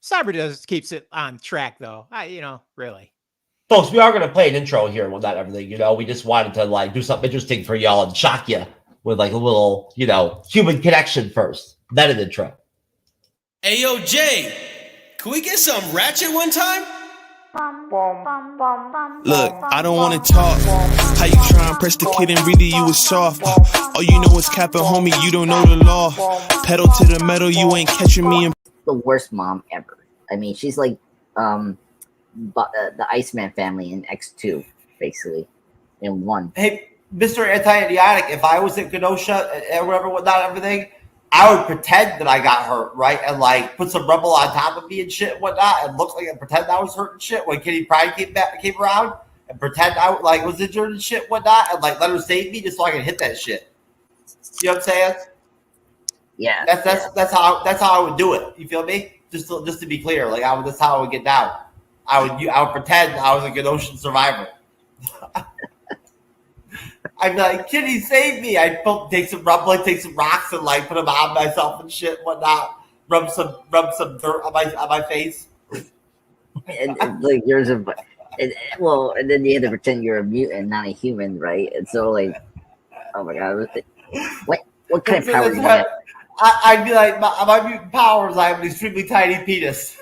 Cyber does keeps it on track, though. Really. Folks, we are going to play an intro here with that everything. We just wanted to like do something interesting for y'all and shock you with like a little, human connection first. Then an intro. Hey, yo, Jay, can we get some ratchet one time? Look, I don't want to talk. How you try and press the kid and read it, you was soft. All you know is capping, homie, you don't know the law. Pedal to the metal, you ain't catching me. The worst mom ever. I mean, she's like the Iceman family in X2, basically, in one. Hey, Mr. Anti-Idiotic, if I was at Kenosha and whatever, whatnot, everything, I would pretend that I got hurt, right? And like put some rubble on top of me and shit and whatnot, and look like and pretend I was hurt and shit when Kitty Pryde came around, and pretend I like was injured and shit and whatnot, and like let her save me just so I can hit that shit. You know what I'm saying? Yeah. That's how I would do it. You feel me? Just to be clear, like that's how I would get down. I would pretend I was a good ocean survivor. I'd be like, Kitty, save me. I'd take some rocks and like put them on myself and shit and whatnot. Rub some dirt on my face. And like yours and then you had to pretend you're a mutant, not a human, right? And so like, oh my god, what kind of power do you have? I'd be like, my mutant powers, I have an extremely tiny penis.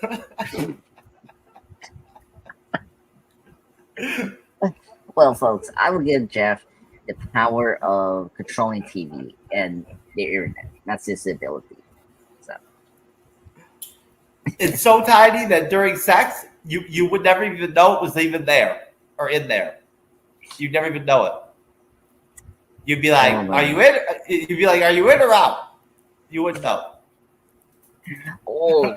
Well, folks, I would give Jeff the power of controlling TV and the internet. That's his ability. So it's so tiny that during sex, you would never even know it was even there or in there. You'd never even know it. You'd be like, "Are you in?" You'd be like, "Are you in or out?" You wouldn't know. Oh,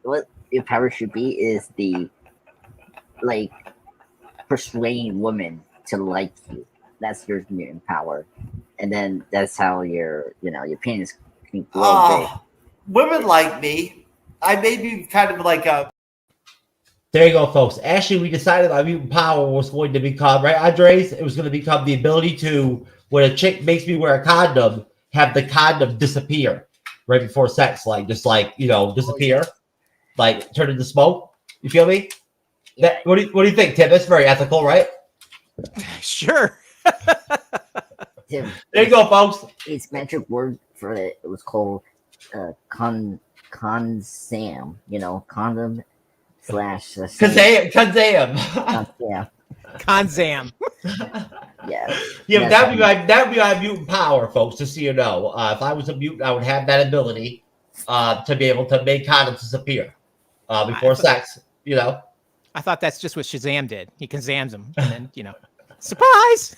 what your power should be is the persuading women to like you. That's your mutant power, and then that's how your penis can grow big. Women like me. I may be kind of like a. There you go, folks. Actually, we decided our mutant power was going to become, right, Andres? It was going to become the ability to, when a chick makes me wear a condom, have the condom disappear right before sex, disappear, like turn into smoke. You feel me? Yeah. What do you think, Tim? That's very ethical, right? Sure. Tim, there you go, folks. Its metric word for it was called consam. Condom / Kazam. Yeah. Konzam. Yeah. Yeah, that'd be my mutant power, folks, just so you know. If I was a mutant, I would have that ability to be able to make condoms disappear before sex, I thought that's just what Shazam did. He Kazams them, and then, surprise!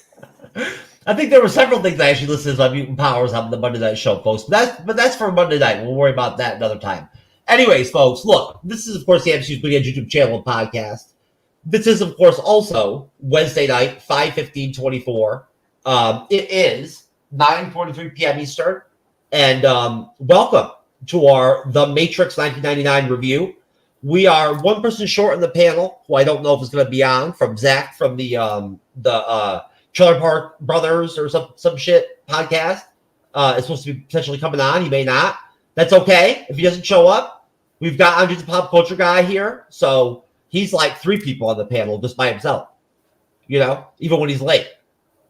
I think there were several things I actually listed as my mutant powers on the Monday Night Show, folks. But that's for Monday night. We'll worry about that another time. Anyways, folks, look, this is, of course, the MCU'S Bleeding Edge YouTube channel and podcast. This is, of course, also Wednesday night, 5/15/24. It is 9:43 p.m. Eastern. And welcome to our The Matrix 1999 review. We are one person short in the panel, who I don't know if it's going to be on, from Zach from the Trailer Park Brothers or some shit podcast. It's supposed to be potentially coming on. He may not. That's okay. If he doesn't show up, we've got Andre's the Pop Culture Guy here. So he's like 3 people on the panel just by himself, even when he's late.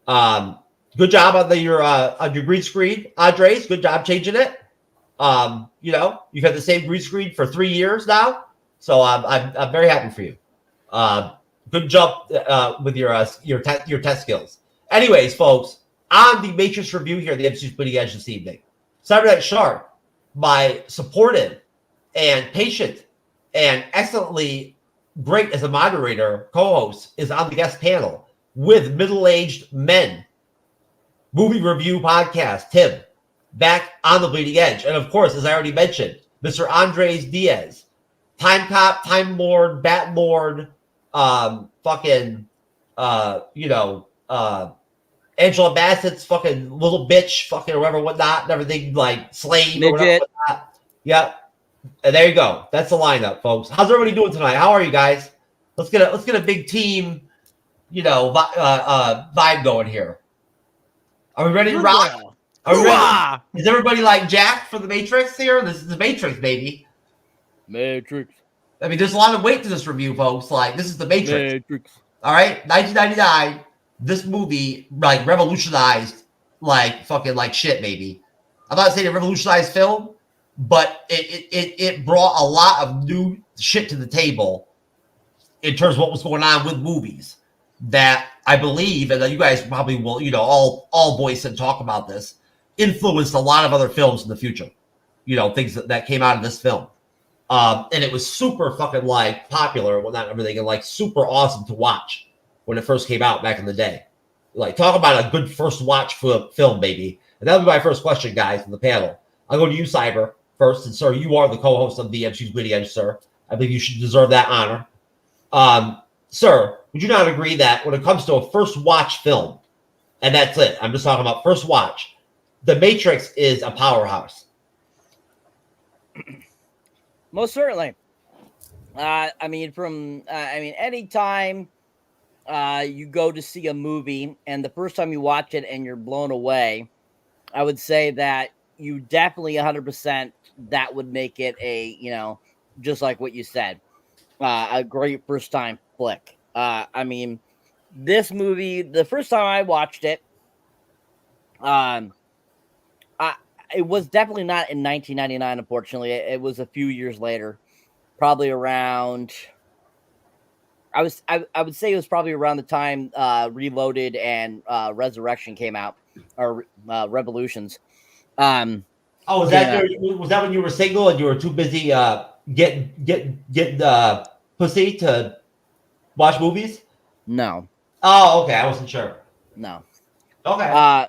Good job on your green screen, Andres. Good job changing it. You've had the same green screen for 3 years now. So I'm very happy for you. Good job with your test skills. Anyways, folks, on the Matrix review here, the MCU'S Bleeding Edge this evening, Cyberneticshark, my supportive and patient and excellently great as a moderator co-host, is on the guest panel with middle-aged men. Movie review podcast, Tim, back on the Bleeding Edge. And of course, as I already mentioned, Mr. Andres Diaz, Time Cop, Time Lord, Bat Lord, Angela Bassett's fucking little bitch, fucking whatever, whatnot, and everything, like slave or whatever. Whatnot. Yep. And there you go. That's the lineup, folks. How's everybody doing tonight? How are you guys? Let's get a big team, vibe going here. Are we ready to rock? Are we ready? Is everybody like Jack for the Matrix here? This is the Matrix, baby. Matrix. I mean, there's a lot of weight to this review, folks. Like, this is the Matrix. Matrix. All right, 1999. This movie like revolutionized like fucking like shit. Maybe I'm not saying it revolutionized film, but it brought a lot of new shit to the table in terms of what was going on with movies. That I believe, and you guys probably will, you know, all voice and talk about this, influenced a lot of other films in the future. You know, things that came out of this film. And it was super fucking like popular, well, not everything, and like super awesome to watch when it first came out back in the day. Like, talk about a good first watch film, baby. And that'll be my first question, guys, from the panel. I'll go to you, Cyber, first. And, sir, you are the co-host of the MCU'S Bleeding Edge, sir. I believe you should deserve that honor. Sir, would you not agree that when it comes to a first watch film, and that's it, I'm just talking about first watch, The Matrix is a powerhouse? Most certainly. Anytime you go to see a movie and the first time you watch it and you're blown away, I would say that you definitely 100% that would make it a, you know, just like what you said, a great first time flick. This movie, the first time I watched it, it was definitely not in 1999, unfortunately. It was a few years later, probably around. I would say it was probably around the time Reloaded and Resurrection came out, or Revolutions. Was that when you were single and you were too busy getting pussy to watch movies? No. Oh, okay. I wasn't sure. No. Okay.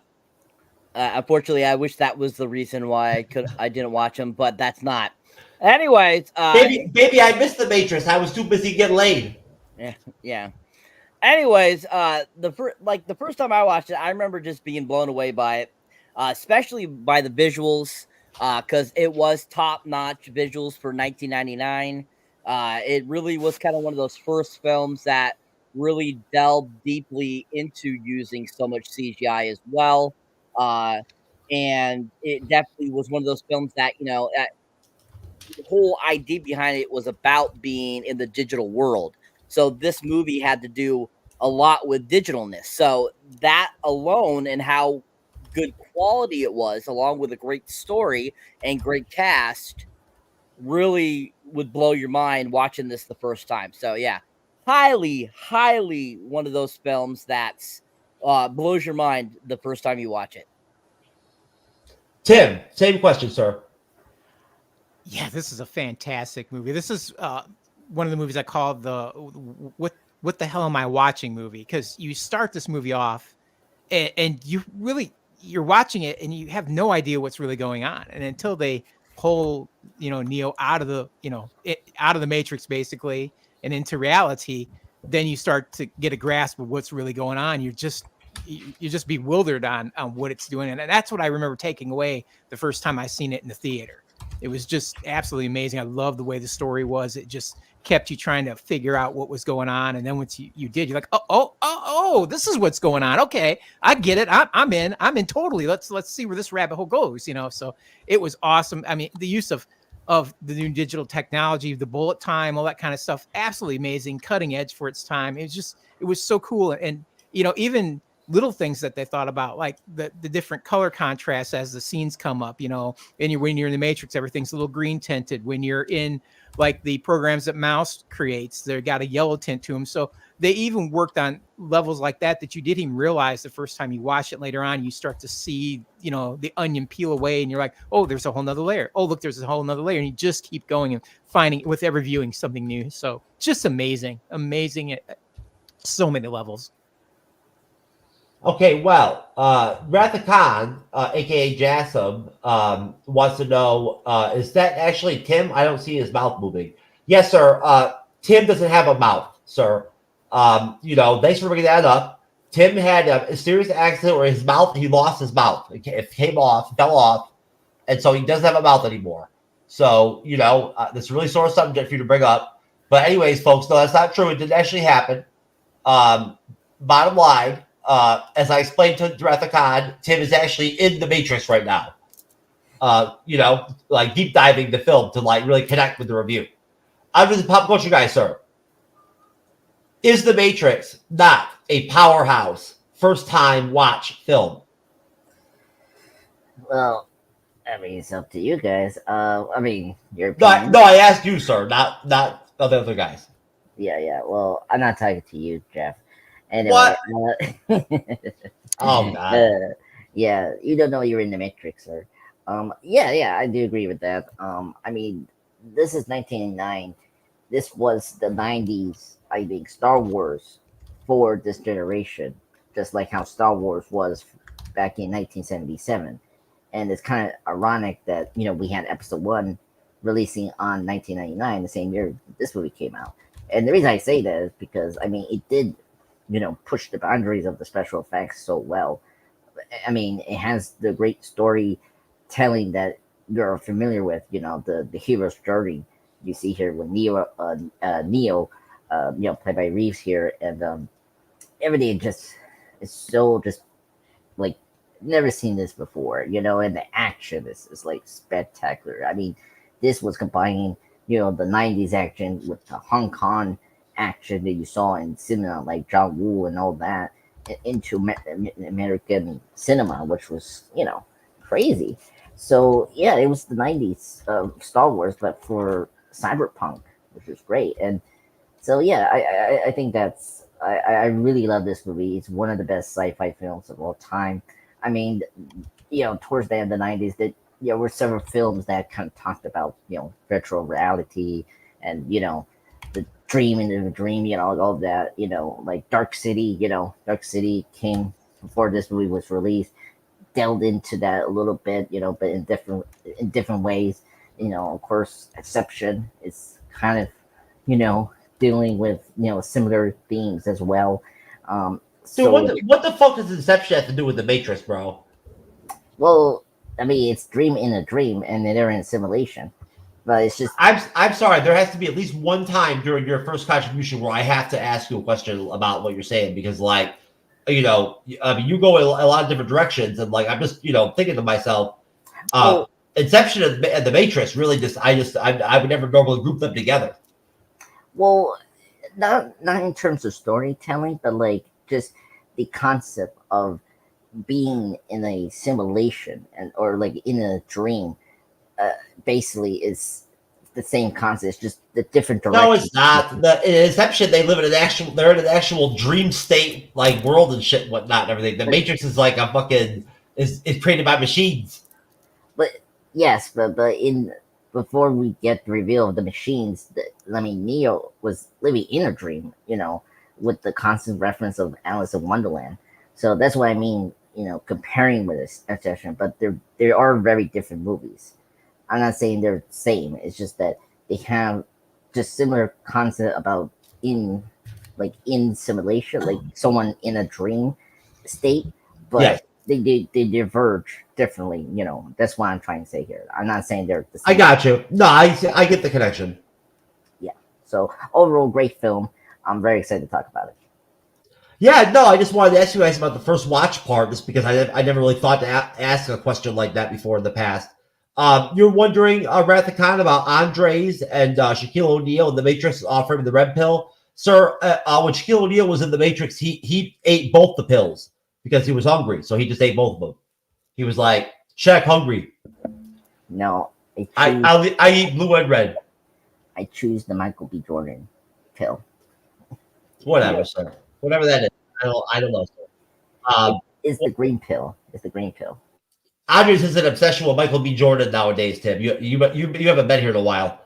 Unfortunately, I wish that was the reason why I didn't watch them, but that's not. Anyways, baby, I missed The Matrix. I was too busy getting laid. Yeah. Anyways, the first time I watched it, I remember just being blown away by it, especially by the visuals, because it was top-notch visuals for 1999. It really was kind of one of those first films that really delved deeply into using so much CGI as well. And it definitely was one of those films that, you know, the whole idea behind it was about being in the digital world. So this movie had to do a lot with digitalness. So that alone and how good quality it was, along with a great story and great cast, really would blow your mind watching this the first time. So yeah, highly one of those films that's blows your mind the first time you watch it. Tim, same question, sir. Yeah, this is a fantastic movie. This is one of the movies I call the what the hell am I watching movie, because you start this movie off and you're watching it and you have no idea what's really going on, and until they pull Neo out of the Matrix basically and into reality, then you start to get a grasp of what's really going on. You're just bewildered on what it's doing, and that's what I remember taking away the first time I seen it in the theater. It was just absolutely amazing. I love the way the story was. It just kept you trying to figure out what was going on, and then once you did, you're like, oh, this is what's going on. Okay, I get it. I'm in totally. Let's see where this rabbit hole goes. So it was awesome. I mean, the use of the new digital technology, the bullet time, all that kind of stuff, absolutely amazing, cutting edge for its time. It was so cool, and even little things that they thought about, like the different color contrasts as the scenes come up, and when you're in the Matrix, everything's a little green tinted. When you're in like the programs that Mouse creates, they've got a yellow tint to them. So they even worked on levels like that you didn't even realize the first time you watch it. Later on, you start to see, the onion peel away, and you're like, oh, there's a whole nother layer. Oh, look, there's a whole nother layer. And you just keep going and finding with every viewing something new. So just amazing at so many levels. Okay, well, Wrath of Khan, aka Jassim, wants to know, is that actually Tim? I don't see his mouth moving. Yes, sir. Tim doesn't have a mouth, sir. Thanks for bringing that up. Tim had a serious accident where he lost his mouth. It fell off, and so he doesn't have a mouth anymore. So, that's a really sore subject for you to bring up. But anyways, folks, no, that's not true. It didn't actually happen. Bottom line, as I explained to Wrath of Khan, Tim is actually in the Matrix right now. Like deep diving the film to like really connect with the review. I'm just a pop culture guy, sir. Is The Matrix not a powerhouse first time watch film? Well, I mean, it's up to you guys. I mean, your No, opinion. I asked you, sir, not the other guys. Yeah. Well, I'm not talking to you, Jeff. Anyway, What? Oh God. yeah, you don't know you're in the Matrix, sir. Yeah, I do agree with that. I mean, this is 1989. This was the 90s. I think Star Wars for this generation, just like how Star Wars was back in 1977. And it's kind of ironic that we had Episode 1 releasing on 1999, the same year this movie came out. And the reason I say that is because I mean it did push the boundaries of the special effects so well. I mean, it has the great storytelling that you're familiar with, the hero's journey you see here with Neo, played by Reeves here, and everything just is so just like never seen this before, and the action is like spectacular. I mean, this was combining, the 90s action with the Hong Kong action that you saw in cinema, like John Woo and all that, into American cinema, which was, crazy. So, yeah, it was the 90s of Star Wars, but for cyberpunk, which was great. And so, yeah, I think I really love this movie. It's one of the best sci-fi films of all time. I mean, towards the end of the 90s, there were several films that kind of talked about, virtual reality and, the dream into the dream, all that, like Dark City, Dark City came before this movie was released, delved into that a little bit, but in different ways. Of course, Inception is kind of, dealing with, similar themes as well. Dude, what the fuck does Inception have to do with the Matrix, bro? Well, I mean, it's dream in a dream, and they're in simulation. But it's just I'm sorry. There has to be at least one time during your first contribution where I have to ask you a question about what you're saying, because, like, I mean, you go in a lot of different directions, and like I'm just thinking to myself, Inception and the Matrix really I would never normally group them together. Well, not in terms of storytelling, but like just the concept of being in a simulation or like in a dream, basically is the same concept. It's just the different direction. No, it's not. In Inception, they're in an actual dream state, like world and shit and whatnot and everything. The Matrix is like a fucking is created by machines. But yes, but before we get the reveal of the machines, Neo was living in a dream, with the constant reference of Alice in Wonderland. So that's what I mean, comparing with this Inception. But they are very different movies. I'm not saying they're the same. It's just that they have just similar concept about in simulation, like someone in a dream state, but Yes. they diverge differently. That's what I'm trying to say here. I'm not saying they're the same. I got you. No, I get the connection. Yeah. So overall, great film. I'm very excited to talk about it. Yeah, no, I just wanted to ask you guys about the first watch part, just because I never really thought to ask a question like that before in the past. You're wondering, Rathacon, about Andres and Shaquille O'Neal in the Matrix offering the red pill. Sir, when Shaquille O'Neal was in the Matrix, he ate both the pills because he was hungry, so he just ate both of them. He was like, Shaq, hungry. No, I eat blue and red. I choose the Michael B. Jordan pill. Whatever, sir. Whatever that is. I don't know, sir. It's the green pill. It's the green pill. Andres is an obsession with Michael B. Jordan nowadays, Tim. You haven't been here in a while.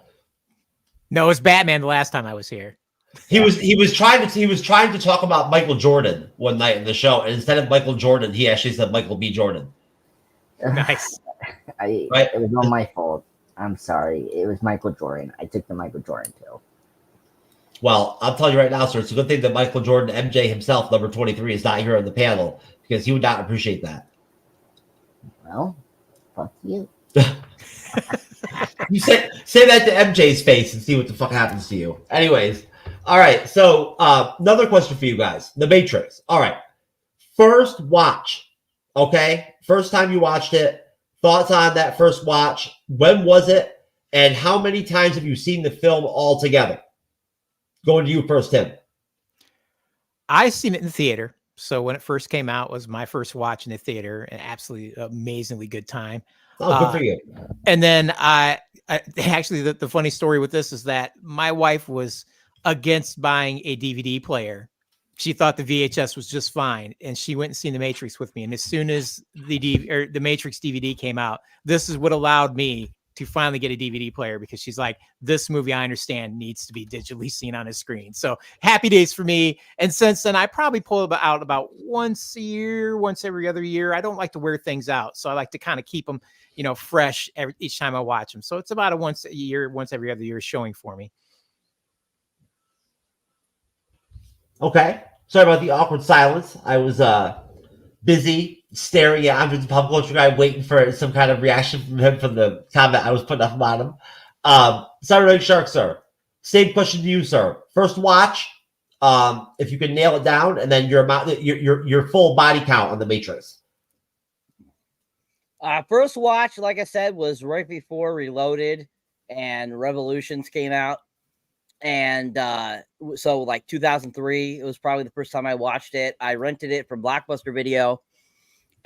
No, it was Batman the last time I was here. He was trying to talk about Michael Jordan one night in the show, and instead of Michael Jordan, he actually said Michael B. Jordan. Nice. It was not my fault. I'm sorry. It was Michael Jordan. I took the Michael Jordan pill. Well, I'll tell you right now, sir, it's a good thing that Michael Jordan, MJ himself, number 23, is not here on the panel, because he would not appreciate that. Well, fuck you. You say that to MJ's face and see what the fuck happens to you. Anyways, all right. So another question for you guys: The Matrix. All right, first watch. Okay, first time you watched it. Thoughts on that first watch? When was it? And how many times have you seen the film all together? Going to you first, Tim. I seen it in the theater. So when it first came out, was my first watch in the theater, an absolutely amazingly good time. Oh, good for you. And then I actually, the funny story with this is that my wife was against buying a DVD player. She thought the VHS was just fine, and she went and seen The Matrix with me. And as soon as the Matrix DVD came out, this is what allowed me to finally get a DVD player, because she's like, this movie, I understand, needs to be digitally seen on a screen. So happy days for me. And since then, I probably pull out about once a year, once every other year. I don't like to wear things out, so I like to kind of keep them, fresh each time I watch them. So it's about a once a year, once every other year showing for me. Okay. Sorry about the awkward silence. I was busy staring at Andre's pop culture guy, waiting for some kind of reaction from him from the comment I was putting up on him. Cyberneticshark, sir. Same question to you, sir. First watch, if you can nail it down, and then your full body count on the Matrix. First watch, like I said, was right before Reloaded and Revolutions came out. And so like 2003, it was probably the first time I watched it. I rented it from Blockbuster Video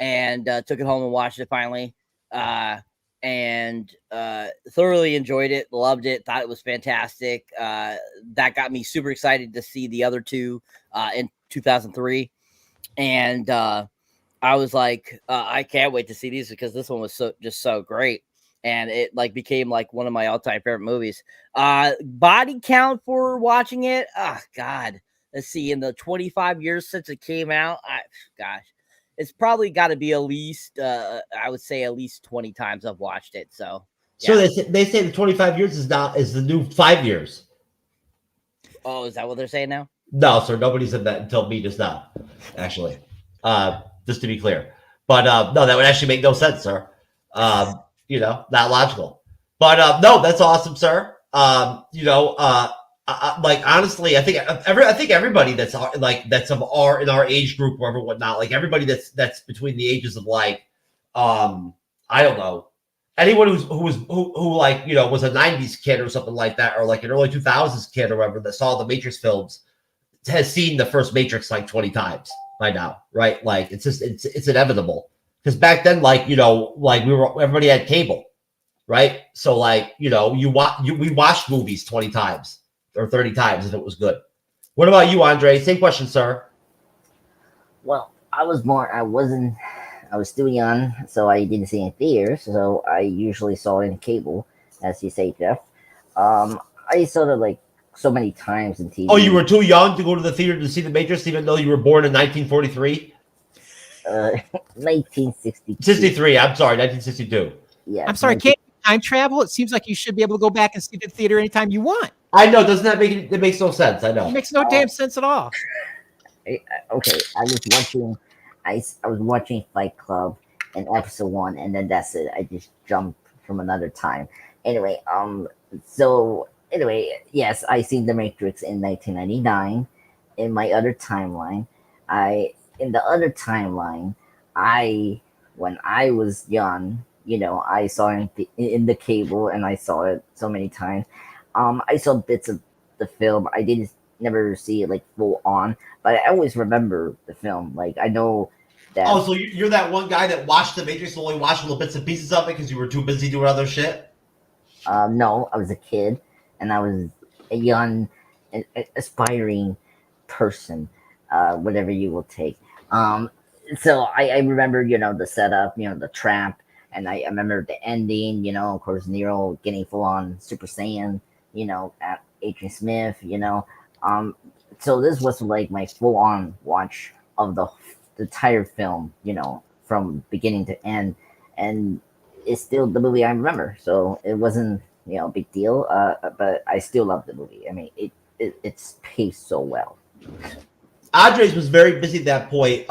and took it home and watched it finally. And thoroughly enjoyed it, loved it, thought it was fantastic. That got me super excited to see the other two in 2003. And I was like, I can't wait to see these, because this one was so great. And it became one of my all-time favorite movies. Body count for watching it. Oh God. Let's see. In the 25 years since it came out, it's probably got to be at least, I would say at least 20 times I've watched it. So, yeah. So they say the 25 years is the new 5 years. Oh, is that what they're saying now? No, sir. Nobody said that until me just now, actually. Just to be clear. But no, that would actually make no sense, sir. Not logical. But no, that's awesome, sir. Honestly, I think everybody that's in our age group or whatnot, everybody that's between the ages of I don't know, anyone who was a 90s kid or something like that, or an early 2000s kid or whatever that saw the Matrix films has seen the first Matrix 20 times by now, right? It's inevitable. Because back then, everybody had cable, right? So we watched movies 20 times or 30 times if it was good. What about you, Andre? Same question, sir. Well, I was still young, so I didn't see it in theaters. So I usually saw it in cable, as you say, Jeff. I saw it so many times in TV. Oh, you were too young to go to the theater to see The Matrix, even though you were born in 1943? 1962. 63. I'm sorry, 1962. Yeah. I'm sorry, can't you time travel? It seems like you should be able to go back and see the theater anytime you want. I know. Doesn't that it makes no sense? I know. It makes no damn sense at all. Okay, I was watching Fight Club in episode 1, and then that's it. I just jumped from another time. Anyway, yes, I seen The Matrix in 1999. In my other timeline, when I was young, I saw it in the cable, and I saw it so many times. I saw bits of the film. I didn't never see it full on, but I always remember the film. I know that. Oh, so you're that one guy that watched The Matrix and only watched little bits and pieces of it because you were too busy doing other shit? No, I was a kid, and I was a young, aspiring person, whatever you will take. So I remember, the setup, the trap, and I remember the ending, of course, Neo getting full on Super Saiyan, at Agent Smith, so this was my full on watch of the entire film, from beginning to end, and it's still the movie I remember. So it wasn't, a big deal, but I still love the movie. I mean, it's paced so well. Andres was very busy at that point,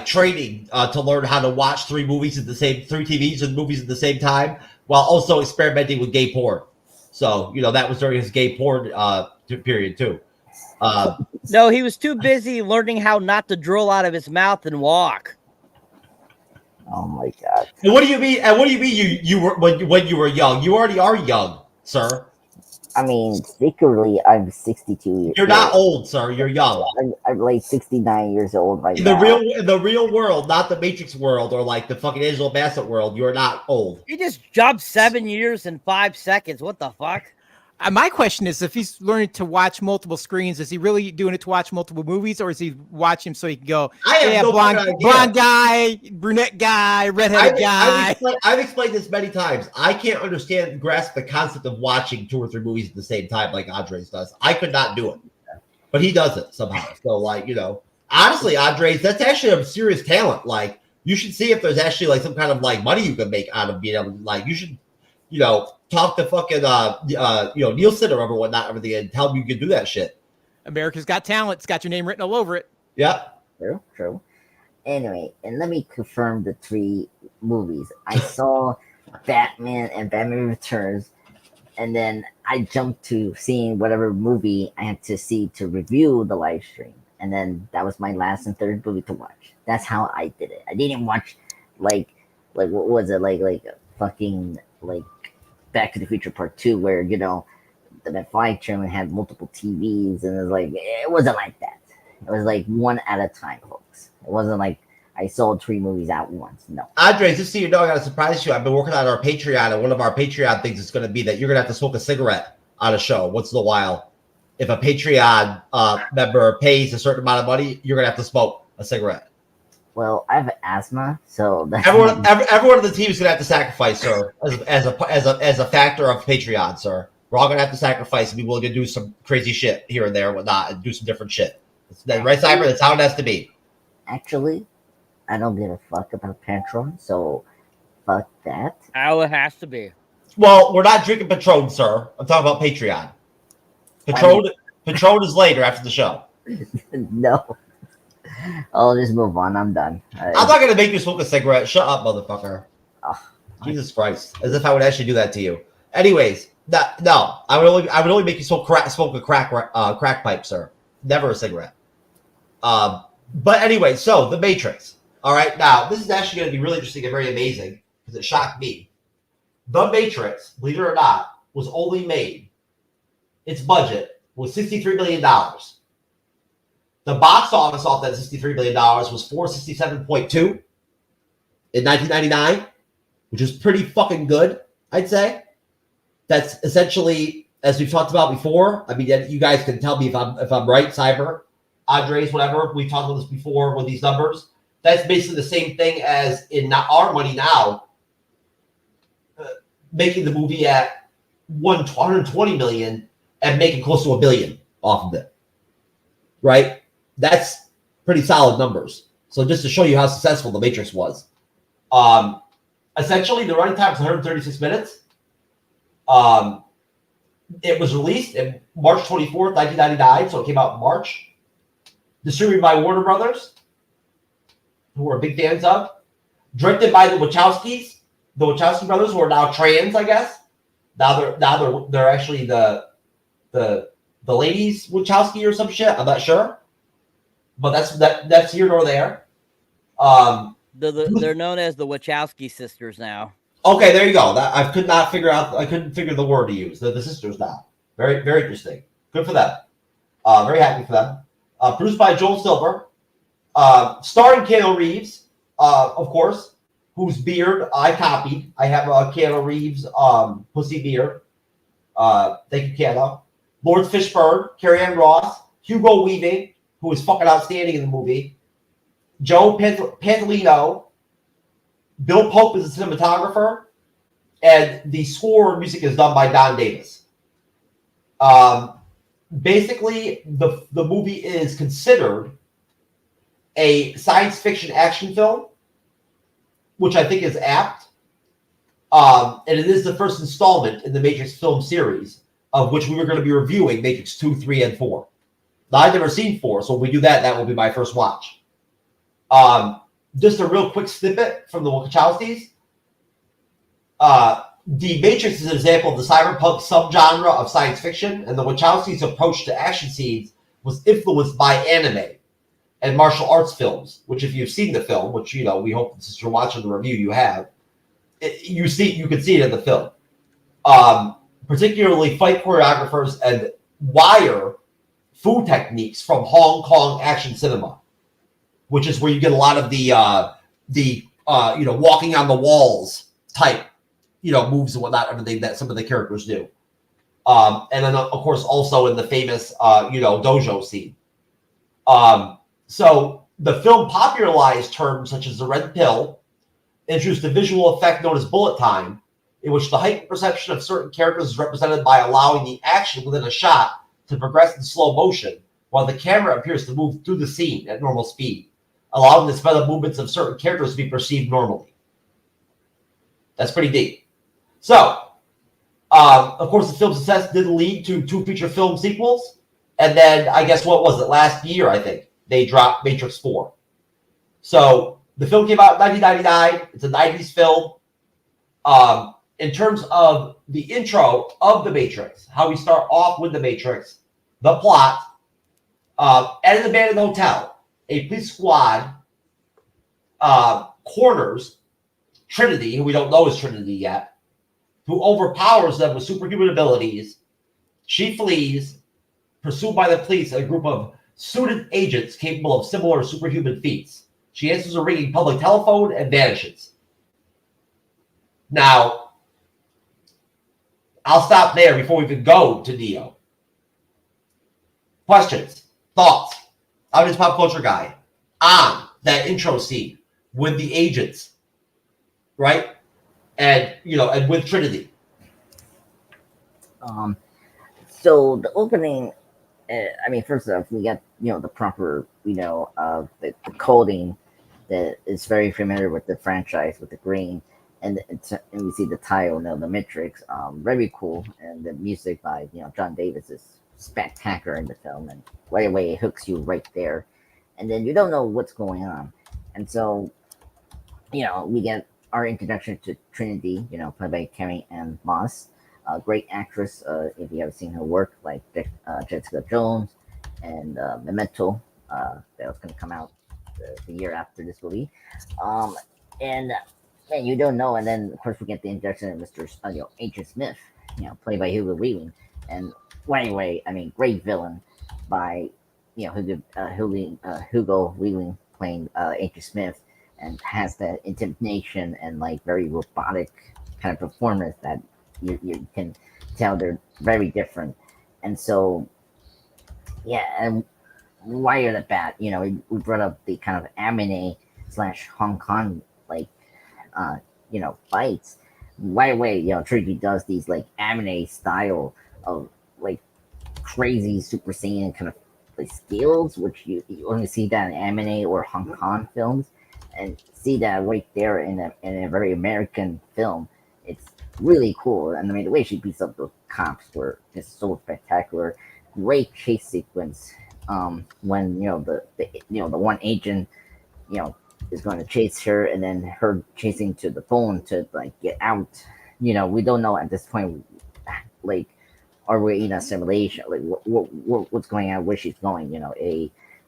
training to learn how to watch three TVs and movies at the same time, while also experimenting with gay porn. So, that was during his gay porn period too. No, he was too busy learning how not to drool out of his mouth and walk. Oh my god. And what do you mean? And what do you mean? You were when you were young? You already are young, sir. I mean, secretly, I'm 62 years. You're not old, sir. You're young. I'm like 69 years old right In now. the real world, not the Matrix world or like the fucking Angela Bassett world. You're not old. You just jumped 7 years in 5 seconds. What the fuck? My question is, if he's learning to watch multiple screens, is he really doing it to watch multiple movies, or is he watching so he can go, I have no blonde guy, brunette guy, redheaded guy? I've explained this many times. I can't grasp the concept of watching 2 or 3 movies at the same time like Andres does. I could not do it, but he does it somehow. So, like, honestly, Andres, that's actually a serious talent. Like, you should see if there's actually like some kind of like money you can make out of being able to, like, you should, talk to fucking Nielsen or whatnot, everything, and tell him you can do that shit. America's Got Talent. It's got your name written all over it. Yeah. True. Anyway, and let me confirm the 3 movies. I saw Batman and Batman Returns, and then I jumped to seeing whatever movie I had to see to review the live stream. And then that was my last and third movie to watch. That's how I did it. I didn't watch like what was it, like a fucking like Back to the Future Part 2, where the flight chairman had multiple TVs, and it wasn't like that. It was like one at a time, folks. It wasn't like I sold 3 movies at once. No. Andres, just so you know, I got to surprise you. I've been working on our Patreon, and one of our Patreon things is going to be that you're going to have to smoke a cigarette on a show once in a while. If a Patreon member pays a certain amount of money, you're going to have to smoke a cigarette. Well, I have asthma, so that's everyone on the team is going to have to sacrifice, sir, as a factor of Patreon, sir. We're all going to have to sacrifice and be willing to do some crazy shit here and there and whatnot, and do some different shit. Right, Cyber? That's how it has to be. Actually, I don't give a fuck about Patreon, so fuck that. How it has to be. Well, we're not drinking Patron, sir. I'm talking about Patreon. Patron is later after the show. No. I'll just move on. I'm done. I'm not going to make you smoke a cigarette. Shut up, motherfucker. Oh, Jesus Christ. As if I would actually do that to you. Anyways, no. I would only make you smoke a crack pipe, sir. Never a cigarette. But anyway, so The Matrix. All right, now, this is actually going to be really interesting and very amazing because it shocked me. The Matrix, believe it or not, was only made, its budget was $63 million. The box office off that $63 million was $467.2 in 1999, which is pretty fucking good, I'd say. That's essentially, as we've talked about before. I mean, you guys can tell me if I'm right, Cyber, Andres, whatever. We talked about this before with these numbers. That's basically the same thing as in our money now, making the movie at $120 million and making close to $1 billion off of it, right? That's pretty solid numbers. So just to show you how successful The Matrix was. Essentially, the running time is 136 minutes. It was released in March 24th, 1999, so it came out in March. Distributed by Warner Brothers, who we're big fans of. Directed by the Wachowskis. The Wachowski brothers, who are now trans, I guess. Now they're actually the ladies Wachowski or some shit. I'm not sure. But that's here nor there. They're known as the Wachowski sisters now. Okay, there you go. I couldn't figure the word to use. The sisters now. Very, very interesting. Good for them. Very happy for them. Produced by Joel Silver. Starring Keanu Reeves, of course, whose beard I copied. I have a Keanu Reeves pussy beard. Thank you, Keanu. Laurence Fishburne, Carrie-Anne Moss, Hugo Weaving, who is fucking outstanding in the movie. Joe Pantoliano. Bill Pope is a cinematographer. And the score music is done by Don Davis. Basically, the movie is considered a science fiction action film, which I think is apt. And it is the first installment in the Matrix film series, of which we were going to be reviewing Matrix 2, 3, and 4. Now, I've never seen 4, so when we do that, that will be my first watch. Just a real quick snippet from the Wachowskis. The Matrix is an example of the cyberpunk subgenre of science fiction, and the Wachowskis' approach to action scenes was influenced by anime. and martial arts films, which if you've seen the film, which, you know, we hope since you're watching the review, you have, you can see it in the film. Particularly fight choreographers and wire food techniques from Hong Kong action cinema, which is where you get a lot of the you know, walking on the walls type, you know, moves and whatnot, everything that some of the characters do. And then, of course, also in the famous, you know, dojo scene. So the film popularized terms such as the red pill, introduced a visual effect known as bullet time, in which the heightened perception of certain characters is represented by allowing the action within a shot to progress in slow motion, while the camera appears to move through the scene at normal speed, allowing the sped up movements of certain characters to be perceived normally. That's pretty deep. So, of course, the film's success did lead to 2 feature film sequels, and then I guess what was it, last year, I think, they dropped Matrix 4. So the film came out in 1999. It's a 90s film. In terms of the intro of The Matrix, how we start off with The Matrix, the plot, at an abandoned hotel, a police squad corners Trinity, who we don't know is Trinity yet, who overpowers them with superhuman abilities. She flees, pursued by the police and a group of suited agents capable of similar superhuman feats. She answers a ringing public telephone and vanishes. Now, I'll stop there before we even go to Neo. Questions, thoughts? I'm just pop culture guy on that intro scene with the agents, right? And, you know, and with Trinity. So the opening, I mean, first off, we got, you know, the proper, you know, the coding that is very familiar with the franchise, with the green, and we see the title, you know, The Matrix, very cool, and the music by, you know, John Davis is spectacular in the film, and right away it hooks you right there, and then you don't know what's going on, and so, you know, we get our introduction to Trinity, you know, played by Carrie-Anne Moss, a great actress, if you have seen her work, like Jessica Jones and Memento, that was going to come out the year after this movie, and you don't know, and then of course we get the introduction of Mr. You know, Agent Smith, you know, played by Hugo Weaving, and anyway, I mean, great villain by, you know, Hugo Weaving playing Agent Smith, and has that intimidation and like very robotic kind of performance that you can tell they're very different, and so yeah, and right at the bat, you know, we brought up the kind of anime / Hong Kong like you know, fights. Right away, you know, Trinity does these like anime style of like crazy Super Saiyan kind of like skills, which you only see that in anime or Hong Kong films, and see that right there in a very American film. It's really cool, and I mean the way she beats up those cops were just so spectacular. Great chase sequence. When you know the one agent, you know, is going to chase her, and then her chasing to the phone to like get out. You know, we don't know at this point, like, are we in a simulation? Like, what's going on? Where she's going? You know,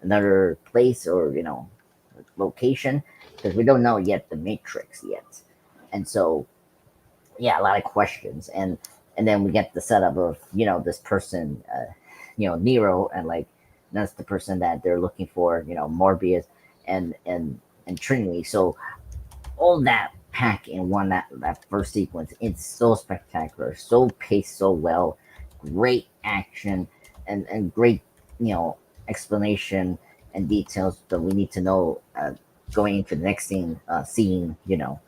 another place, or, you know, location, because we don't know yet the Matrix yet, and so yeah, a lot of questions, and then we get the setup of, you know, this person, you know, Nero, and like that's the person that they're looking for, you know, Morbius and Trinity. So all that pack in one, that first sequence, it's so spectacular, so paced so well, great action, and great, you know, explanation and details that we need to know going into the next scene, you know,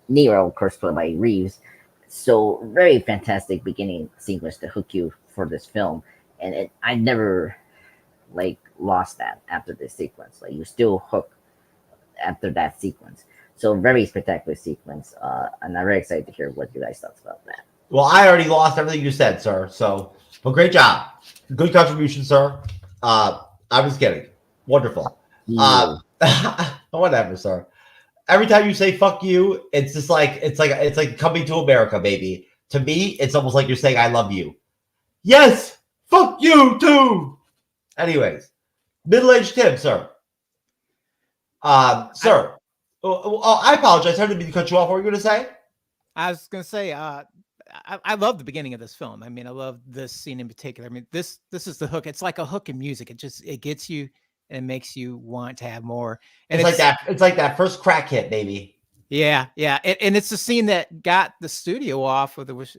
Nero, of course, played by Reeves. So very fantastic beginning sequence to hook you for this film, and I never like lost that after this sequence. Like, you still hook after that sequence. So very spectacular sequence, and I'm very excited to hear what you guys thought about that. Well, I already lost everything you said, sir. So, but great job, good contribution, sir. I was kidding. Wonderful. Whatever, sir. Every time you say "fuck you," it's just like it's like Coming to America, baby. To me, it's almost like you're saying "I love you." Yes, fuck you too. Anyways, middle-aged Tim, sir. Sir. I apologize. I didn't mean to cut you off. What were you going to say? I was going to say, I love the beginning of this film. I mean, I love this scene in particular. I mean, this is the hook. It's like a hook in music. It gets you and makes you want to have more. And it's like that. It's like that first crack hit, baby. Yeah, yeah, and it's the scene that got the studio off with it was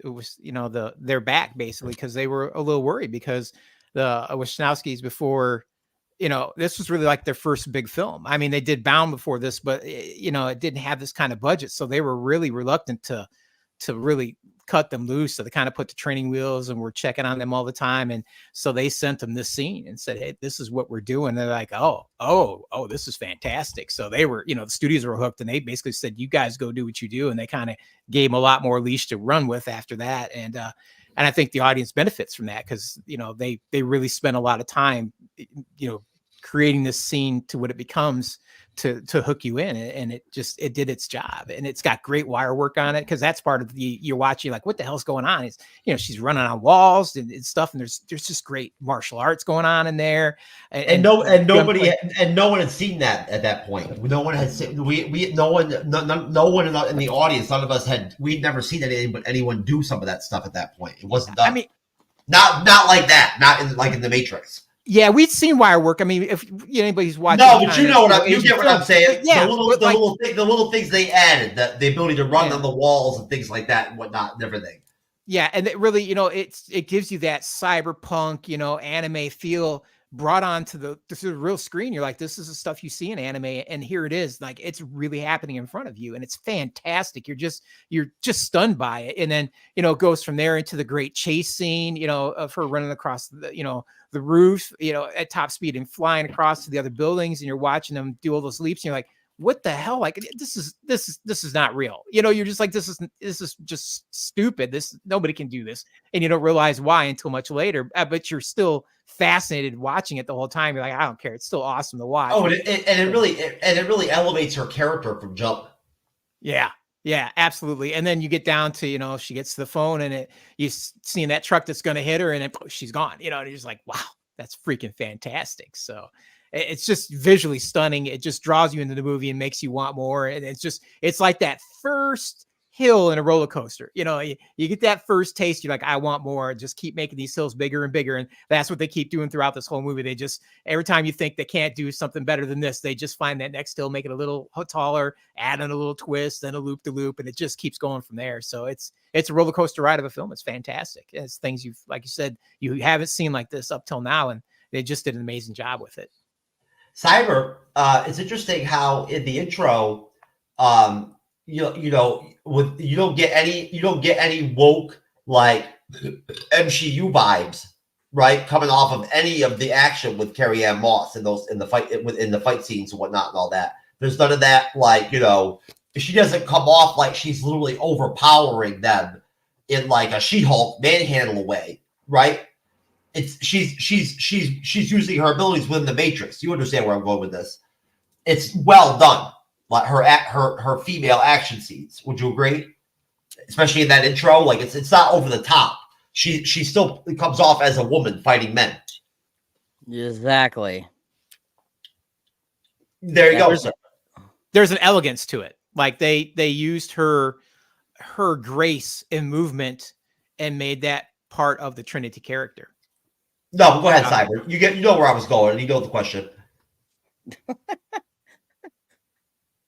their back basically, because they were a little worried because the Wachowskis before, this was really like their first big film. I mean, they did Bound before this, but it didn't have this kind of budget, so they were really reluctant to really cut them loose. So they kind of put the training wheels and were checking on them all the time. And so they sent them this scene and said, hey, this is what we're doing. They're like, oh, this is fantastic. So they were, the studios were hooked, and they basically said, you guys go do what you do. And they kind of gave them a lot more leash to run with after that. And I think the audience benefits from that because, they really spent a lot of time, creating this scene to what it becomes to hook you in, and it did its job, and it's got great wire work on it because that's part of you're watching like what the hell's going on. It's she's running on walls and stuff, and there's just great martial arts going on in there, and no one had seen that at that point. No one had seen no one in the audience. None of us we'd never seen anyone do some of that stuff at that point. It wasn't done. I mean, not like that. Not in the Matrix. Yeah, we've seen wire work. I mean, if anybody's watching, no, but you get what I'm saying. Yeah, the little things they added, the ability to run on the walls and things like that and whatnot and everything. Yeah, and it really, it gives you that cyberpunk, anime feel brought onto the real screen. You're like, this is the stuff you see in anime, and here it is. Like, it's really happening in front of you, and it's fantastic. You're just stunned by it, and then it goes from there into the great chase scene, of her running across the roof, at top speed and flying across to the other buildings, and you're watching them do all those leaps, and you're like, what the hell? Like, this is not real. You're just like, this is just stupid. Nobody can do this. And you don't realize why until much later, but you're still fascinated watching it the whole time. You're like, I don't care. It's still awesome to watch. Oh, and it really elevates her character from jump. Yeah. Yeah, absolutely. And then you get down to, she gets to the phone and you seeing that truck that's going to hit her, and then she's gone, and you're just like, wow, that's freaking fantastic. So it's just visually stunning. It just draws you into the movie and makes you want more. And it's like that first hill in a roller coaster. You get that first taste, you're like, I want more. Just keep making these hills bigger and bigger. And that's what they keep doing throughout this whole movie. They just, every time you think they can't do something better than this, they just find that next hill, make it a little taller, add in a little twist, then a loop to loop, and it just keeps going from there. So it's a roller coaster ride of a film. It's fantastic. It's things like you said, you haven't seen like this up till now, and they just did an amazing job with it. Cyber, it's interesting how in the intro, you don't get any woke like MCU vibes, right, coming off of any of the action with Carrie-Anne Moss in the fight scenes and whatnot and all that. There's none of that, like, she doesn't come off like she's literally overpowering them in like a She-Hulk manhandle way, right? She's using her abilities within the Matrix. You understand where I'm going with this? It's well done. Like her female action scenes. Would you agree? Especially in that intro, like it's not over the top. She still comes off as a woman fighting men. Exactly. There you go. There's an elegance to it. Like they used her grace and movement and made that part of the Trinity character. No, go ahead, Cyber. You know where I was going. You know the question.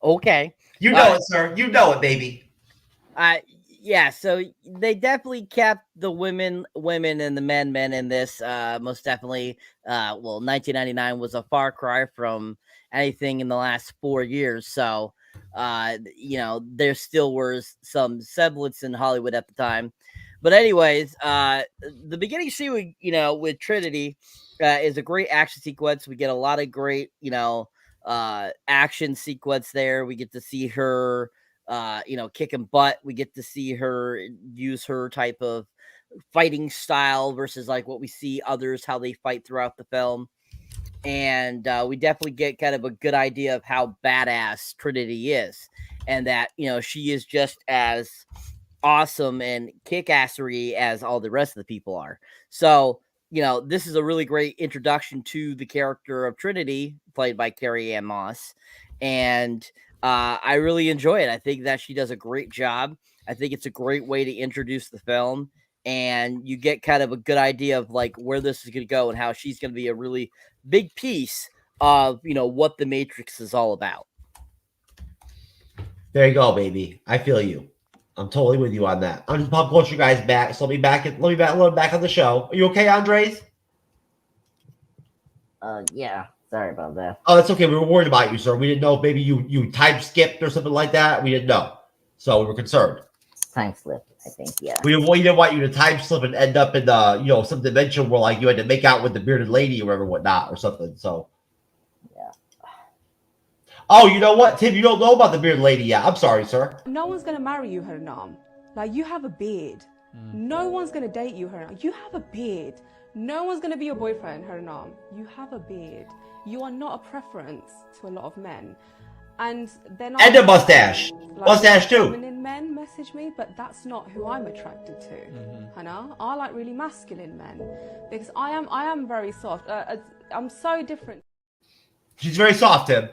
Okay. You know it, sir. You know it, baby. Yeah, so they definitely kept the women and the men in this. Most definitely. 1999 was a far cry from anything in the last 4 years. So, there still were some semblance in Hollywood at the time. But anyways, the beginning scene, with Trinity is a great action sequence. We get a lot of great, action sequence there. We get to see her, kicking butt. We get to see her use her type of fighting style versus like what we see others, how they fight throughout the film. And we definitely get kind of a good idea of how badass Trinity is, and that, she is just as awesome and kick-assery as all the rest of the people are. So you know, this is a really great introduction to the character of Trinity, played by Carrie-Anne Moss. And I really enjoy it. I think that she does a great job. I think it's a great way to introduce the film. And you get kind of a good idea of like where this is going to go and how she's going to be a really big piece of, you know, what the Matrix is all about. There you go, baby. I feel you. I'm totally with you on that. I'm just pop culture guys back. So let me back on the show. Are you okay, Andres? Yeah. Sorry about that. Oh, that's okay. We were worried about you, sir. We didn't know if maybe you time skipped or something like that. We didn't know, so we were concerned. Time slip, I think. Yeah. We didn't want you to time slip and end up in the some dimension where like you had to make out with the bearded lady or whatever, whatnot, or something. So. Yeah. Oh, you know what, Tim? You don't know about the bearded lady yet. I'm sorry, sir. No one's gonna marry you, Hernam. Like, you have a beard. No one's gonna date you, Hernam. You have a beard. No one's gonna be your boyfriend, Hernam. You have a beard. You are not a preference to a lot of men. And they're not. And a mustache. Mustache too. Feminine men message me, but that's not who I'm attracted to. Hannah, I like really masculine men because I am very soft. I'm so different. She's very soft, Tim.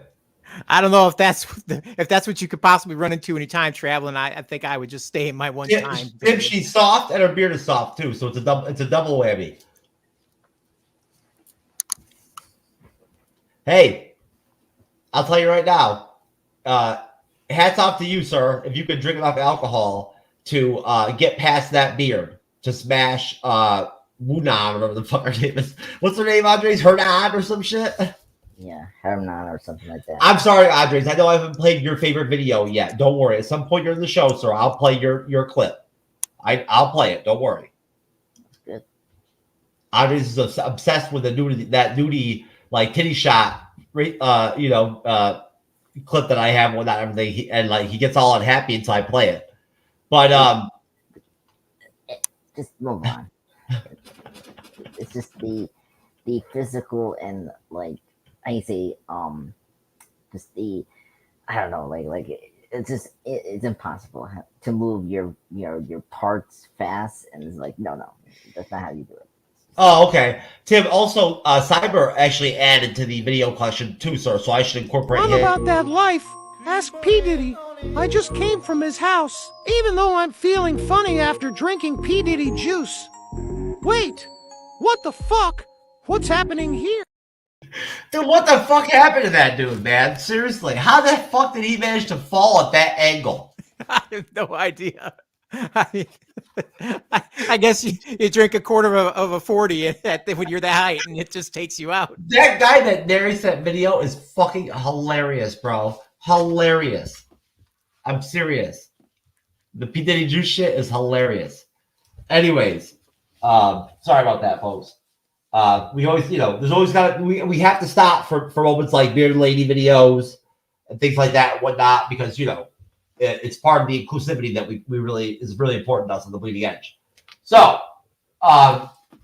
I don't know if that's what you could possibly run into any time traveling. I think I would just stay in my one time. Tim, she's soft and her beard is soft too, so it's a double whammy. Hey, I'll tell you right now. Hats off to you, sir. If you could drink enough alcohol to get past that beard, to smash Wunan, whatever the fuck her name is. What's her name, Andres? Hernan or some shit? Yeah, Hernan or something like that. I'm sorry, Andres. I know I haven't played your favorite video yet. Don't worry. At some point during the show, sir, I'll play your clip. I'll play it. Don't worry. Good. Andres is obsessed with that nudie like titty shot, clip that I have with that everything, and like he gets all unhappy until I play it. But just move on. It's just the physical and like I say, just the I don't know, like it's just it's impossible to move your parts fast, and it's like no, that's not how you do it. Oh, okay. Tim, also, Cyber actually added to the video question too, sir, so I should incorporate I'm him. about that life. Ask P. Diddy. I just came from his house, even though I'm feeling funny after drinking P. Diddy juice. Wait, what the fuck? What's happening here? Dude, what the fuck happened to that dude, man? Seriously, how the fuck did he manage to fall at that angle? I have no idea. I guess you drink a quarter of a 40 when you're that height, and it just takes you out. That guy that narrates that video is fucking hilarious, bro. Hilarious. I'm serious. The P. Diddy juice shit is hilarious. Anyways, sorry about that, folks. We always, there's always we have to stop for moments like bearded lady videos and things like that and whatnot, because it's part of the inclusivity that we really is really important to us on the Bleeding Edge. So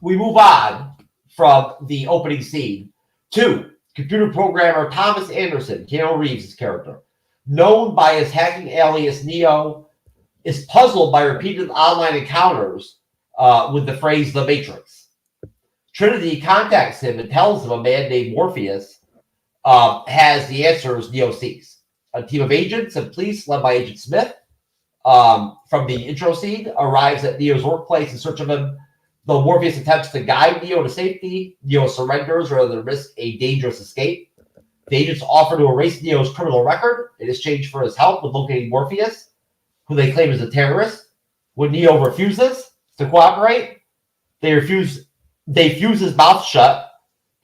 we move on from the opening scene to computer programmer Thomas Anderson, Keanu Reeves' character, known by his hacking alias Neo, is puzzled by repeated online encounters with the phrase "The Matrix." Trinity contacts him and tells him a man named Morpheus has the answers Neo seeks. A team of agents and police led by Agent Smith from the intro scene arrives at Neo's workplace in search of him. Though Morpheus attempts to guide Neo to safety, Neo surrenders rather than risk a dangerous escape. The agents offer to erase Neo's criminal record in exchange for his help with locating Morpheus, who they claim is a terrorist. When Neo refuses to cooperate, they fuse his mouth shut,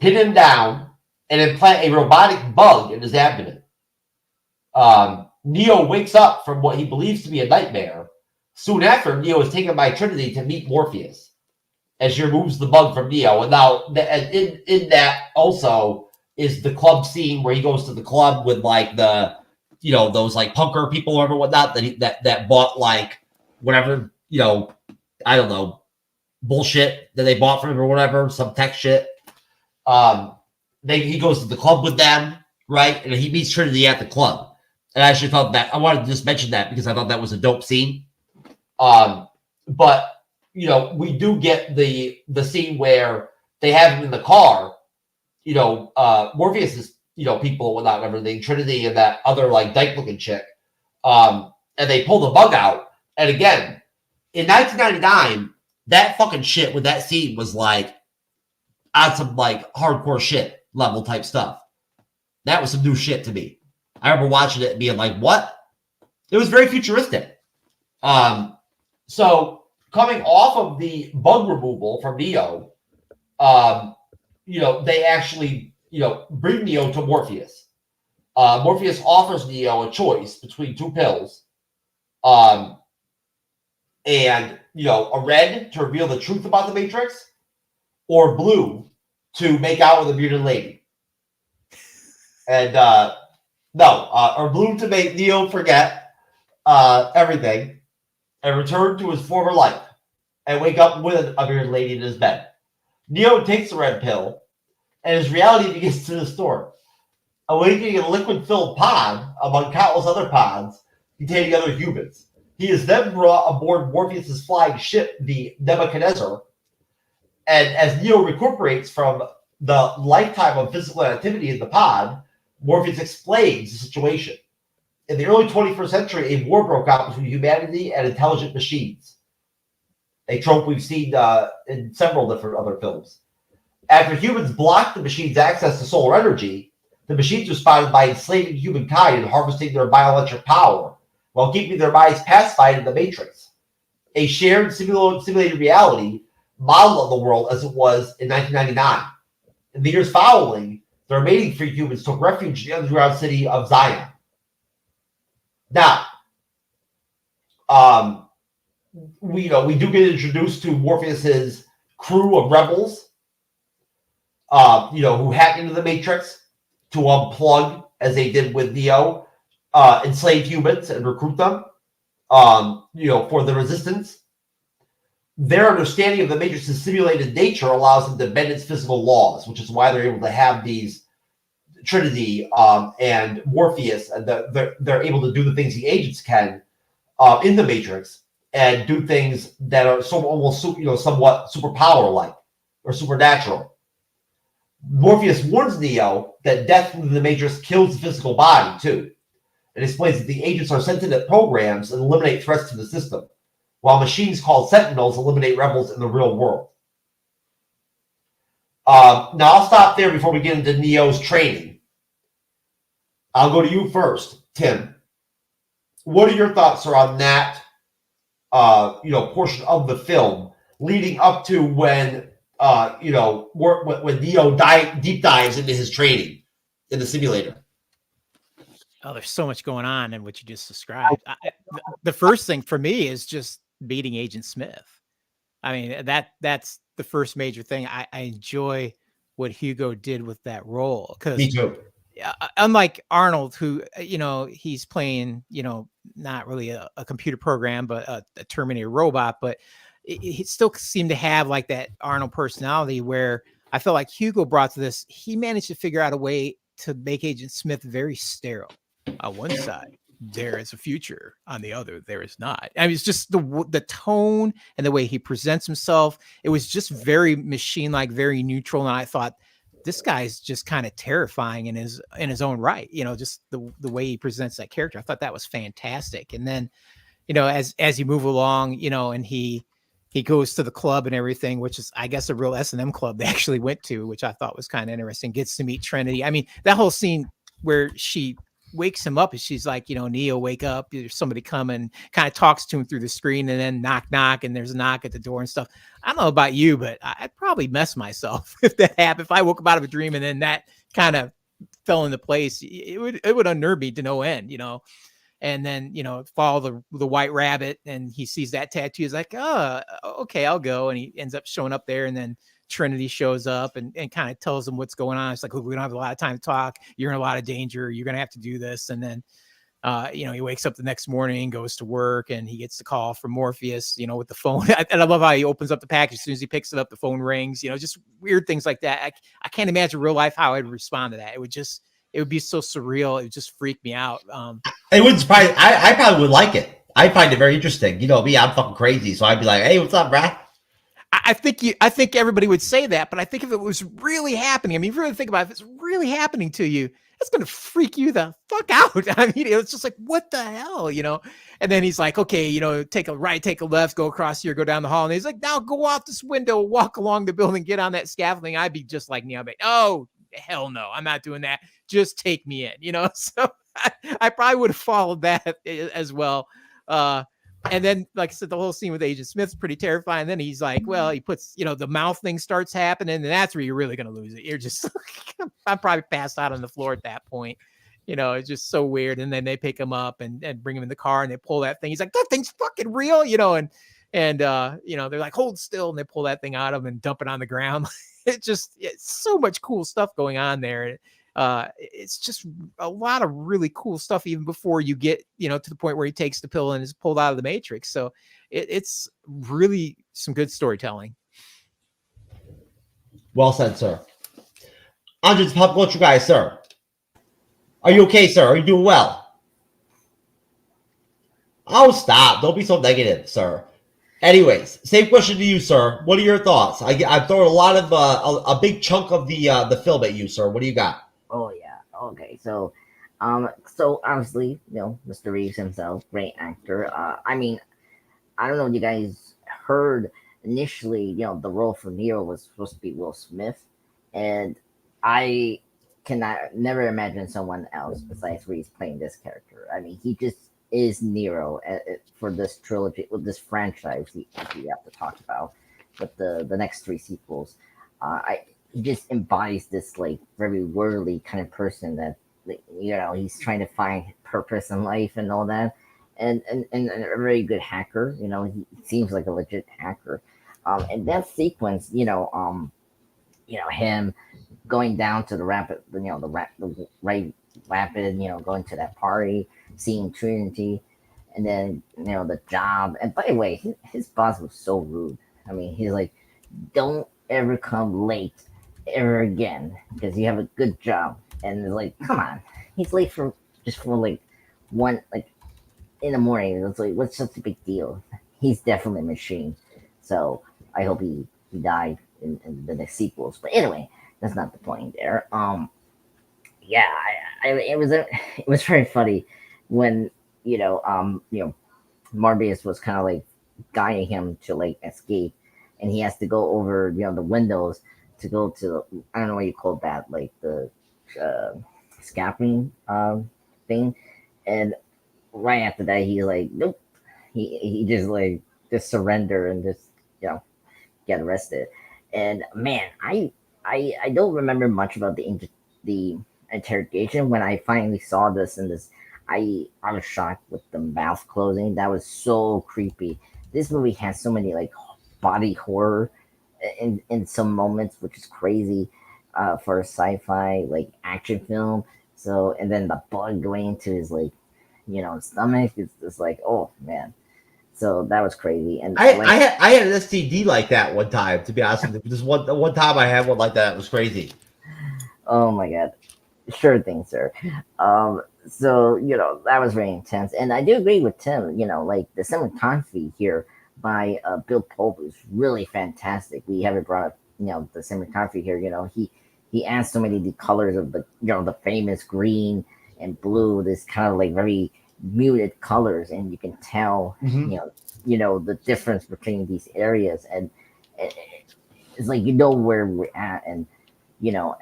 pin him down, and implant a robotic bug in his abdomen. Neo wakes up from what he believes to be a nightmare. Soon after, Neo is taken by Trinity to meet Morpheus as she removes the bug from Neo. And now, in that also is the club scene where he goes to the club with like those like punker people or whatnot that bought like whatever, I don't know, bullshit that they bought from him or whatever, some tech shit. He goes to the club with them, right? And he meets Trinity at the club. And I actually thought that I wanted to just mention that because I thought that was a dope scene. But we do get the scene where they have him in the car. Morpheus is, people and whatnot and everything, Trinity and that other like dyke looking chick. And they pull the bug out. And again, in 1999, that fucking shit with that scene was like on some like hardcore shit level type stuff. That was some new shit to me. I remember watching it and being like, what? It was very futuristic. So coming off of the bug removal from Neo, they actually, bring Neo to Morpheus. Morpheus offers Neo a choice between two pills. A red to reveal the truth about the Matrix, or blue to make out with a bearded lady. And or blue to make Neo forget everything and return to his former life and wake up with a bearded lady in his bed. Neo takes the red pill, and his reality begins to distort, awakening a liquid-filled pod among countless other pods containing other humans. He is then brought aboard Morpheus' flying ship, the Nebuchadnezzar, and as Neo recuperates from the lifetime of physical activity in the pod, Morpheus explains the situation. In the early 21st century, a war broke out between humanity and intelligent machines. A trope we've seen in several different other films. After humans blocked the machines' access to solar energy, the machines responded by enslaving humankind and harvesting their bioelectric power, while keeping their minds pacified in the Matrix. A shared simulated reality model of the world as it was in 1999. In the years following, the remaining free humans took refuge in the underground city of Zion. Now, we do get introduced to Morpheus's crew of rebels, who hack into the Matrix to unplug, as they did with Neo, enslave humans and recruit them, for the resistance. Their understanding of the Matrix's simulated nature allows them to bend its physical laws, which is why they're able to have these Trinity and Morpheus, and they're able to do the things the agents can in the Matrix and do things that are somewhat superpower-like or supernatural. Morpheus warns Neo that death through the Matrix kills the physical body too. It explains that the agents are sentient programs and eliminate threats to the system, while machines called Sentinels eliminate rebels in the real world. Now, I'll stop there before we get into Neo's training. I'll go to you first, Tim. What are your thoughts around that, portion of the film leading up to when, when Neo deep dives into his training in the simulator? Oh, there's so much going on in what you just described. The first thing for me is just beating Agent Smith. I mean, that's the first major thing. I enjoy what Hugo did with that role, because Me too. Unlike Arnold, who he's playing not really a computer program, but a Terminator robot, but he still seemed to have like that Arnold personality, where I felt like Hugo brought to this. He managed to figure out a way to make Agent Smith very sterile. On one side, there is a future. On the other, there is not. I mean, it's just the tone and the way he presents himself. It was just very machine-like, very neutral. And I thought, this guy's just kind of terrifying in his own right. Just the way he presents that character. I thought that was fantastic. And then, as you move along, and he goes to the club and everything, which is, I guess, a real S&M club they actually went to, which I thought was kind of interesting. Gets to meet Trinity. I mean, that whole scene where she wakes him up and she's like, Neo, wake up. There's somebody coming, kind of talks to him through the screen, and then knock, and there's a knock at the door and stuff. I don't know about you, but I'd probably mess myself if that happened. If I woke up out of a dream and then that kind of fell into place, it would unnerve me to no end, And then, follow the white rabbit, and he sees that tattoo. He's like, oh, okay, I'll go. And he ends up showing up there, and then Trinity shows up and kind of tells him what's going on. It's like, look, we don't have a lot of time to talk. You're in a lot of danger. You're going to have to do this. And then, he wakes up the next morning, goes to work, and he gets the call from Morpheus, with the phone. And I love how he opens up the package. As soon as he picks it up, the phone rings, just weird things like that. I can't imagine real life how I'd respond to that. It would be so surreal. It would just freak me out. It wouldn't surprise. I probably would like it. I find it very interesting. Me, I'm fucking crazy. So I'd be like, hey, what's up, brah? I think everybody would say that, but I think if it was really happening, I mean, if you really think about it, if it's really happening to you, it's going to freak you the fuck out. I mean, it's just like, what the hell, you know? And then he's like, okay, you know, take a right, take a left, go across here, go down the hall. And he's like, now go out this window, walk along the building, get on that scaffolding. I'd be just like, Neil, oh, hell no, I'm not doing that. Just take me in, you know? So I probably would have followed that as well. And then, like I said, the whole scene with Agent Smith's pretty terrifying. And then he's like, well, he puts, you know, the mouth thing starts happening, and that's where you're really going to lose it. You're just, I'm probably passed out on the floor at that point. You know, it's just so weird. And then they pick him up and bring him in the car, and they pull that thing. He's like, that thing's fucking real, you know, and you know, they're like, hold still. And they pull that thing out of him and dump it on the ground. It's so much cool stuff going on there. It's just a lot of really cool stuff, even before you get, you know, to the point where he takes the pill and is pulled out of the Matrix. So it's really some good storytelling. Well said, sir. Andres, pop culture guy, sir. Are you okay, sir? Are you doing well? Oh, stop. Don't be so negative, sir. Anyways, same question to you, sir. What are your thoughts? I've thrown a lot of a big chunk of the film at you, sir. What do you got? Oh yeah. Okay. So obviously, you know, Mr. Reeves himself, great actor. I mean, I don't know if you guys heard initially, you know, the role for Neo was supposed to be Will Smith, and I cannot never imagine someone else besides Reeves playing this character. I mean, he just is Nero for this trilogy, with this franchise we have to talk about with the next 3 sequels. He just embodies this like very worldly kind of person that, you know, he's trying to find purpose in life and all that, and a very good hacker. You know, he seems like a legit hacker. And that sequence, you know, him going down to the rapid, you know, the right rapid, you know, going to that party, seeing Trinity, and then, you know, the job. And by the way, his boss was so rude. I mean, he's like, don't ever come late ever again because you have a good job. And it's like, come on, he's late for like 1 in the morning. It's like, what's such a big deal? He's definitely a machine. So I hope he died in the next sequels. But anyway, that's not the point there. Yeah, it was very funny when, you know, Morbius was kind of like guiding him to like escape, and he has to go over, you know, the windows to go to, I don't know what you call that, like the scaffolding thing. And right after that, he's like, nope. He just surrender and just, you know, get arrested. And man, I don't remember much about the interrogation. When I finally saw this in this, I was shocked with the mouth closing. That was so creepy. This movie has so many like body horror in some moments, which is crazy for a sci-fi like action film. So, and then the bug going into his like, you know, stomach, it's like, oh man. So that was crazy. And I had an STD like that one time, to be honest with you. Just one time I had one like that. It was crazy. Oh my god. Sure thing, sir. So, you know, that was very intense. And I do agree with Tim, you know, like the cinematography here by Bill Pope is really fantastic. We haven't brought up, you know, the cinematography here. You know, he adds so many of the colors of the, you know, the famous green and blue, this kind of like very muted colors, and you can tell, you know, the difference between these areas, and it's like, you know, where we're at, and you know,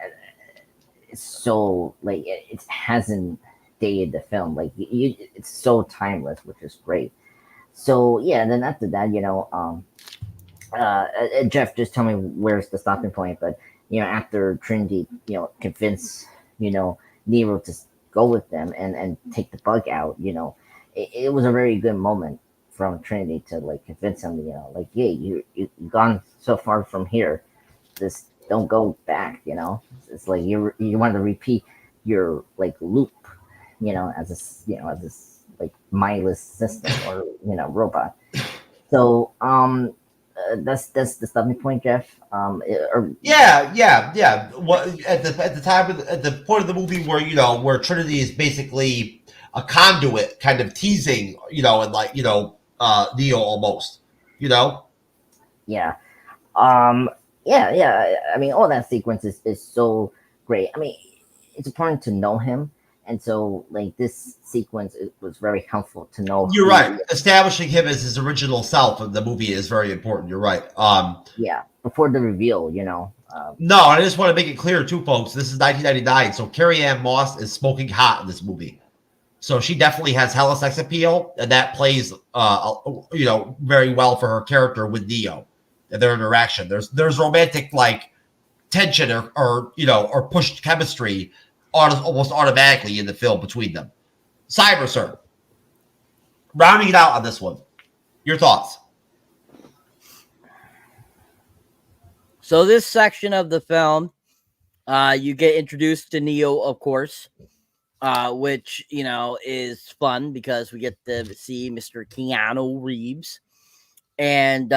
it's so like it hasn't dated the film, like it's so timeless, which is great. So yeah, and then after that, you know, Jeff, just tell me where's the stopping point. But you know, after Trinity, you know, convince, you know, Nero to go with them and take the bug out, you know, it was a very good moment from Trinity to like convince him, you know, like, yeah, you've gone so far from here, just don't go back, you know. It's like you want to repeat your like loop, you know, as this like mindless system or, you know, robot. So that's the stopping point, Jeff. Yeah. What at the point of the movie where, you know, where Trinity is basically a conduit, kind of teasing, you know, and like, you know, Neo almost, you know. Yeah. Yeah. I mean, all that sequence is so great. I mean, it's important to know him, and so like this sequence was very helpful to know. You're right. Establishing him as his original self in the movie is very important. You're right. Yeah, before the reveal, No, I just want to make it clear too, folks. This is 1999, so Carrie-Anne Moss is smoking hot in this movie. So she definitely has hella sex appeal, and that plays, very well for her character with Neo and their interaction. There's romantic like tension or pushed chemistry almost automatically in the film between them. Cyber, sir, rounding it out on this one, your thoughts? So this section of the film, you get introduced to Neo, of course, which, is fun because we get to see Mr. Keanu Reeves. And,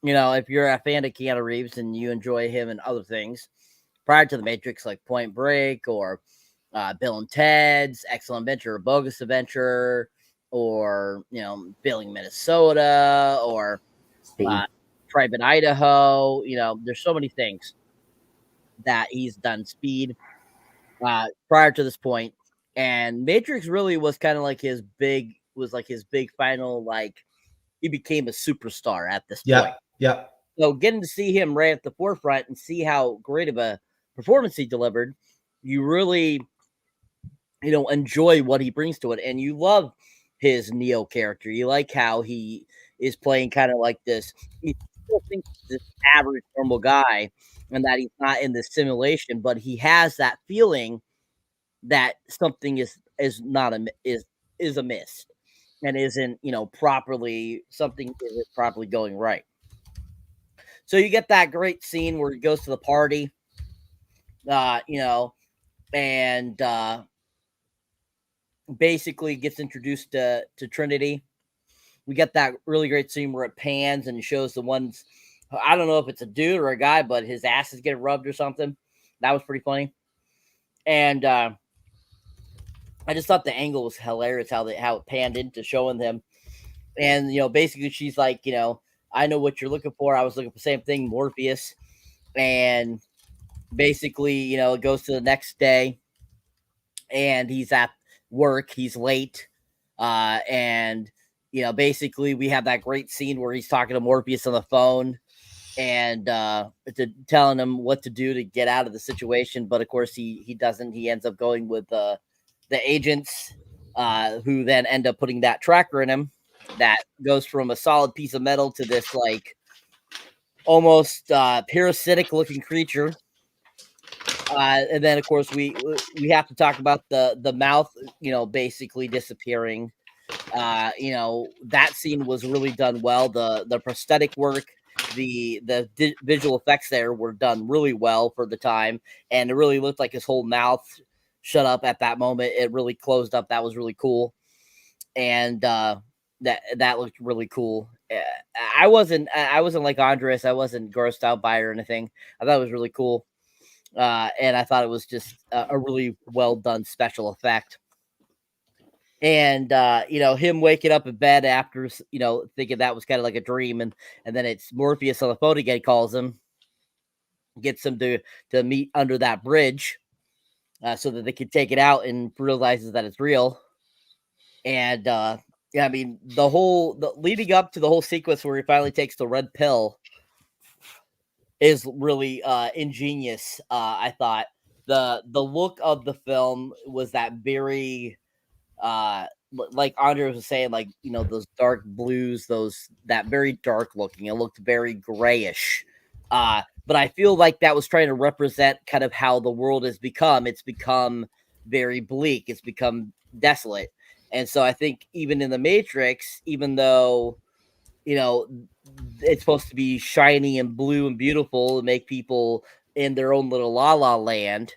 if you're a fan of Keanu Reeves and you enjoy him and other things prior to The Matrix, like Point Break or Bill and Ted's Excellent Adventure or Bogus Adventure or, Billing, Minnesota or Tribe in Idaho, there's so many things that he's done. Speed prior to this point, and Matrix really was kind of like his big final, like he became a superstar at this point. Yeah. So getting to see him right at the forefront and see how great of a performance he delivered, you really, enjoy what he brings to it, and you love his Neo character. You like how he is playing kind of like this. He still thinks he's this average normal guy, and that he's not in this simulation, but he has that feeling that something is amiss and isn't properly going right. So you get that great scene where he goes to the party, and basically gets introduced to Trinity. We get that really great scene where it pans and shows the ones. I don't know if it's a dude or a guy, but his ass is getting rubbed or something. That was pretty funny. And I just thought the angle was hilarious, how it panned into showing them. And, basically she's like, I know what you're looking for. I was looking for the same thing, Morpheus. And basically, it goes to the next day and he's at work. He's late. And, basically we have that great scene where he's talking to Morpheus on the phone and telling him what to do to get out of the situation. But of course he doesn't. He ends up going with the agents who then end up putting that tracker in him that goes from a solid piece of metal to this like almost parasitic looking creature. And then of course we have to talk about the mouth, basically disappearing. That scene was really done well. The prosthetic work, the visual effects there were done really well for the time, and it really looked like his whole mouth shut up at that moment. It really closed up. That was really cool, and that looked really cool. I wasn't like Andres. I wasn't grossed out by it or anything. I thought it was really cool, and I thought it was just a really well done special effect. And him waking up in bed after thinking that was kind of like a dream, and then it's Morpheus on the phone again, calls him, gets him to meet under that bridge so that they can take it out, and realizes that it's real. And I mean the leading up to the whole sequence where he finally takes the red pill is really ingenious. I thought the look of the film was that very like Andre was saying, like, those dark blues, that very dark looking. It looked very grayish. But I feel like that was trying to represent kind of how the world has become. It's become very bleak. It's become desolate. And so I think even in the Matrix, even though, it's supposed to be shiny and blue and beautiful and make people in their own little la land,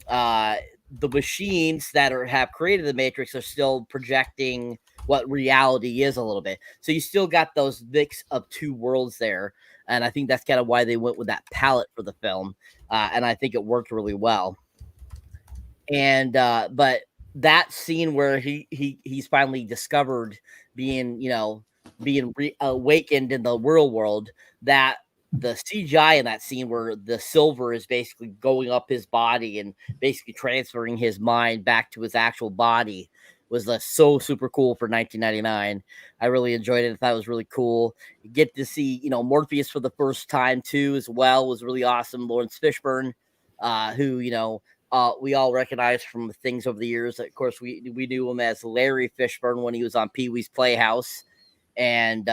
the machines that have created the Matrix are still projecting what reality is a little bit. So you still got those mix of two worlds there. And I think that's kind of why they went with that palette for the film. And I think it worked really well. And, but that scene where he's finally discovered being awakened in the real world, that the CGI in that scene where the silver is basically going up his body and basically transferring his mind back to his actual body was so super cool for 1999. I really enjoyed it. I thought it was really cool. You get to see, Morpheus for the first time too, as well, was really awesome. Laurence Fishburne, who, we all recognize from things over the years. Of course, we knew him as Larry Fishburne when he was on Pee-wee's Playhouse. And,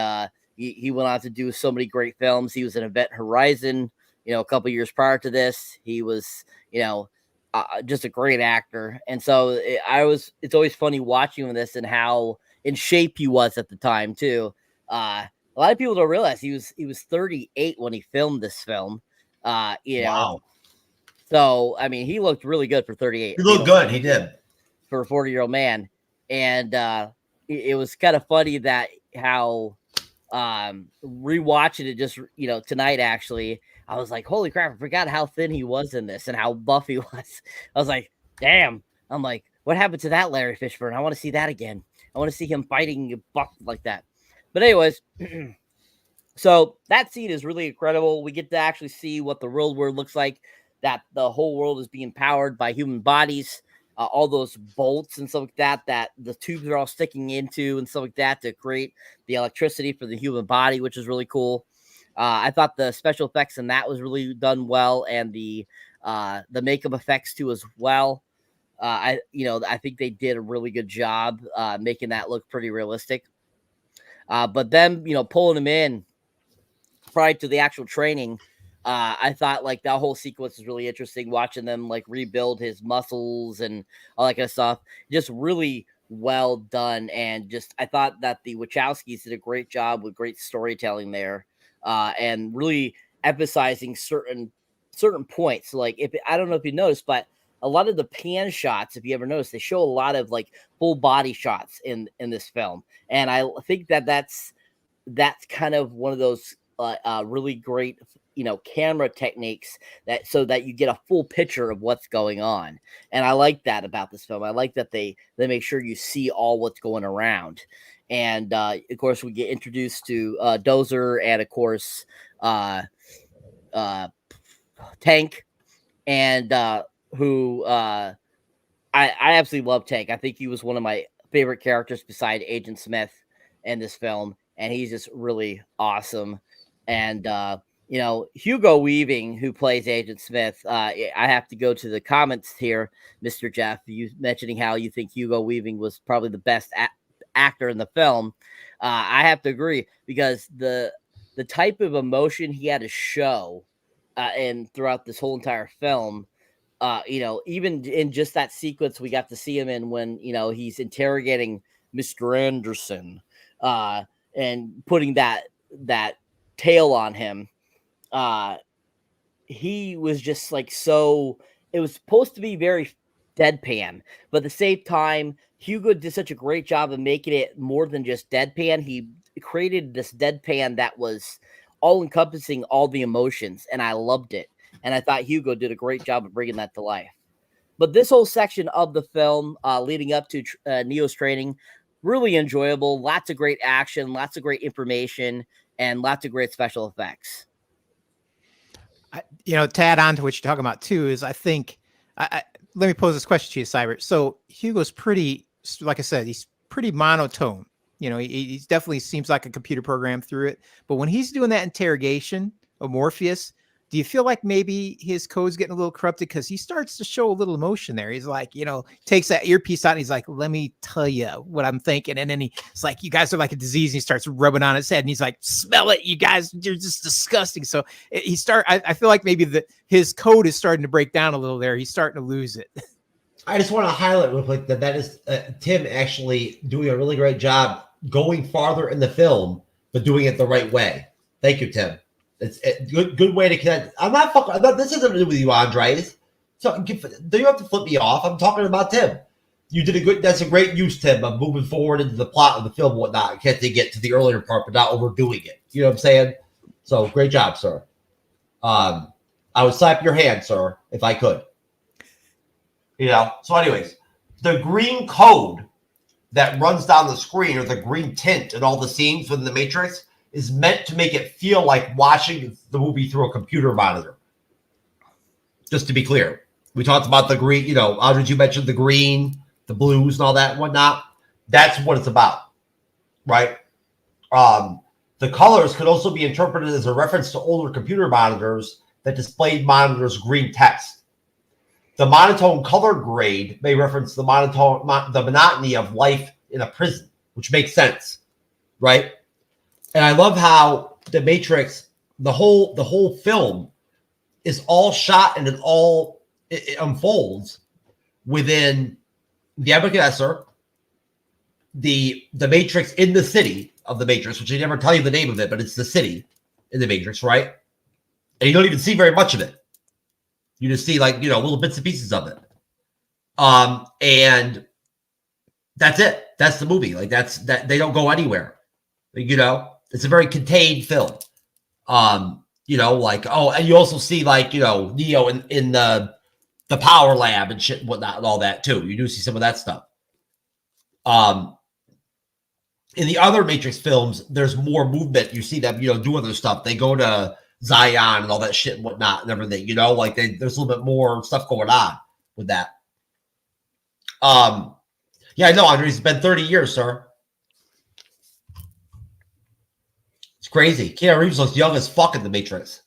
he went on to do so many great films. He was in Event Horizon, a couple years prior to this. He was, just a great actor. And so it's always funny watching him this and how in shape he was at the time too. A lot of people don't realize he was 38 when he filmed this film. Wow. So, I mean, he looked really good for 38. He looked good. He did. For a 40-year-old man. And, it was kind of funny that how, rewatching it just tonight, actually, I was like, holy crap, I forgot how thin he was in this and how buff he was. I was like, damn. I'm like, what happened to that Larry Fishburne? I want to see that again. I want to see him fighting buff like that. But anyways, so that scene is really incredible. We get to actually see what the real world looks like, that the whole world is being powered by human bodies. All those bolts and stuff like that the tubes are all sticking into and stuff like that to create the electricity for the human body, which is really cool. I thought the special effects in that was really done well, and the makeup effects too as well. I think they did a really good job making that look pretty realistic. But then pulling him in prior to the actual training. I thought like that whole sequence is really interesting, watching them like rebuild his muscles and all that kind of stuff. Just really well done. And just, I thought that the Wachowskis did a great job with great storytelling there, and really emphasizing certain points. Like I don't know if you noticed, but a lot of the pan shots, if you ever notice, they show a lot of like full body shots in this film. And I think that's kind of one of those really great camera techniques so that you get a full picture of what's going on. And I like that about this film. I like that they make sure you see all what's going around. And of course we get introduced to Dozer and of course Tank, and who I absolutely love Tank. I think he was one of my favorite characters beside Agent Smith in this film, and he's just really awesome. And Hugo Weaving, who plays Agent Smith, I have to go to the comments here, Mr. Jeff, you mentioning how you think Hugo Weaving was probably the best actor in the film. I have to agree, because the type of emotion he had to show and throughout this whole entire film, even in just that sequence we got to see him in when, he's interrogating Mr. Anderson and putting that tail on him. He was just like, so it was supposed to be very deadpan, but at the same time, Hugo did such a great job of making it more than just deadpan. He created this deadpan that was all encompassing all the emotions, and I loved it. And I thought Hugo did a great job of bringing that to life. But this whole section of the film leading up to Neo's training, really enjoyable. Lots of great action, lots of great information, and lots of great special effects. To add on to what you're talking about too, is I think, let me pose this question to you, Cyber. So Hugo's pretty, like I said, he's pretty monotone. He definitely seems like a computer program through it. But when he's doing that interrogation of Morpheus, do you feel like maybe his code's getting a little corrupted? Because he starts to show a little emotion there. He's like, takes that earpiece out and he's like, let me tell you what I'm thinking. And then it's like, you guys are like a disease. And he starts rubbing on his head and he's like, smell it. You guys, you're just disgusting. So I feel like maybe his code is starting to break down a little there. He's starting to lose it. I just want to highlight real quick that is Tim actually doing a really great job going farther in the film, but doing it the right way. Thank you, Tim. It's a good way to connect. This isn't to do with you, Andres. So do you have to flip me off? I'm talking about Tim. You did that's a great use, Tim, of moving forward into the plot of the film and whatnot. Can't they get to the earlier part, but not overdoing it? You know what I'm saying? So great job, sir. I would slap your hand, sir, if I could. So anyways, the green code that runs down the screen, or the green tint in all the scenes within the Matrix, is meant to make it feel like watching the movie through a computer monitor. Just to be clear, we talked about the green, you know, Aldridge, you mentioned the green, the blues and all that and whatnot. That's what it's about, right? The colors could also be interpreted as a reference to older computer monitors that displayed monitors green text. The monotone color grade may reference the monotony of life in a prison, which makes sense, right? And I love how The Matrix, the whole film is all shot and it unfolds within the ACER, the Matrix in the city of the Matrix, which they never tell you the name of it, but it's the city in the Matrix, right? And you don't even see very much of it. You just see like, you know, little bits and pieces of it. And that's it. That's the movie. Like that they don't go anywhere. You know, it's a very contained film. You know, like, oh, and you also see like, you know, Neo in the power lab and shit and whatnot and all that too. You do see some of that stuff. In the other Matrix films, there's more movement. You see them, you know, do other stuff. They go to Zion and all that shit and whatnot and everything, you know, like there's a little bit more stuff going on with that. Yeah, I know, Andre, it's been 30 years, sir. It's crazy. Keanu Reeves looks young as fuck in The Matrix.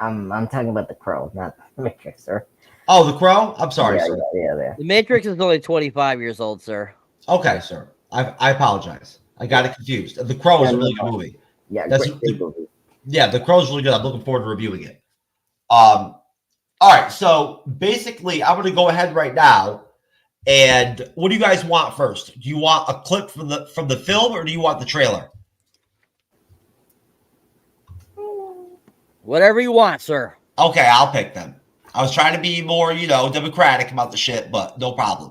I'm talking about the Crow, not the Matrix, sir. Oh, the Crow? I'm sorry, yeah, sir. Yeah. The Matrix is only 25 years old, sir. Okay, sir. I apologize. I got it confused. The Crow is a really good movie. Yeah, great movie. Yeah, The Crow's really good. I'm looking forward to reviewing it. All right, so basically, I'm going to go ahead right now. And what do you guys want first? Do you want a clip from the film, or do you want the trailer? Whatever you want, sir. Okay, I'll pick them. I was trying to be more, you know, democratic about the shit, but no problem.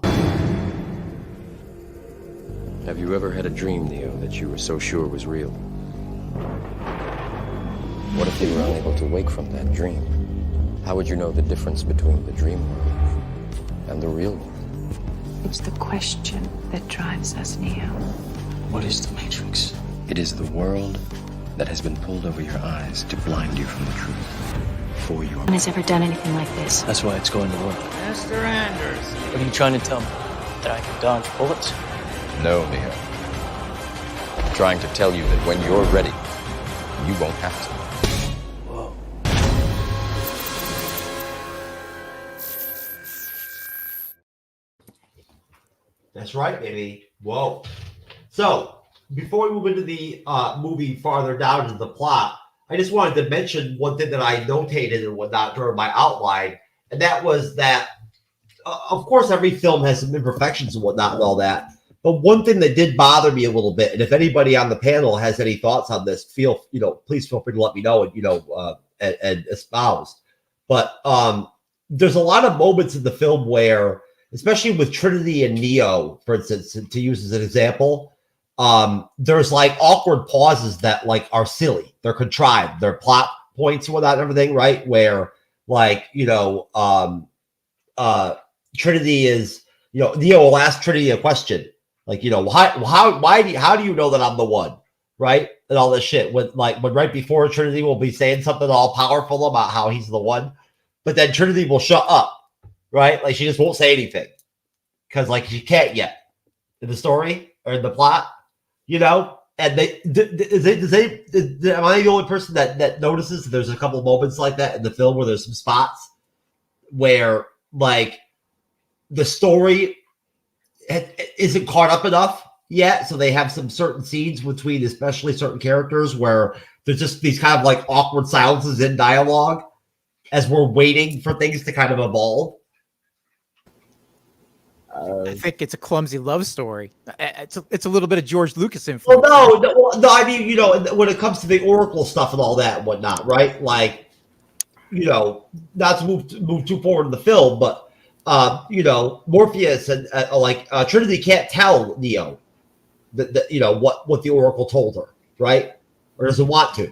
Have you ever had a dream, Neo, that you were so sure was real? What if you were unable to wake from that dream? How would you know the difference between the dream world and the real world? It's the question that drives us, Neo. What is the Matrix? It is the world that has been pulled over your eyes to blind you from the truth. For your... No one has ever done anything like this. That's why it's going to work. Mr. Anders. What are you trying to tell me? That I can dodge bullets? No, Neo. I'm trying to tell you that when you're ready, you won't have to. Whoa. That's right, baby. Whoa. So, before we move into the movie farther down into the plot, I just wanted to mention one thing that I notated and whatnot during my outline, and that was that, of course, every film has some imperfections and whatnot and all that. But one thing that did bother me a little bit, and if anybody on the panel has any thoughts on this, please feel free to let me know and and espouse. But there's a lot of moments in the film where, especially with Trinity and Neo, for instance, to use as an example, there's like awkward pauses that like are silly. They're contrived. They're plot points and whatnot and everything, right? Where like, Trinity is, Neo will ask Trinity a question. Like, how do you know that I'm the one? Right? And all this shit. When right before Trinity will be saying something all powerful about how he's the one, but then Trinity will shut up. Right? Like she just won't say anything. Because like she can't yet in the story or in the plot. And am I the only person that notices that there's a couple moments like that in the film where there's some spots where like the story isn't caught up enough yet, so they have some certain scenes between especially certain characters where there's just these kind of like awkward silences in dialogue as we're waiting for things to kind of evolve. I think it's a clumsy love story. It's a little bit of George Lucas influence. Well, no. I mean, when it comes to the Oracle stuff and all that and whatnot, right? Like, not to move too forward in the film, but Morpheus and Trinity can't tell Neo that what the Oracle told her, right? Or doesn't want to.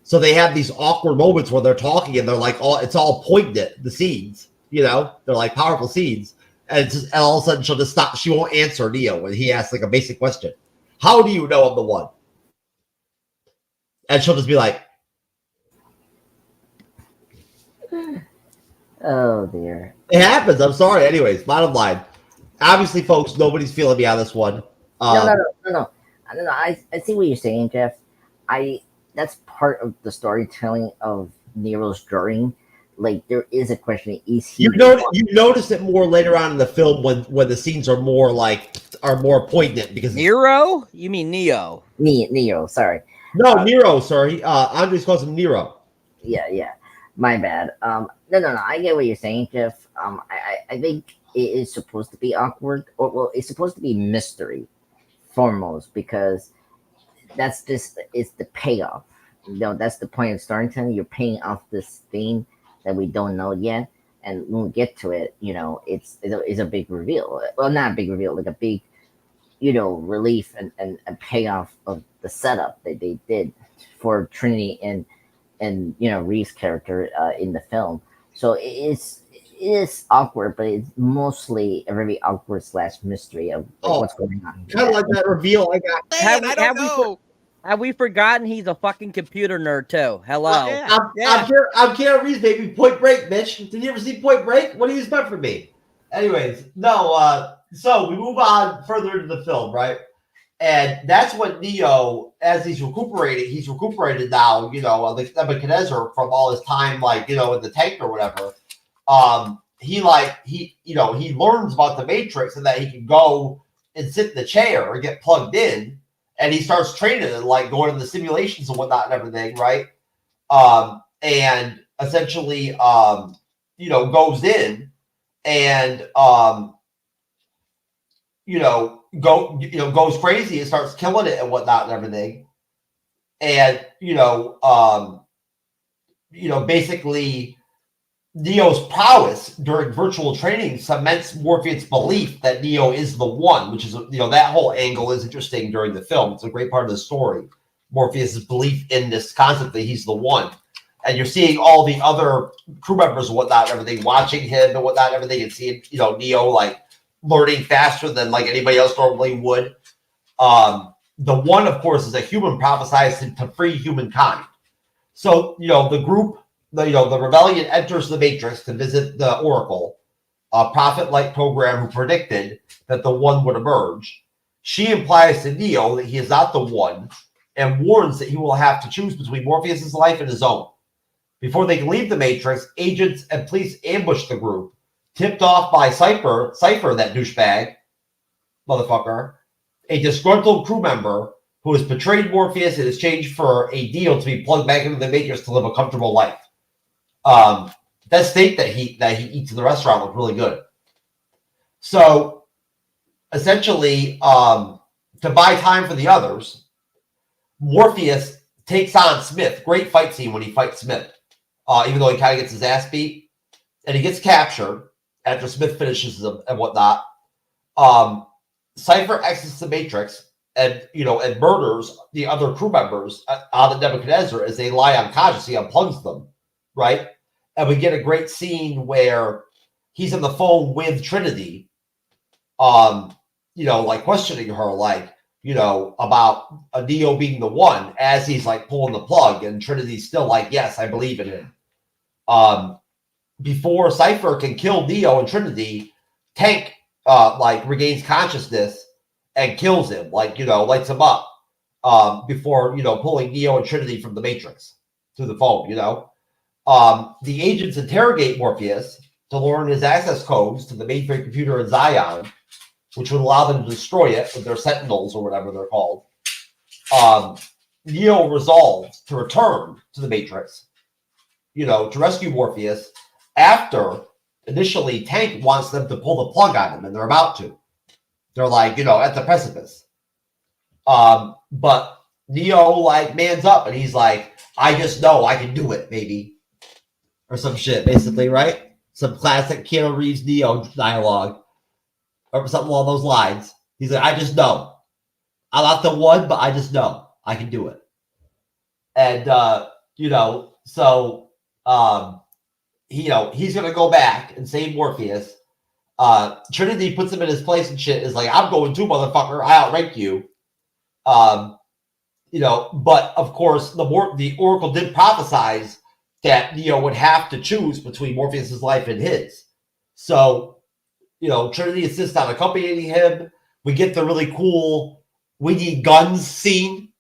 So they have these awkward moments where they're talking and they're like, it's all poignant, the scenes, they're like powerful scenes. And all of a sudden she'll just stop. She won't answer Neo when he asks like a basic question. How do you know I'm the one? and she'll just be like, Oh dear. it happens. I'm sorry. Anyways, bottom line. Obviously, folks, nobody's feeling me on this one. No. I don't know. I see what you're saying, Jeff. That's part of the storytelling of Nero's drawing. Like there is a question: is he? You notice it more later on in the film when the scenes are more poignant because Nero? You mean Neo? Nero. Sorry. No, Nero. Sorry, Andres calls him Nero. Yeah. My bad. No. I get what you're saying, Jeff. I think it is supposed to be awkward, or it's supposed to be mystery, foremost, because it's the payoff. That's the point of storytelling. You're paying off this thing that we don't know yet, and when we get to it, it's a big reveal. Well, not a big reveal, like a big, relief and payoff of the setup that they did for Trinity and Reeves' character in the film. So it is awkward, but it's mostly a very awkward / mystery of what's going on. Kind of like that reveal I got. Man, I don't know. Have we forgotten he's a fucking computer nerd too? Hello. I'm Keanu Reeves, baby. Point Break, bitch. Did you ever see Point Break? What do you expect from me? Anyways, no. So we move on further into the film, right? And that's when Neo, as he's recuperated now, like Nebuchadnezzar from all his time, in the tank or whatever. He learns about the Matrix and that he can go and sit in the chair or get plugged in, and he starts training and going to the simulations and whatnot and everything, right? And essentially, goes in and goes crazy and starts killing it and whatnot and everything. And, basically Neo's prowess during virtual training cements Morpheus' belief that Neo is the one, which is, that whole angle is interesting during the film. It's a great part of the story. Morpheus' belief in this concept that he's the one. And you're seeing all the other crew members and whatnot and everything, watching him and whatnot and everything, and seeing, Neo, learning faster than anybody else normally would. The one, of course, is a human prophesized to free humankind. So, the group, the rebellion enters the Matrix to visit the Oracle, a prophet-like program who predicted that the one would emerge. She implies to Neo that he is not the one and warns that he will have to choose between Morpheus' life and his own. Before they can leave the Matrix, agents and police ambush the group, tipped off by Cypher, that douchebag, motherfucker, a disgruntled crew member who has betrayed Morpheus in exchange for a deal to be plugged back into the Matrix to live a comfortable life. That steak that he eats in the restaurant looked really good. So, essentially, to buy time for the others, Morpheus takes on Smith. Great fight scene when he fights Smith, even though he kind of gets his ass beat. And he gets captured after Smith finishes him and whatnot. Cypher exits the Matrix and murders the other crew members on the Nebuchadnezzar as they lie unconscious. He unplugs them, right? And we get a great scene where he's on the phone with Trinity, questioning her, about a Neo being the one, as he's pulling the plug, and Trinity's still yes, I believe in him. Before Cypher can kill Neo and Trinity, Tank regains consciousness and kills him, lights him up before pulling Neo and Trinity from the Matrix through the phone. The agents interrogate Morpheus to learn his access codes to the mainframe computer in Zion, which would allow them to destroy it with their Sentinels or whatever they're called. Neo resolves to return to the Matrix, to rescue Morpheus after initially Tank wants them to pull the plug on him, and they're about to. They're at the precipice. But Neo mans up and he's I just know I can do it, maybe. Or some shit, basically, right? Some classic Keanu Reeves Neo dialogue. Or something along those lines. He's I just know. I'm not the one, but I just know I can do it. And he's gonna go back and save Morpheus. Trinity puts him in his place and shit, is I'm going too, motherfucker. I outrank you. But of course, the Oracle did prophesize that Neo would have to choose between Morpheus's life and his. So, Trinity insists on accompanying him. We get the really cool "we need guns" scene,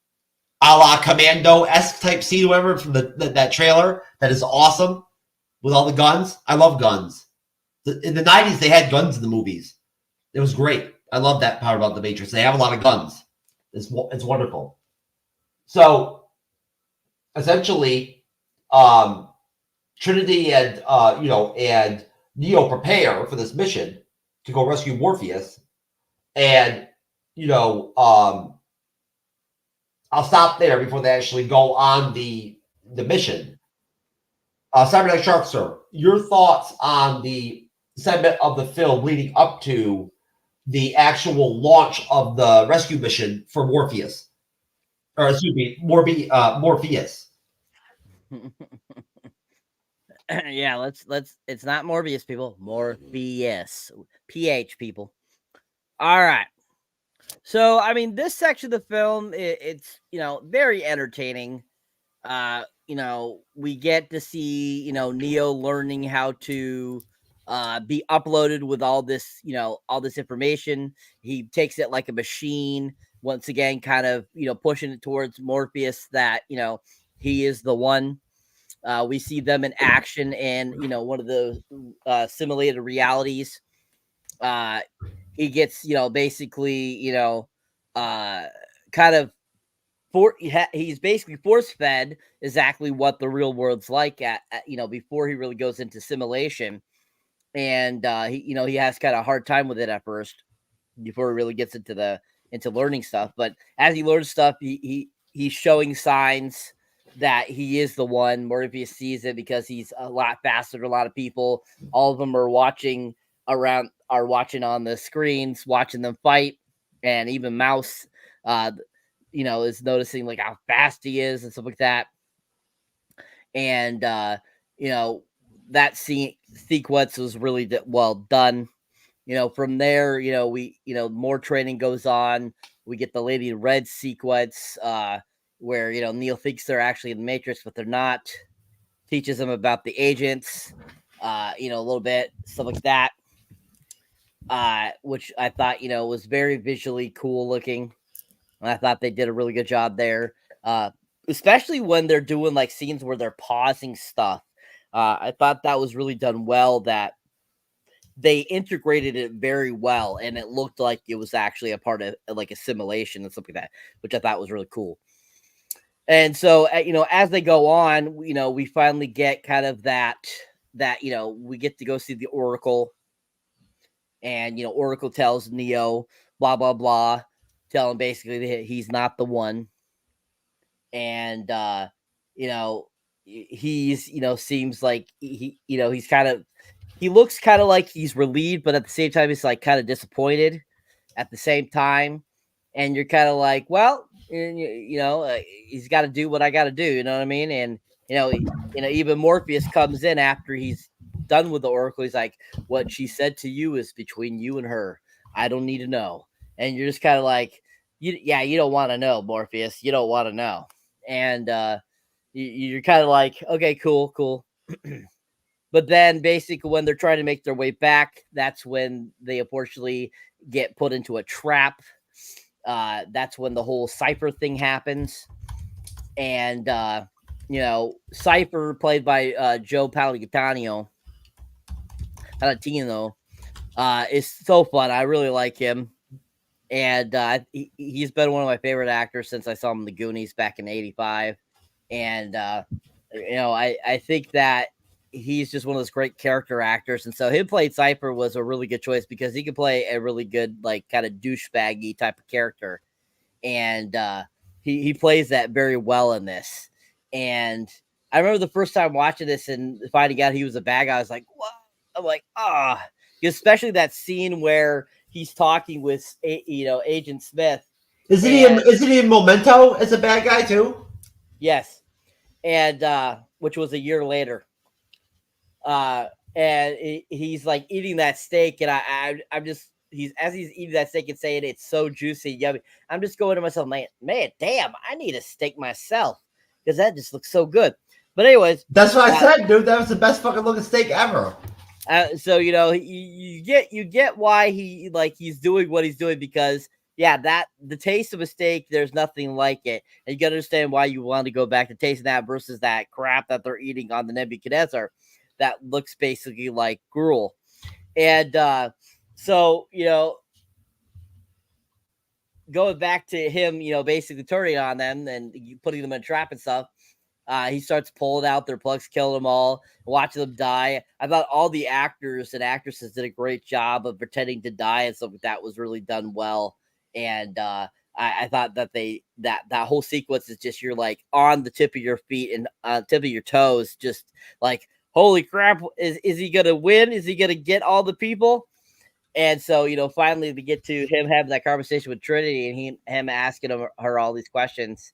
a la Commando-esque type scene, whatever, from that trailer. That is awesome with all the guns. I love guns. In the 90s, they had guns in the movies. It was great. I love that part about the Matrix. They have a lot of guns. It's wonderful. So, essentially, Trinity and and Neo prepare for this mission to go rescue Morpheus, and I'll stop there before they actually go on the mission. Cyberneticshark, sir, your thoughts on the segment of the film leading up to the actual launch of the rescue mission for Morpheus, or excuse me, Morpheus. Yeah, let's. It's not Morbius, people. Morpheus, PH, people. All right. So, I mean, this section of the film, it's very entertaining. We get to see Neo learning how to be uploaded with all this information. He takes it like a machine. Once again, kind of pushing it towards Morpheus that he is the one. We see them in action in one of the simulated realities. He gets basically kind of he's basically force fed exactly what the real world's like at before he really goes into simulation, and he has kind of a hard time with it at first before he really gets into learning stuff. But as he learns stuff, he's showing signs that he is the one. Morpheus sees it because he's a lot faster than a lot of people. All of them are watching on the screens, watching them fight, and even Mouse is noticing like how fast he is and stuff like that. And that sequence was really well done. From there, we more training goes on. We get the Lady in Red sequence where Neo thinks they're actually in the Matrix, but they're not. Teaches them about the agents, a little bit, stuff like that. Which I thought was very visually cool looking. And I thought they did a really good job there, especially when they're doing like scenes where they're pausing stuff. I thought that was really done well, that they integrated it very well, and it looked like it was actually a part of like a simulation and something like that, which I thought was really cool. And so, as they go on, we finally get kind of that we get to go see the Oracle, and Oracle tells Neo blah blah blah, tell him basically that he's not the one, and he's seems like he's kind of, he looks kind of like he's relieved, but at the same time he's like kind of disappointed at the same time, and you're kind of like, well, he's got to do what I got to do, you know what I mean? And even Morpheus comes in after he's done with the Oracle. He's like, what she said to you is between you and her. I don't need to know. And you're just kind of like, you don't want to know, Morpheus. You don't want to know. And you're kind of like, okay, cool. But then basically when they're trying to make their way back, that's when they unfortunately get put into a trap. That's when the whole Cypher thing happens. And, Cypher, played by Joe Palantino, is so fun. I really like him. And he's been one of my favorite actors since I saw him in The Goonies back in '85. And, I think that he's just one of those great character actors. And so him playing Cypher was a really good choice because he could play a really good, like, kind of douchebaggy type of character. And he plays that very well in this. And I remember the first time watching this and finding out he was a bad guy, I was like, what? I'm like, especially that scene where he's talking with, Agent Smith. Isn't he in Memento as a bad guy too? Yes. And which was a year later. And he's like eating that steak, and I'm just he's eating that steak and saying it's so juicy, yummy. I'm just going to myself, man, damn, I need a steak myself because that just looks so good. But anyways, that's what I said, dude. That was the best fucking looking steak ever. So you know, you get why he's doing what he's doing, because that the taste of a steak, there's nothing like it, and you gotta understand why you want to go back to tasting that versus that crap that they're eating on the Nebuchadnezzar that looks basically like gruel. And so, you know, going back to him, you know, basically turning on them and putting them in a trap and stuff, he starts pulling out their plugs, killing them all, watching them die. I thought all the actors and actresses did a great job of pretending to die, and so that was really done well. And I thought that that whole sequence is just, you're like on the tip of your feet and tip of your toes, just like, holy crap, is he gonna win? Is he gonna get all the people? And so, you know, finally we get to him having that conversation with Trinity, and him asking her all these questions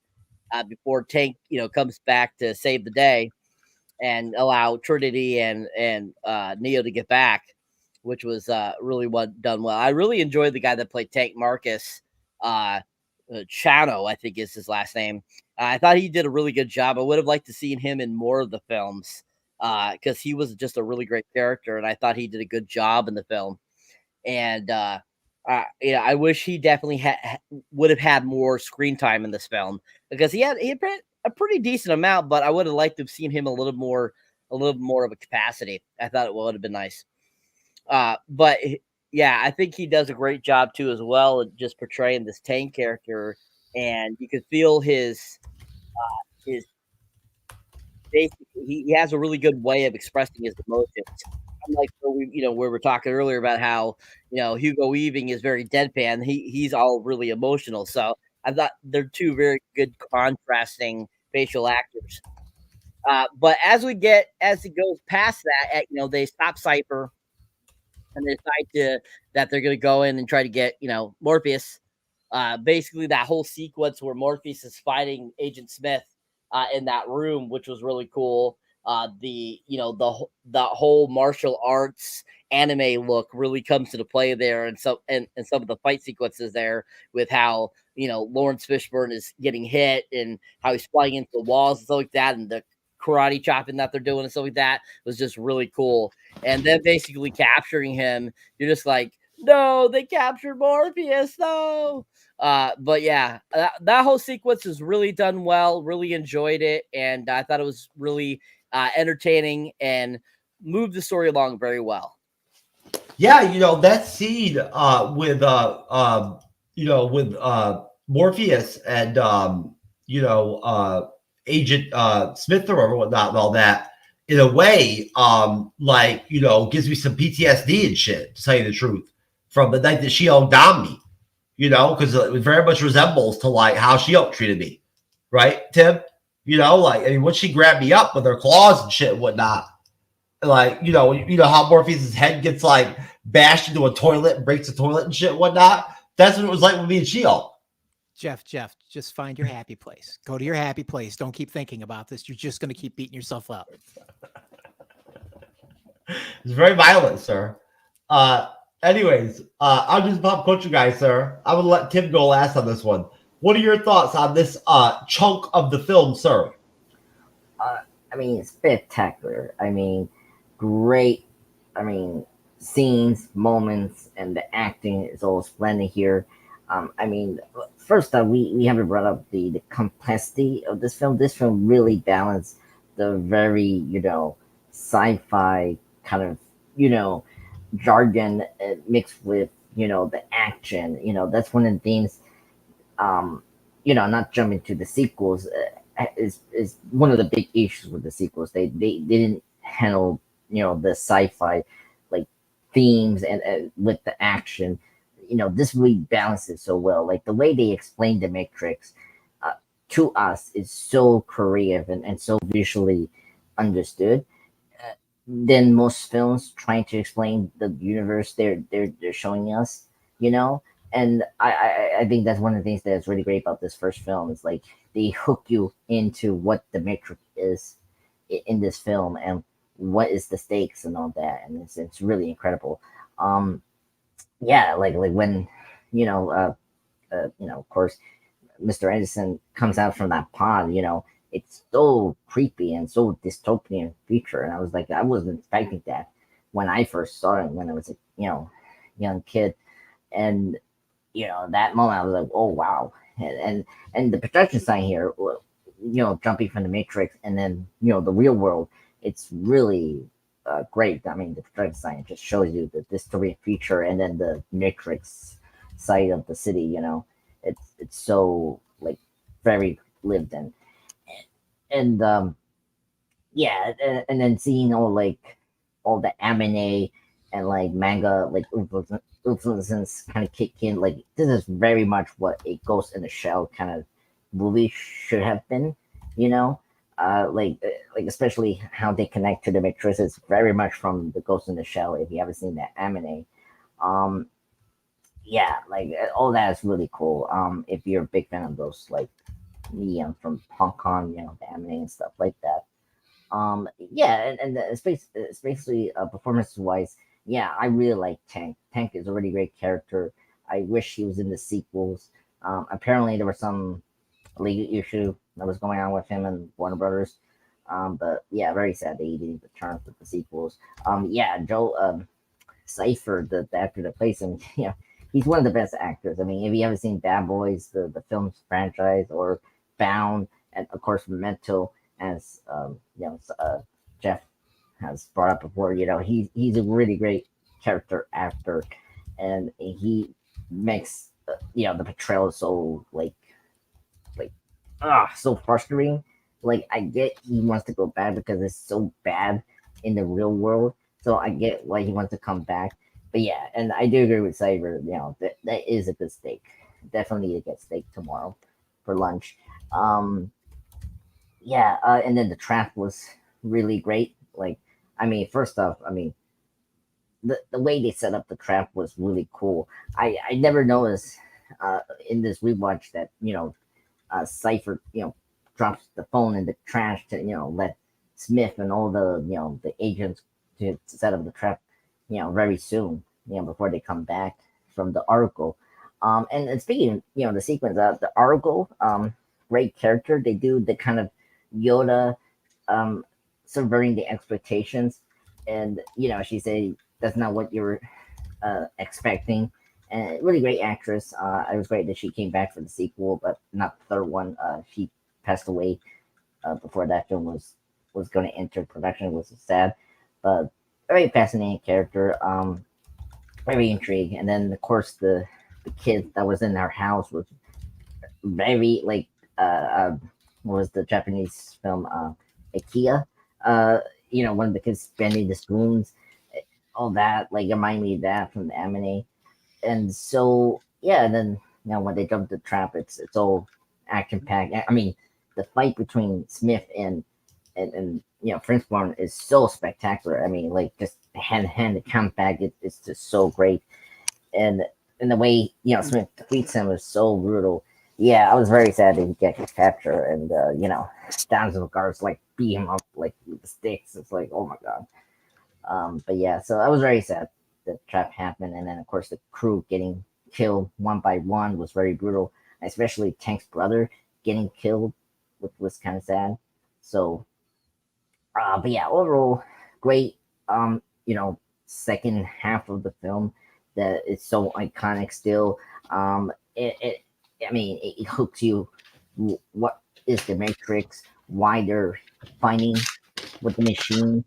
before Tank, you know, comes back to save the day and allow Trinity and Neo to get back, which was really done well. I really enjoyed the guy that played Tank, Marcus Chano, I think is his last name. I thought he did a really good job. I would have liked to seen him in more of the films because he was just a really great character, and I thought he did a good job in the film. And I wish he definitely would have had more screen time in this film, because he had a pretty decent amount, but I would have liked to have seen him a little more of a capacity. I thought it would have been nice. But yeah, I think he does a great job too, as well, at just portraying this Tank character, and you could feel his basically he has a really good way of expressing his emotions. Like where we were talking earlier about how, you know, Hugo Weaving is very deadpan. He's all really emotional. So I thought they're two very good contrasting facial actors. But as it goes past that, you know, they stop Cypher and they decide that they're going to go in and try to get, you know, Morpheus. Basically that whole sequence where Morpheus is fighting Agent Smith in that room, which was really cool. The whole martial arts anime look really comes to the play there, and some of the fight sequences there, with how, you know, Laurence Fishburne is getting hit and how he's flying into the walls and stuff like that, and the karate chopping that they're doing and stuff like that was just really cool. And then basically capturing him, you're just like, no, they captured Morpheus, no. But yeah, that whole sequence was really done well. Really enjoyed it, and I thought it was really entertaining and moved the story along very well. Yeah, you know, that scene with Morpheus and Agent Smith or whatnot and all that, in a way, like, you know, gives me some PTSD and shit, to tell you the truth, from the night that she undone me, you know, because it very much resembles to like how She-Hulk treated me, right, Tim? You know, like, I mean, when she grabbed me up with her claws and shit and whatnot, like, you know how Morpheus' head gets like bashed into a toilet and breaks the toilet and shit and whatnot. That's what it was like with me and She-Hulk. Jeff, just find your happy place. Go to your happy place. Don't keep thinking about this. You're just going to keep beating yourself up. It's very violent, sir. Anyways, I'm just pop culture guy, sir. I'm gonna let Tim go last on this one. What are your thoughts on this chunk of the film, sir? I mean, spectacular. I mean, great. I mean, scenes, moments, and the acting is all splendid here. I mean, first we haven't brought up the complexity of this film. This film really balanced the very, you know, sci-fi kind of, you know, jargon mixed with, you know, the action. You know, that's one of the things. You know, not jumping to the sequels is one of the big issues with the sequels. They didn't handle, you know, the sci-fi like themes and with the action. You know, this really balances so well. Like the way they explain the Matrix to us is so creative and so visually understood than most films trying to explain the universe they're showing us. You know, and I think that's one of the things that's really great about this first film is like they hook you into what the Matrix is in this film and what is the stakes and all that, and it's really incredible. yeah, like when of course, Mr. Edison comes out from that pod. It's so creepy and so dystopian future, and I was like, I wasn't expecting that when I first saw it when I was a young kid, and that moment I was like, oh wow, and the production sign here, jumping from the Matrix and then the real world, it's really great. I mean, the production sign just shows you the dystopian future, and then the Matrix side of the city. It's so like very lived in, and yeah, and then seeing all the anime and like manga like influences kind of kick in. Like this is very much what a Ghost in the Shell kind of movie should have been, you know. Like especially how they connect to the Matrix is very much from the Ghost in the Shell. If you haven't seen that anime, um, yeah, like all that is really cool. If you're a big fan of those like me from Hong Kong, the anime and stuff like that. Yeah, and especially performance wise, yeah, I really like Tank. Tank is a really great character. I wish he was in the sequels. Apparently there was some legal issue that was going on with him and Warner Brothers. But yeah, very sad that he didn't return with the sequels. Yeah, Joe Cypher, the actor that plays him, he's one of the best actors. I mean, if you haven't seen Bad Boys, the film's franchise, or Bound, and of course Memento, as Jeff has brought up before, he's a really great character actor, and he makes the portrayal so so frustrating. Like I get he wants to go back because it's so bad in the real world, so I get why he wants to come back. But yeah, and I do agree with Cyber. That is a good steak. Definitely need to get steak tomorrow for lunch. Yeah, and then the trap was really great. Like, I mean, first off, I mean, the way they set up the trap was really cool. I never noticed in this rewatch that Cypher drops the phone in the trash to let Smith and all the agents to set up the trap very soon before they come back from the article. And speaking the sequence, the article, great character. They do the kind of Yoda subverting the expectations, and she said that's not what you're expecting. And really great actress. It was great that she came back for the sequel, but not the third one. She passed away before that film was going to enter production, which is sad, but very fascinating character. Very intrigued, and then of course the kid that was in our house was very like what was the Japanese film IKEA? One of the kids bending the spoons, all that like remind me of that from the anime. And so yeah, and then when they jump the trap, it's all action packed. I mean, the fight between Smith and Frenchborn is so spectacular. I mean, like just hand to hand, the comeback, it's just so great. And the way Smith defeats him is so brutal. Yeah, I was very sad that he get captured, and thousands of guards like beat him up like with the sticks. It's like, oh my god. But yeah, so I was very sad that trap happened, and then of course the crew getting killed one by one was very brutal, especially Tank's brother getting killed, which was kind of sad. So, but yeah, overall great. Second half of the film that is so iconic still. It hooks you. What is the Matrix? Why they're fighting with the machine?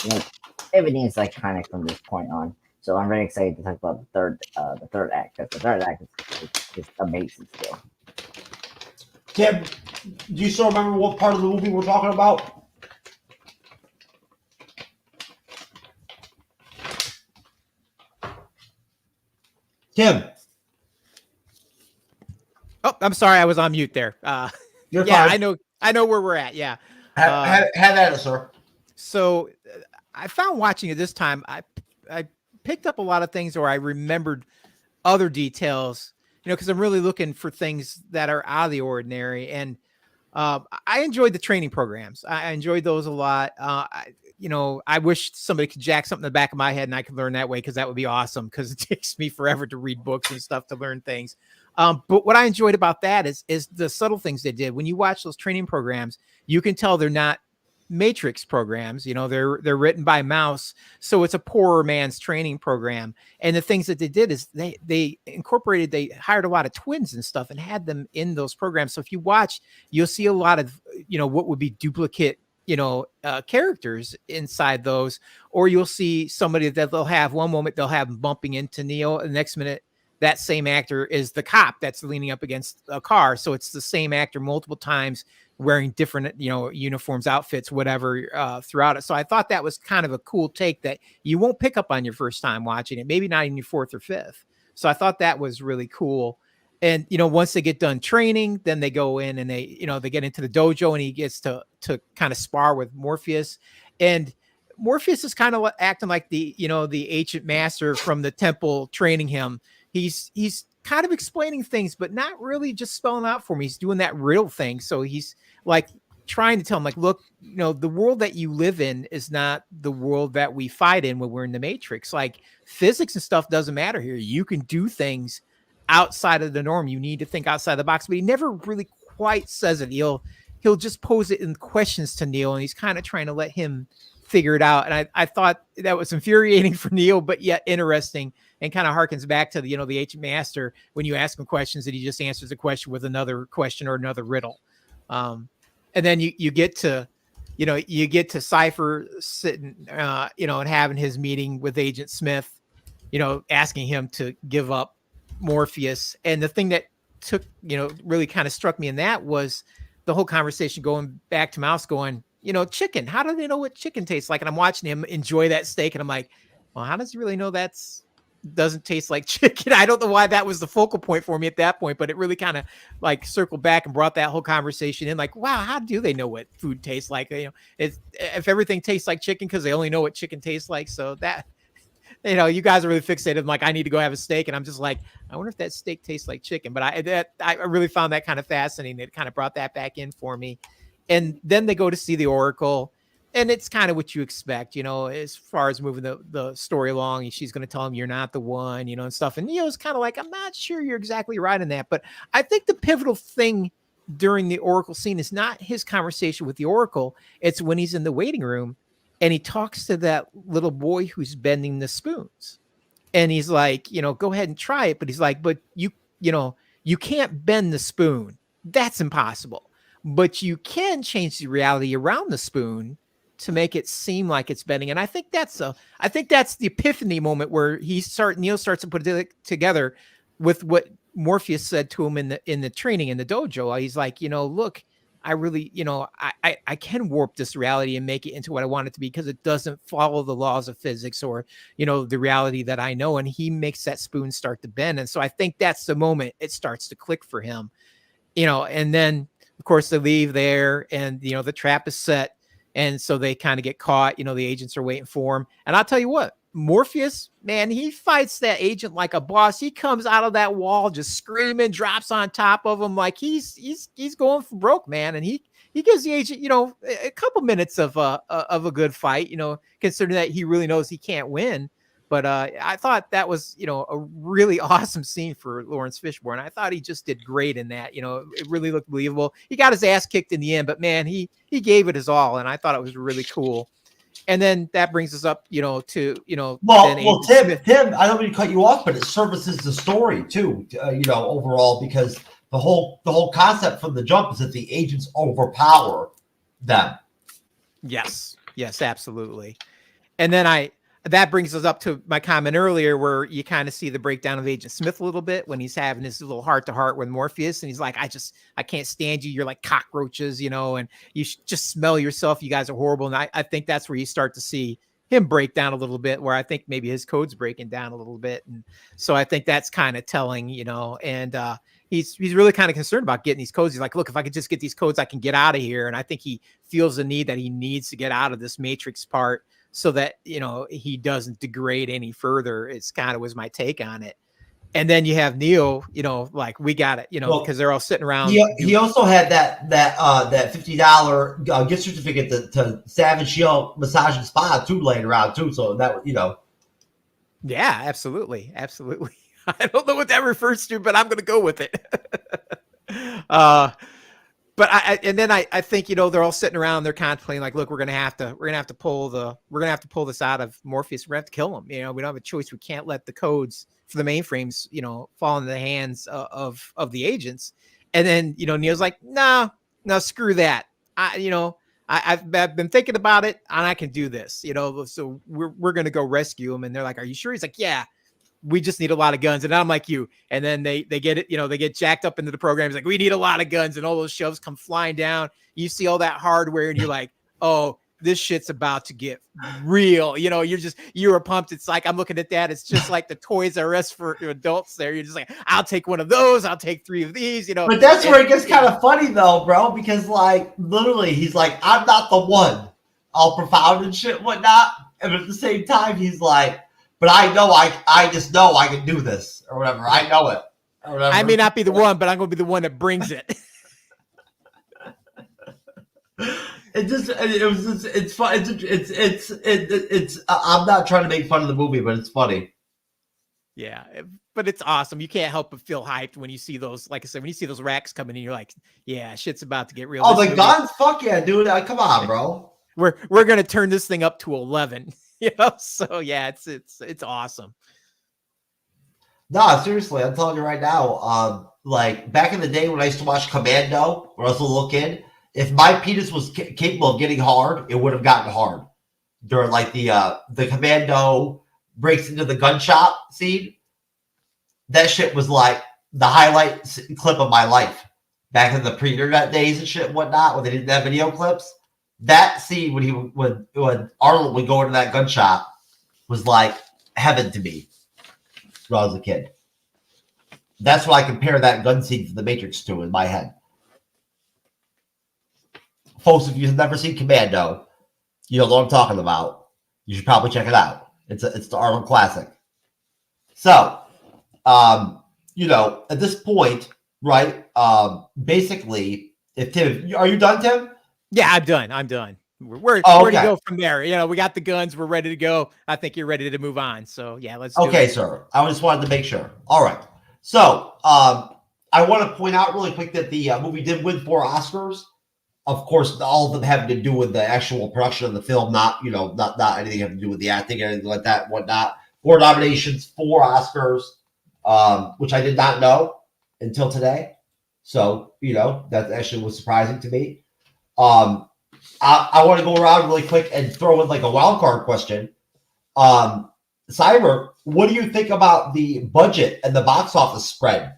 Like everything is iconic from this point on. So I'm very excited to talk about the third act. Because the third act is amazing still. Tim, do you still remember what part of the movie we're talking about? Tim. Oh, I'm sorry, I was on mute there. You're yeah, fine. I know where we're at. Yeah. Have at it, sir. So I found watching it this time, I picked up a lot of things, or I remembered other details, because I'm really looking for things that are out of the ordinary. And I enjoyed the training programs. I enjoyed those a lot. I wish somebody could jack something in the back of my head and I could learn that way, because that would be awesome, because it takes me forever to read books and stuff to learn things. But what I enjoyed about that is the subtle things they did. When you watch those training programs, you can tell they're not Matrix programs. They're written by mouse, so it's a poorer man's training program. And the things that they did is they hired a lot of twins and stuff and had them in those programs. So if you watch, you'll see a lot of what would be duplicate characters inside those, or you'll see somebody that they'll have one moment they'll have bumping into Neo, and the next minute that same actor is the cop that's leaning up against a car. So it's the same actor multiple times wearing different, uniforms, outfits, whatever, throughout it. So I thought that was kind of a cool take that you won't pick up on your first time watching it, maybe not in your fourth or fifth. So I thought that was really cool. And, once they get done training, then they go in and they get into the dojo, and he gets to kind of spar with Morpheus. And Morpheus is kind of acting like the ancient master from the temple training him. He's kind of explaining things, but not really just spelling out for me. He's doing that riddle thing. So he's like trying to tell him, like, look, the world that you live in is not the world that we fight in when we're in the Matrix. Like, physics and stuff doesn't matter here. You can do things outside of the norm. You need to think outside the box, but he never really quite says it. He'll just pose it in questions to Neo, and he's kind of trying to let him figure it out. And I thought that was infuriating for Neo, but yet interesting, and kind of harkens back to the ancient master when you ask him questions and he just answers a question with another question or another riddle. And then you get to Cypher sitting, and having his meeting with Agent Smith, asking him to give up Morpheus. And the thing that really kind of struck me in that was the whole conversation going back to Mouse going, chicken, how do they know what chicken tastes like? And I'm watching him enjoy that steak, and I'm like, well, how does he really know doesn't taste like chicken? I don't know why that was the focal point for me at that point, but it really kind of like circled back and brought that whole conversation in. Like, wow, how do they know what food tastes like? If everything tastes like chicken, because they only know what chicken tastes like. So that, you guys are really fixated. I'm like, I need to go have a steak, and I'm just like, I wonder if that steak tastes like chicken. But I really found that kind of fascinating. It kind of brought that back in for me. And then they go to see the Oracle. And it's kind of what you expect, as far as moving the story along. She's going to tell him you're not the one, and stuff. And Neo's kind of like, I'm not sure you're exactly right in that. But I think the pivotal thing during the Oracle scene is not his conversation with the Oracle. It's when he's in the waiting room and he talks to that little boy who's bending the spoons. And he's like, go ahead and try it. But he's like, but you can't bend the spoon. That's impossible. But you can change the reality around the spoon to make it seem like it's bending. And I think that's the epiphany moment where Neo starts to put it together with what Morpheus said to him in the training in the dojo. He's like, look, I really, I can warp this reality and make it into what I want it to be, because it doesn't follow the laws of physics or, the reality that I know. And he makes that spoon start to bend. And so I think that's the moment it starts to click for him, and then of course they leave there, and, the trap is set. And so they kind of get caught, the agents are waiting for him. And I'll tell you what, Morpheus, man, he fights that agent like a boss. He comes out of that wall just screaming, drops on top of him like he's going for broke, man. And he gives the agent, a couple minutes of a good fight, considering that he really knows he can't win. But I thought that was, a really awesome scene for Laurence Fishburne. I thought he just did great in that. It really looked believable. He got his ass kicked in the end, but man, he gave it his all, and I thought it was really cool. And then that brings us up, to Well, Tim, I don't mean to cut you off, but it services the story too, overall, because the whole concept from the jump is that the agents overpower them. Yes, absolutely. And then that brings us up to my comment earlier, where you kind of see the breakdown of Agent Smith a little bit when he's having his little heart-to-heart with Morpheus. And he's like, I can't stand you. You're like cockroaches, and you should just smell yourself. You guys are horrible. And I think that's where you start to see him break down a little bit, where I think maybe his code's breaking down a little bit. And so I think that's kind of telling, and he's really kind of concerned about getting these codes. He's like, look, if I could just get these codes, I can get out of here. And I think he feels the need that he needs to get out of this Matrix part, so that, he doesn't degrade any further. It's kind of was my take on it. And then you have Neo, like we got it, because they're all sitting around. He also had that $50 gift certificate to Savage Shield Massage and Spa too laying around too. So that Yeah, absolutely. I don't know what that refers to, but I'm going to go with it. But I think, they're all sitting around, they're contemplating like, look, we're going to have to pull this out of Morpheus. We're going to have to kill him. We don't have a choice. We can't let the codes for the mainframes, fall into the hands of the agents. And then, Neo's like, no, screw that. I've been thinking about it and I can do this, so we're going to go rescue him. And they're like, are you sure? He's like, yeah, we just need a lot of guns. And I'm like you. And then they get it, they get jacked up into the program. It's like, we need a lot of guns. And all those shelves come flying down. You see all that hardware and you're like, oh, this shit's about to get real. You were pumped. It's like, I'm looking at that. It's just like the Toys R Us for adults there. You're just like, I'll take one of those. I'll take 3 of these, But that's where it gets kind of funny though, bro, because like literally he's like, I'm not the one, all profound and shit, whatnot. And at the same time, he's like, but I know I just know I can do this or whatever. I know it or whatever. I may not be the one, but I'm going to be the one that brings it. It's fun. It's I'm not trying to make fun of the movie, but it's funny. Yeah, but it's awesome. You can't help but feel hyped when you see those, like I said, when you see those racks coming in, you're like, yeah, shit's about to get real. Oh, the guns? Fuck yeah, dude. Come on, bro. We're going to turn this thing up to 11. So yeah, it's awesome. No, seriously, I'm telling you right now. Like back in the day when I used to watch Commando, when I was a little kid, if my penis was capable of getting hard, it would have gotten hard during like the Commando breaks into the gun shop scene. That shit was like the highlight clip of my life back in the pre-internet days and shit and whatnot, when they didn't have video clips. That scene when Arnold would go into that gun shop was like heaven to me when I was a kid. That's what I compare that gun scene to The Matrix to in my head. Folks, if you've never seen Commando, you know what I'm talking about. You should probably check it out. It's the Arnold classic. So, at this point, right? Basically, if Tim, are you done, Tim? Yeah, I'm done. We're ready to go from there. We got the guns. We're ready to go. I think you're ready to move on. So yeah, let's do it. Sir. I just wanted to make sure. All right. So I want to point out really quick that the movie did win 4 Oscars. Of course, all of them having to do with the actual production of the film, not anything having to do with the acting or anything like that, whatnot. 4 nominations, 4 Oscars, which I did not know until today. So, that actually was surprising to me. I want to go around really quick and throw in like a wild card question. Cyber, what do you think about the budget and the box office spread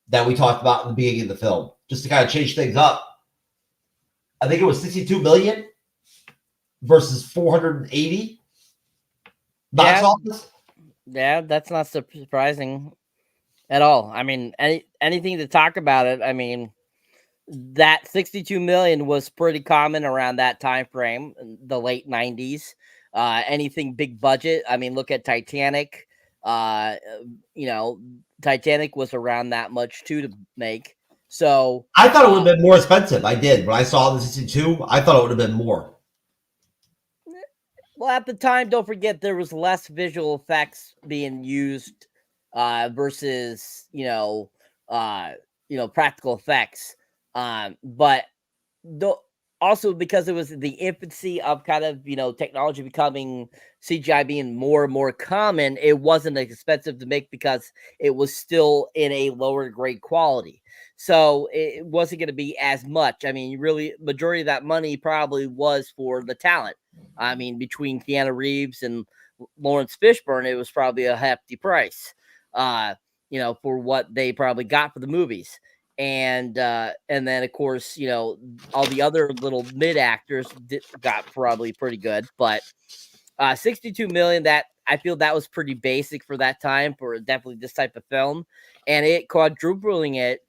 that we talked about in the beginning of the film? Just to kind of change things up. I think it was 62 million versus 480 box office. Yeah, that's not surprising at all. I mean, anything to talk about it. I mean, that 62 million was pretty common around that time frame, the late 90s. Anything big budget. I mean, look at Titanic. Titanic was around that much too to make. So I thought it would have been more expensive. I did. When I saw the 62, I thought it would have been more. Well, at the time, don't forget there was less visual effects being used versus practical effects. But also because it was the infancy of kind of technology becoming CGI being more and more common, it wasn't expensive to make because it was still in a lower grade quality. So it wasn't going to be as much. I mean, really, majority of that money probably was for the talent. I mean, between Keanu Reeves and Laurence Fishburne, it was probably a hefty price, for what they probably got for the movies. And then, of course, all the other little mid actors got probably pretty good. But 62 million, that I feel that was pretty basic for that time for definitely this type of film. And it quadrupling it,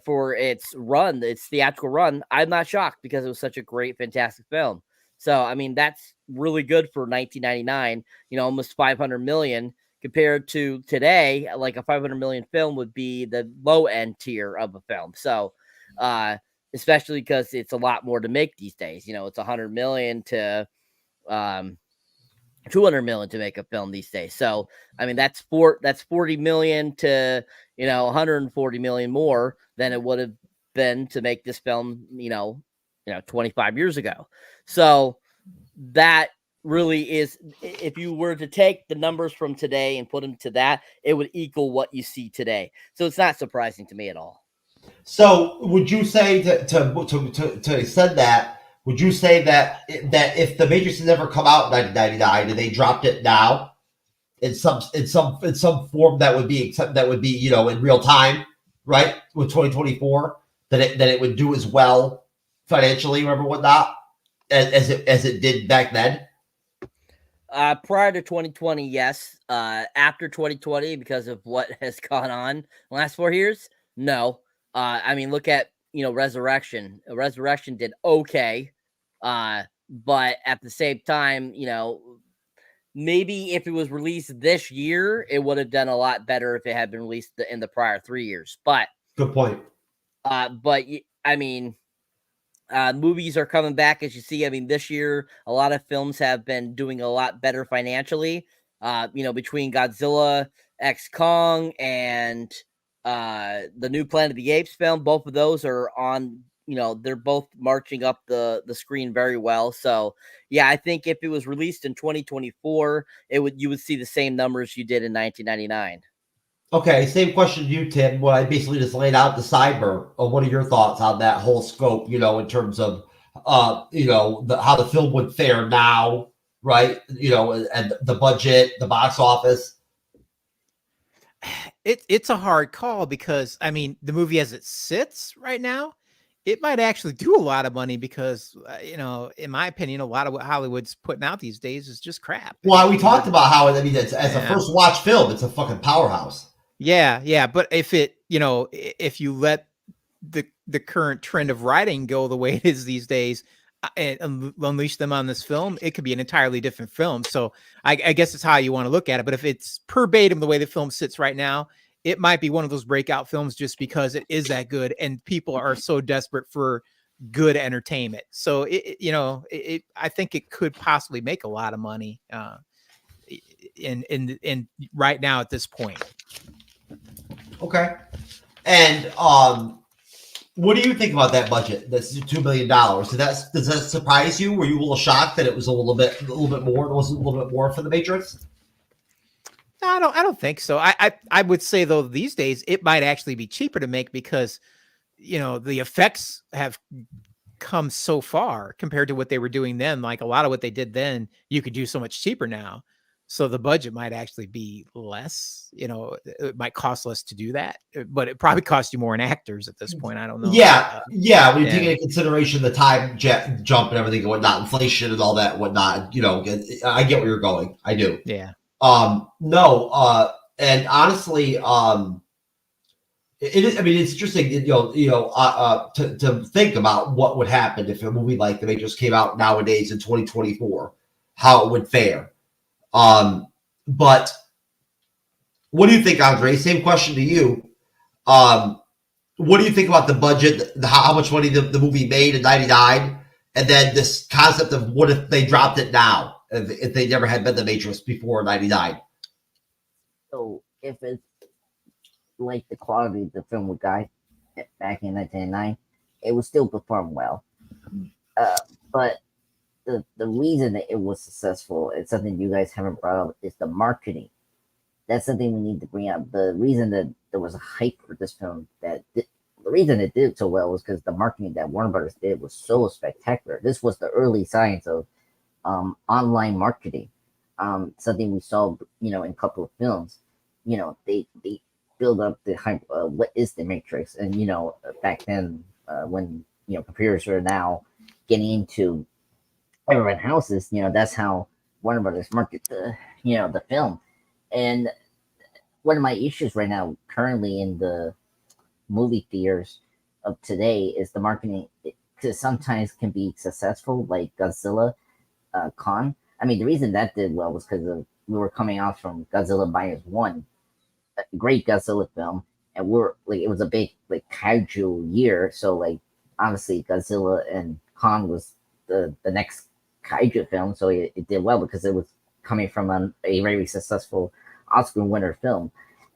for its run, its theatrical run, I'm not shocked because it was such a great, fantastic film. So, I mean, that's really good for 1999, almost 500 million. compared to today, like a 500 million film would be the low end tier of a film. So, especially because it's a lot more to make these days. You know, it's 100 million to 200 million to make a film these days. So, I mean, that's 40 million to, 140 million more than it would have been to make this film, 25 years ago. So that really is, if you were to take the numbers from today and put them to that, it would equal what you see today. So it's not surprising to me at all. So would you say to extend that, would you say that if the Matrix had never come out in 1999 and they dropped it now in some form that would be in real time, right, with 2024, that it would do as well financially, remember whatnot, as it did back then? Prior to 2020, yes. After 2020, because of what has gone on the last 4 years, no. I mean, look at Resurrection. Resurrection did okay, but at the same time, maybe if it was released this year, it would have done a lot better if it had been released in the prior 3 years. But good point. But I mean, movies are coming back, as you see. I mean, this year, a lot of films have been doing a lot better financially. Between Godzilla X Kong and the new Planet of the Apes film, both of those are on, they're both marching up the screen very well. So yeah, I think if it was released in 2024, you would see the same numbers you did in 1999. Okay, same question to you, Tim. Well, I basically just laid out the cyber. What are your thoughts on that whole scope, in terms of how the film would fare now, right? And the budget, the box office. It's a hard call because, I mean, the movie as it sits right now, it might actually do a lot of money because, in my opinion, a lot of what Hollywood's putting out these days is just crap. Well, we talked about how, it's, as a first watch film, it's a fucking powerhouse. Yeah. But if if you let the current trend of writing go the way it is these days and unleash them on this film, it could be an entirely different film. So I guess it's how you want to look at it. But if it's verbatim the way the film sits right now, it might be one of those breakout films just because it is that good and people are so desperate for good entertainment. So I think it could possibly make a lot of money in right now at this point. Okay. And what do you think about that budget? That's $2 million. Does that surprise you? Were you a little shocked that it was a little bit more? It was a little bit more for the Matrix? No, I don't think so. I would say though these days it might actually be cheaper to make because the effects have come so far compared to what they were doing then. Like a lot of what they did then, you could do so much cheaper now. So the budget might actually be less. It might cost less to do that, but it probably costs you more in actors at this point. I don't know. Yeah. When you take into consideration the time jump and everything and whatnot, inflation and all that and whatnot, I get where you're going. I do. Yeah. And honestly, it is. I mean, it's interesting, to think about what would happen if a movie like The Matrix came out nowadays in 2024, how it would fare. But what do you think, Andre? Same question to you. What do you think about the budget, how much money the movie made in 99, and then this concept of what if they dropped it now, if they never had been The Matrix before 99? So if it's like the quality of the film we got back in 1999, it would still perform well. But the reason that it was successful, it's something you guys haven't brought up, is the marketing. That's something we need to bring up. The reason that there was a hype for this film, the reason it did so well was because the marketing that Warner Brothers did was so spectacular. This was the early signs of online marketing. Something we saw, in a couple of films. They build up the hype. What is the Matrix? And back then, when computers are now getting into everyone's houses, that's how Warner Brothers market the film. And one of my issues right now, currently in the movie theaters of today, is the marketing. Because sometimes can be successful, like Godzilla, Kong. I mean, the reason that did well was because of we were coming out from Godzilla minus one, a great Godzilla film, and we're like, it was a big like kaiju year, so like obviously Godzilla and Kong was the next kaiju film, so it did well because it was coming from a very successful Oscar winner film.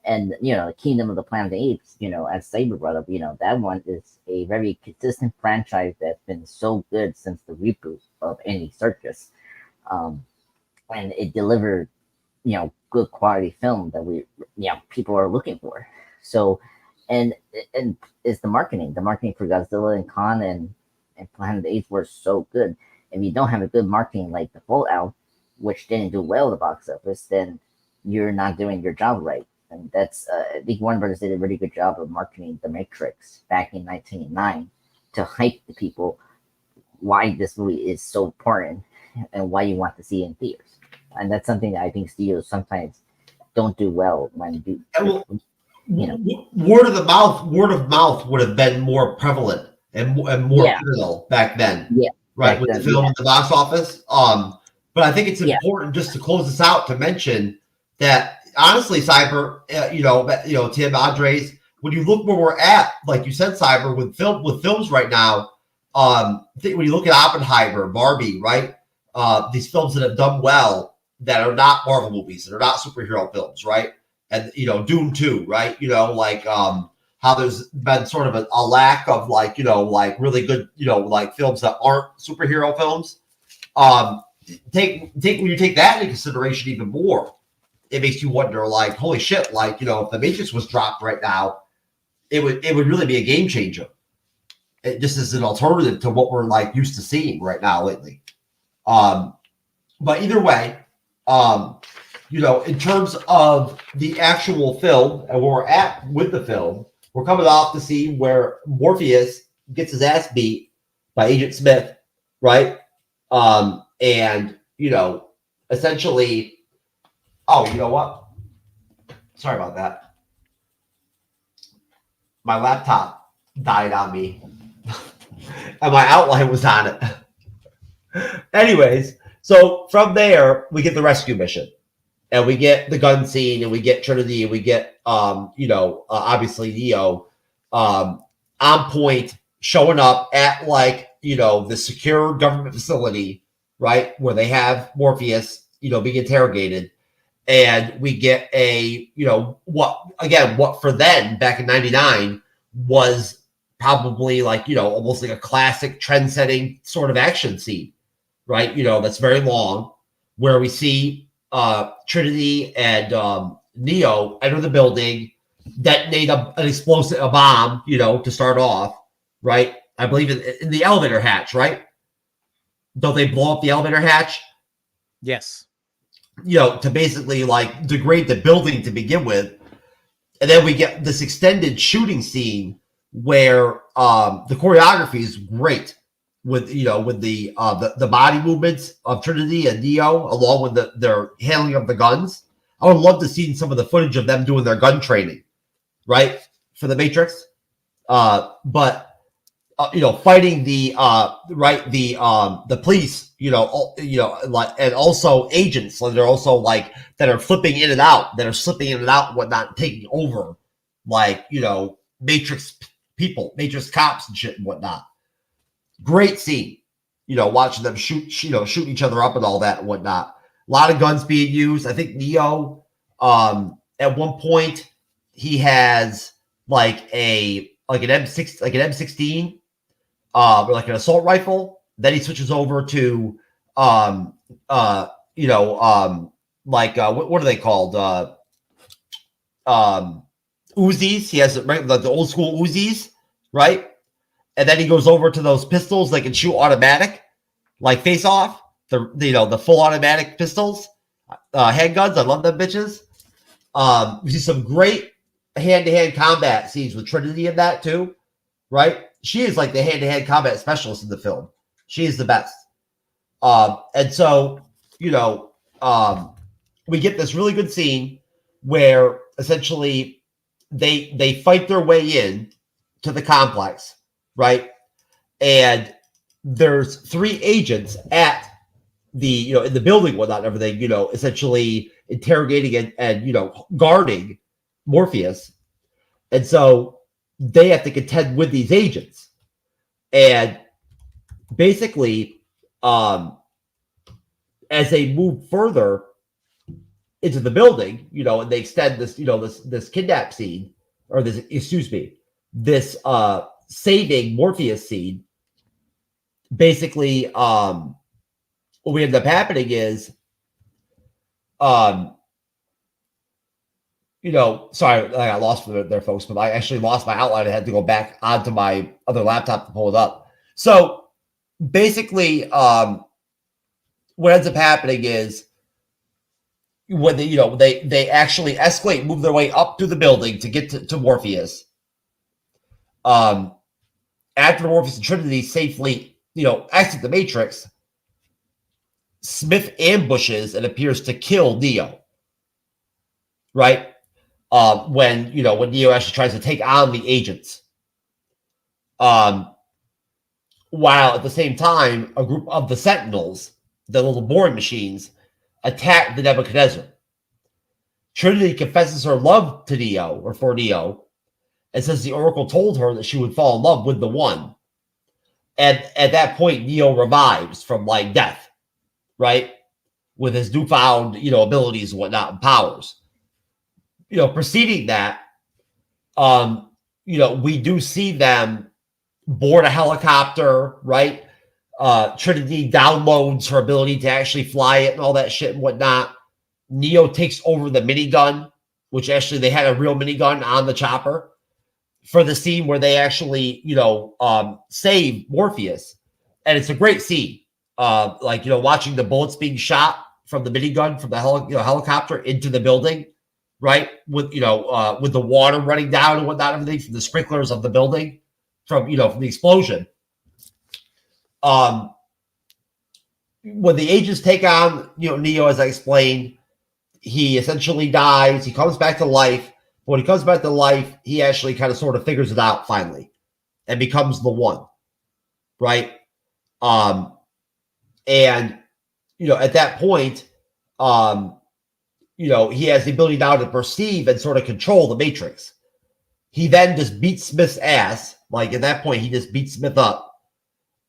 And Kingdom of the Planet of the Apes, as Saber brought up, that one is a very consistent franchise that's been so good since the reboot of Andy Serkis, and it delivered good quality film that people are looking for. So and it's the marketing for Godzilla and Kong and Planet of the Apes were so good. If you don't have a good marketing like the Fallout, which didn't do well at the box office, then you're not doing your job right. And that's I think Warner Brothers did a really good job of marketing The Matrix back in 1989 to hype the people why this movie is so important and why you want to see it in theaters. And that's something that I think studios sometimes don't do well when do. Word of mouth would have been more prevalent and more pivotal back then. Yeah, right, with the film at the box office. But I think it's important just to close this out to mention that honestly, Cyber, Tim, Andres, when you look where we're at, like you said, Cyber, with films right now, when you look at Oppenheimer, Barbie, right, these films that have done well that are not Marvel movies, that are not superhero films, right, and Doom 2, right, how there's been sort of a lack of really good films that aren't superhero films. When you take that into consideration even more, it makes you wonder, holy shit, if the Matrix was dropped right now, it would really be a game changer. It just is an alternative to what we're used to seeing right now lately. But either way, in terms of the actual film and where we're at with the film, we're coming off the scene where Morpheus gets his ass beat by Agent Smith, right? And essentially. Oh, you know what? Sorry about that. My laptop died on me. And my outline was on it. Anyways, so from there, we get the rescue mission. And we get the gun scene, and we get Trinity, and we get, obviously Neo on point, showing up at, the secure government facility, right, where they have Morpheus, being interrogated. And we get what for then back in 99 was probably almost like a classic trend-setting sort of action scene, right? That's very long, where we see Trinity and Neo enter the building, detonate a bomb, to start off, right? I believe in the elevator hatch, right? Don't they blow up the elevator hatch? Yes. To basically degrade the building to begin with. And then we get this extended shooting scene where the choreography is great with the body movements of Trinity and Neo, along with their handling of the guns. I would love to see some of the footage of them doing their gun training, right, for the Matrix. But fighting the police, and also agents, they're also that are flipping in and out, that are slipping in and out, and whatnot, taking over, Matrix people, Matrix cops and shit and whatnot. Great scene, watching them shoot each other up and all that and whatnot. A lot of guns being used. I think Neo, at one point, he has an M16. Like an assault rifle. Then he switches over to, what are they called? Uzis. He has the old school Uzis, right? And then he goes over to those pistols that can shoot automatic, like Face Off. The full automatic pistols, handguns. I love them bitches. We see some great hand-to-hand combat scenes with Trinity in that too, right? She is the hand-to-hand combat specialist in the film. She is the best. And so, we get this really good scene where essentially they fight their way in to the complex, right? And there's 3 agents at in the building, whatnot, and everything, essentially interrogating and guarding Morpheus. And so they have to contend with these agents. And basically, as they move further into the building, and they extend this, this kidnap scene, or this saving Morpheus scene, basically, what we end up happening is, sorry, I got lost there, folks, but I actually lost my outline. I had to go back onto my other laptop to pull it up. So basically, what ends up happening is when they actually escalate, move their way up through the building to get to Morpheus. After Morpheus and Trinity safely, exit the Matrix, Smith ambushes and appears to kill Neo. Right? When Neo actually tries to take on the agents. While at the same time, a group of the Sentinels, the little boring machines, attack the Nebuchadnezzar. Trinity confesses her love to Neo, or for Neo, and says the Oracle told her that she would fall in love with the One. And at that point, Neo revives from death, right? With his newfound, abilities and whatnot and powers. Preceding that, we do see them board a helicopter, right? Trinity downloads her ability to actually fly it and all that shit and whatnot. Neo takes over the minigun, which actually they had a real minigun on the chopper for the scene where they actually, save Morpheus. And it's a great scene. Watching the bullets being shot from the minigun, from the helicopter into the building, right? With the water running down and whatnot, everything from the sprinklers of the building, from the explosion. When the agents take on, Neo, as I explained, he essentially dies. He comes back to life. When he comes back to life, he actually kind of sort of figures it out finally and becomes the One, right? And, at that point, he has the ability now to perceive and sort of control the Matrix. He then just beats Smith's ass. At that point, he just beats Smith up,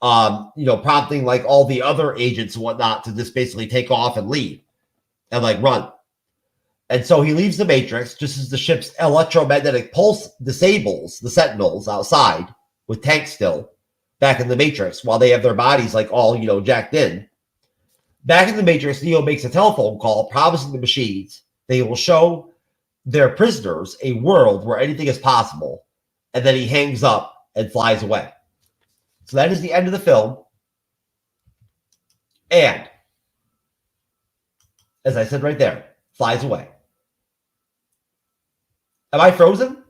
prompting all the other agents and whatnot to just basically take off and leave and run. And so he leaves the Matrix just as the ship's electromagnetic pulse disables the Sentinels outside with tanks still back in the Matrix while they have their bodies all, jacked in. Back in the Matrix, Neo makes a telephone call promising the machines they will show their prisoners a world where anything is possible. And then he hangs up and flies away. So that is the end of the film. And, as I said right there, flies away. Am I frozen?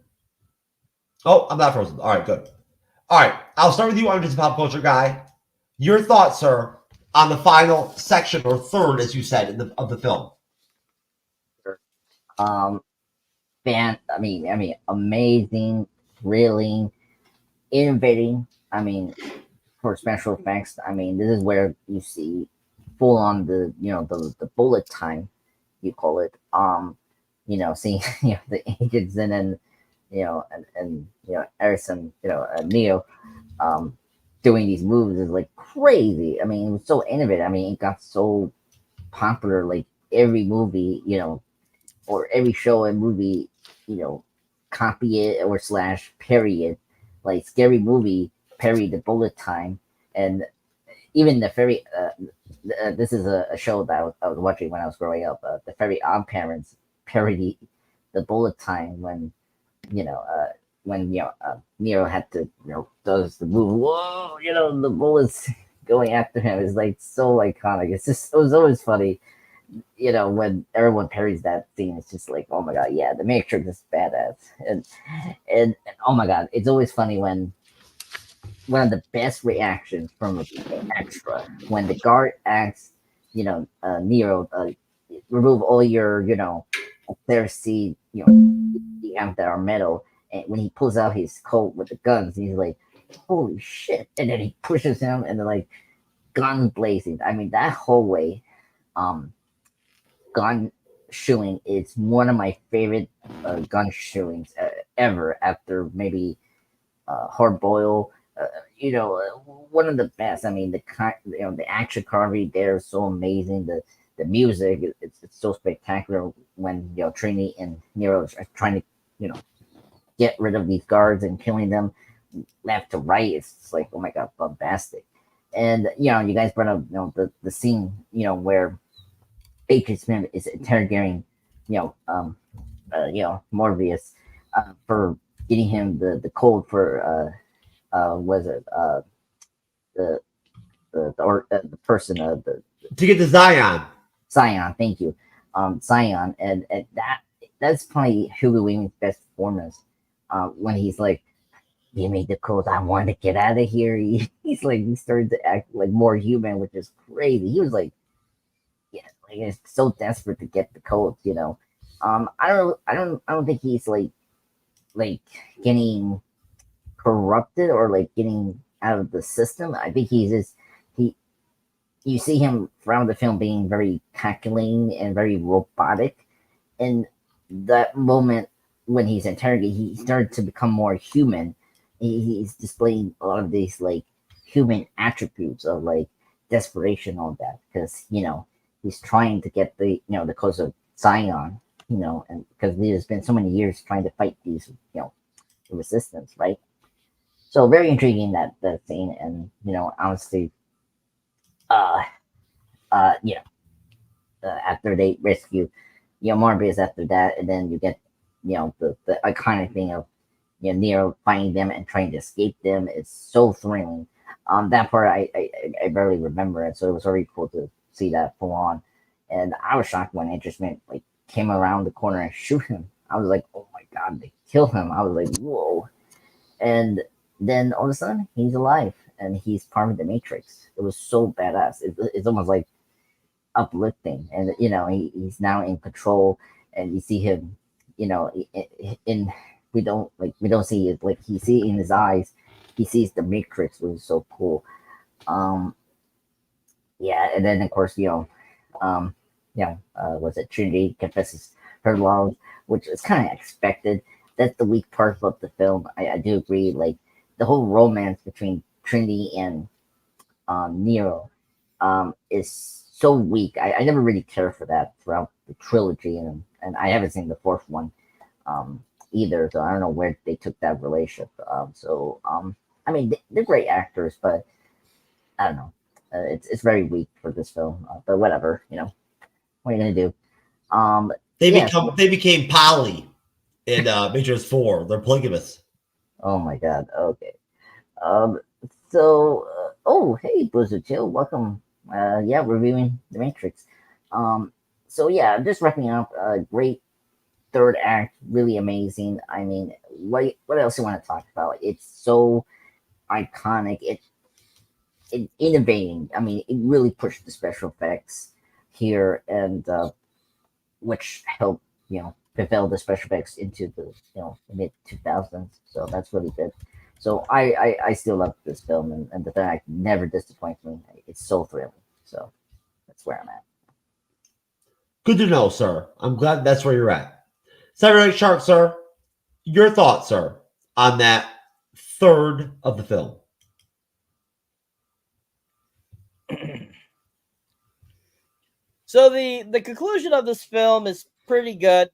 Oh, I'm not frozen. All right, good. All right, I'll start with you. I'm just a pop culture guy. Your thoughts, sir, on the final section, or third, as you said, of the film. Amazing, thrilling, innovating. For special effects, this is where you see full on the bullet time, you call it. Seeing the agents and then and Harrison, Neo, doing these moves is crazy. It was so innovative. It got so popular. Every movie, or every show and movie, copy it or / parry it. Scary Movie parried the bullet time, and even the very this is a show that I was watching when I was growing up. The Very Odd Parents parody the bullet time when Neo had to does the move. Whoa, the bullets going after him is so iconic. It was always funny. When everyone parries that scene, it's just oh my god, yeah, the Matrix is badass, and oh my god, it's always funny when one of the best reactions from an extra when the guard asks, Neo, remove all your, Cersei, the amp that are metal, and when he pulls out his coat with the guns, he's like, holy shit, and then he pushes him, and then gun blazing. I mean, that hallway, gun shooting is one of my favorite gun shootings ever. After maybe Hard Boil, one of the best. I mean, the action carving there is so amazing. The music, it's so spectacular when Trinity and Nero are trying to get rid of these guards and killing them left to right. It's just like, oh my god, bombastic. And you guys brought up the scene where Agent Smith is interrogating Morbius for getting him the code for was it the person to get the Zion. Thank you, Zion, and that's probably Hugo Weaving's best performance when he's like, "You made the code. I want to get out of here." He's like, he started to act like more human, which is crazy. He was like, he's so desperate to get the codes. I don't think he's like getting corrupted or like getting out of the system. I think he's just you see him throughout the film being very calculating and very robotic. And that moment when he's interrogated, he started to become more human. He's displaying a lot of these like human attributes of like desperation, all that, because he's trying to get the the codes of Zion, and because there's been so many years trying to fight these the resistance, right? So very intriguing that scene, and honestly, after they rescue Morbius after that, and then you get the iconic thing of Neo finding them and trying to escape them. It's so thrilling. That part I barely remember it, so it was very cool to see that full on. And I was shocked when Agent Smith like came around the corner and shoot him. I was like, oh my god, they kill him. I was like, whoa. And then all of a sudden he's alive and he's part of the Matrix. It was so badass. It's almost like uplifting, and he's now in control, and you see him in we don't see it, like he see in his eyes, he sees the Matrix, which is so cool. And then of course was it Trinity confesses her love, which is kind of expected. That's the weak part of the film. I do agree, like the whole romance between Trinity and Neo is so weak. I never really cared for that throughout the trilogy, and I haven't seen the fourth one either, so I don't know where they took that relationship. I mean, they're great actors, but I don't know. It's very weak for this film, but whatever. What are you gonna do? They became poly in Matrix 4. They're polygamous. Oh my god. Okay. Hey, Blizzard Chill, welcome. Reviewing the Matrix. I'm just wrapping up. Great third act, really amazing. I mean, what else you want to talk about? It's so iconic. It innovating. I mean, it really pushed the special effects here, and which helped propel the special effects into the mid 2000s. So that's really good. So I still love this film, and the fact never disappoints me. It's so thrilling. So that's where I'm at. Good to know, sir. I'm glad that's where you're at. Cyberneticshark, sir, your thoughts, sir, on that third of the film. So the conclusion of this film is pretty good.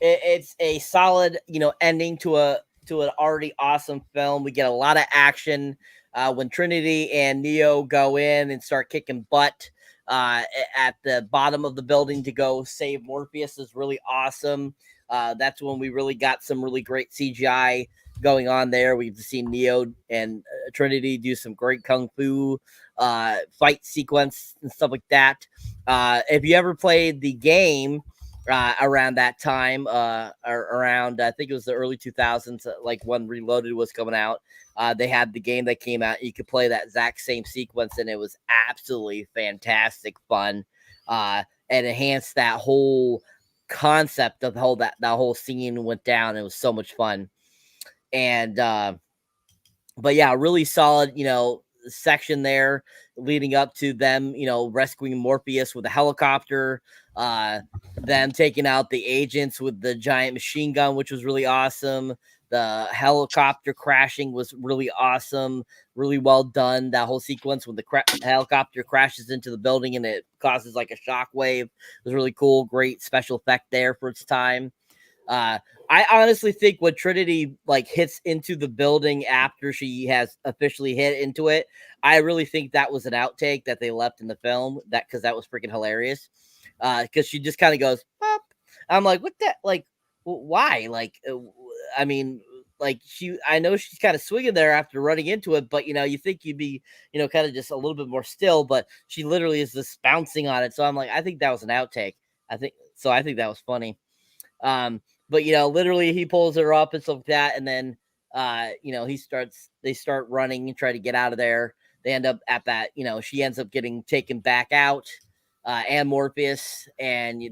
It's a solid, ending to an already awesome film. We get a lot of action when Trinity and Neo go in and start kicking butt at the bottom of the building to go save Morpheus is really awesome. That's when we really got some really great CGI going on there. We've seen Neo and Trinity do some great kung fu fight sequence and stuff like that. If you ever played the game around that time, or around, I think it was the early 2000s, like when Reloaded was coming out, they had the game that came out. You could play that exact same sequence, and it was absolutely fantastic fun, and enhanced that whole concept of how that whole scene went down. It was so much fun. And but yeah, really solid, section there leading up to them, rescuing Morpheus with a helicopter, them taking out the agents with the giant machine gun, which was really awesome. The helicopter crashing was really awesome, really well done. That whole sequence when the helicopter crashes into the building and it causes like a shockwave was really cool. Great special effect there for its time. I honestly think when Trinity like hits into the building after she has officially hit into it, I really think that was an outtake that they left in the film, because that was freaking hilarious. Because she just kind of goes, pop. I'm like, what that? Like, why? Like, I mean, like I know she's kind of swinging there after running into it, but you think you'd be, kind of just a little bit more still, but she literally is just bouncing on it. So I'm like, I think that was an outtake. I think that was funny. But literally he pulls her up and stuff like that, and then they start running and try to get out of there. They end up at that, she ends up getting taken back out, and Morpheus, and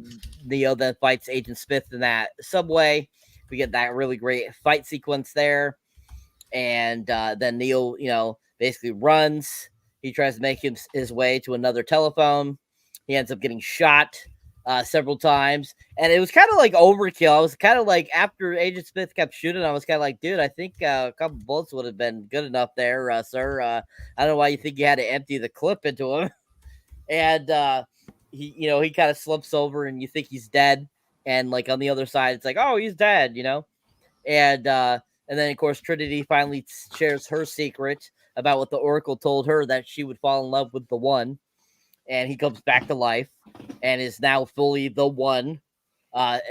Neo then fights Agent Smith in that subway. We get that really great fight sequence there, and then Neo, basically runs. He tries to make his way to another telephone. He ends up getting shot several times, and it was kind of like overkill. I was kind of like, after Agent Smith kept shooting, I was kind of like, dude, I think a couple bullets would have been good enough there, sir. I don't know why you think you had to empty the clip into him. And he kind of slips over, and you think he's dead, and like on the other side, it's like, oh, he's dead, and then of course Trinity finally shares her secret about what the Oracle told her, that she would fall in love with the One. And he comes back to life and is now fully the One,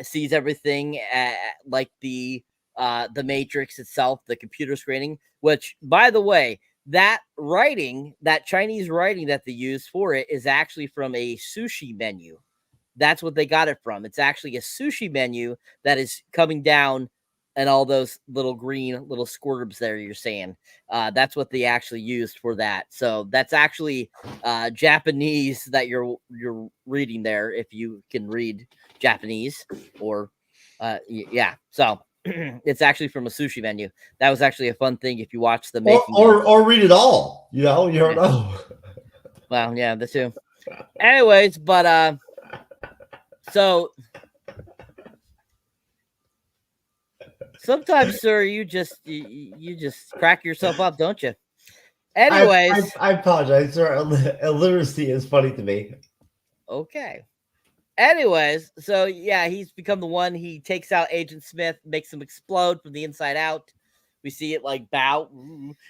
sees everything like the Matrix itself, the computer screening, which, by the way, that Chinese writing that they use for it is actually from a sushi menu. That's what they got it from. It's actually a sushi menu that is coming down, and all those little green little squirts there you're saying. That's what they actually used for that. So that's actually Japanese that you're reading there, if you can read Japanese, or yeah. So it's actually from a sushi menu. That was actually a fun thing if you watch the making or read it all. You don't know. Well, yeah, the two. Anyways, but so sometimes, sir, you just crack yourself up, don't you? Anyways, I apologize, sir. Illiteracy is funny to me. Okay. Anyways, so yeah, he's become the One. He takes out Agent Smith, makes him explode from the inside out. We see it like bow,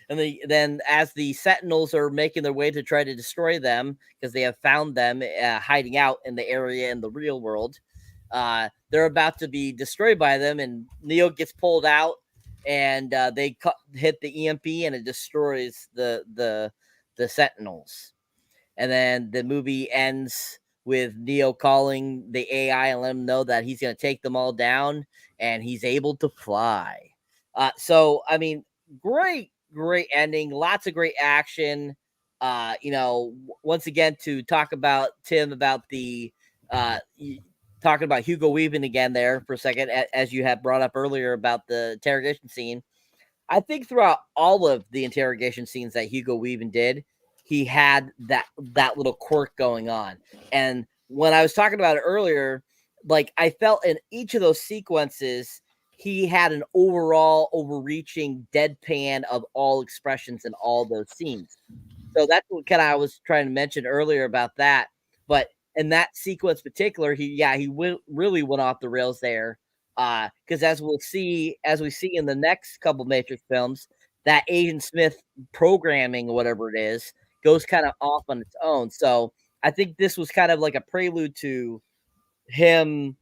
and then as the Sentinels are making their way to try to destroy them, because they have found them hiding out in the area in the real world, they're about to be destroyed by them, and Neo gets pulled out, and they hit the EMP, and it destroys the Sentinels. And then the movie ends with Neo calling the AI and let him know that he's going to take them all down, and he's able to fly. So, I mean, great ending. Lots of great action. Once again, to talk about, Tim, about the talking about Hugo Weaving again there for a second, as you had brought up earlier about the interrogation scene. I think throughout all of the interrogation scenes that Hugo Weaving did, he had that little quirk going on. And when I was talking about it earlier, like, I felt in each of those sequences, he had an overall overreaching deadpan of all expressions in all those scenes. So that's what kind of I was trying to mention earlier about that. But in that sequence in particular, he really went off the rails there. Because as we see in the next couple Matrix films, that Agent Smith programming or whatever it is goes kind of off on its own. So I think this was kind of like a prelude to him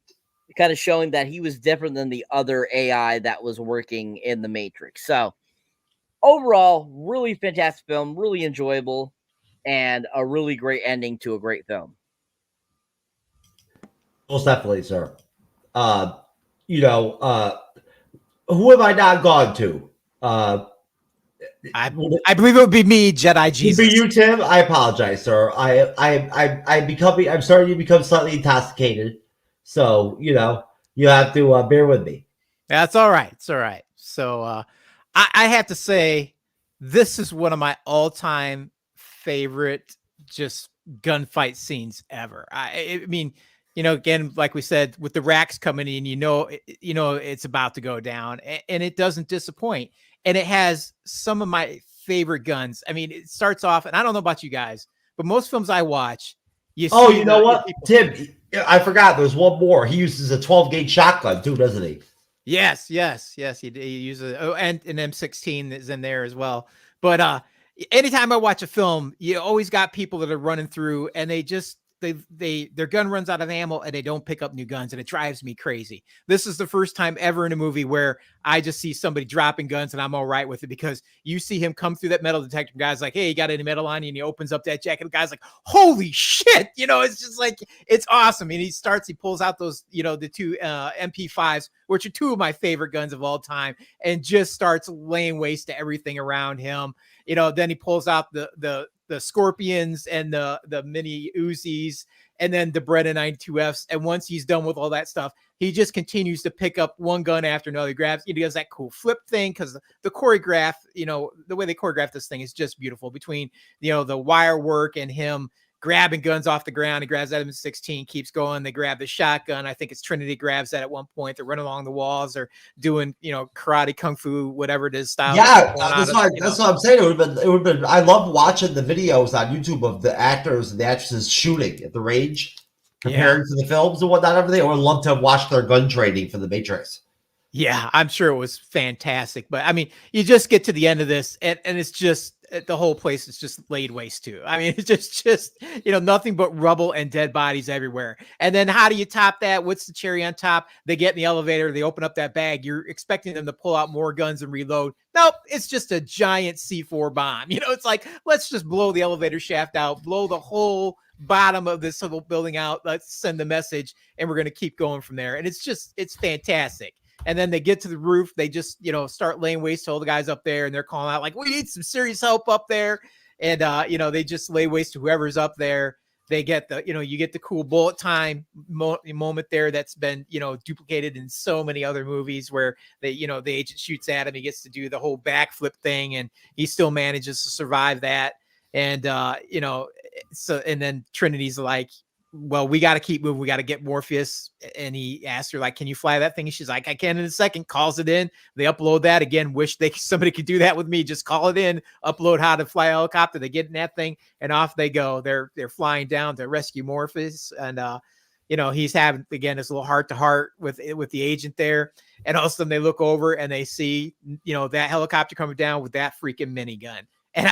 kind of showing that he was different than the other AI that was working in the Matrix. So overall, really fantastic film, really enjoyable, and a really great ending to a great film. Most definitely, sir. Who have I not gone to? I believe it would be me, Jedi Jesus. Would be you, Tim? I apologize, sir. I'm starting to become slightly intoxicated. So, you have to bear with me. That's all right. It's all right. So I have to say, This is one of my all-time favorite just gunfight scenes ever. I mean, again, like we said, with the racks coming in, it's about to go down, and it doesn't disappoint. And it has some of my favorite guns. I mean, it starts off, and I don't know about you guys, but most films I watch, you know what, Tim? I forgot. There's one more. He uses a 12-gauge shotgun too, doesn't he? Yes. He uses and an M16 is in there as well. But anytime I watch a film, you always got people that are running through, and their gun runs out of ammo, and they don't pick up new guns, and it drives me crazy. This is the first time ever in a movie where I just see somebody dropping guns, and I'm all right with it, because you see him come through that metal detector. Guy's like, "Hey, you got any metal on you?" And he opens up that jacket. The guy's like, "Holy shit!" It's just like, it's awesome. And he pulls out those, the two MP5s, which are two of my favorite guns of all time, and just starts laying waste to everything around him. Then he pulls out the Scorpions and the mini Uzis, and then the Beretta 92Fs. And once he's done with all that stuff, he just continues to pick up one gun after another. He does that cool flip thing, because the choreograph, the way they choreograph this thing is just beautiful, between, the wire work and him grabbing guns off the ground. He grabs that M16, keeps going. They grab the shotgun. I think it's Trinity grabs that at one point. They're running along the walls. They're doing, karate, kung fu, whatever it is style. Yeah, that's what I'm saying. It would have been. I love watching the videos on YouTube of the actors and the actresses shooting at the range, comparing to the films and whatnot. Everything. I would love to watch their gun training for the Matrix. Yeah, I'm sure it was fantastic. But I mean, you just get to the end of this, and it's just, the whole place is just laid waste too. I mean, it's just nothing but rubble and dead bodies everywhere. And then how do you top that? What's the cherry on top? They get in the elevator, they open up that bag. You're expecting them to pull out more guns and reload. Nope, it's just a giant C4 bomb. It's like, let's just blow the elevator shaft out, blow the whole bottom of this little building out. Let's send the message, and we're going to keep going from there. And it's fantastic. And then they get to the roof. They just, start laying waste to all the guys up there, and they're calling out like, "We need some serious help up there." And, they just lay waste to whoever's up there. They get you get the cool bullet time moment there that's been, duplicated in so many other movies, where the agent shoots at him. He gets to do the whole backflip thing, and he still manages to survive that. And, so, and then Trinity's like, "Well, we got to keep moving. We got to get Morpheus." And he asked her, like, "Can you fly that thing?" And she's like, "I can in a second." Calls it in. They upload that again. Wish somebody could do that with me. Just call it in, upload how to fly a helicopter. They get in that thing, and off they go. They're flying down to rescue Morpheus. And, he's having, again, this little heart to heart with the agent there. And all of a sudden they look over and they see, that helicopter coming down with that freaking minigun. And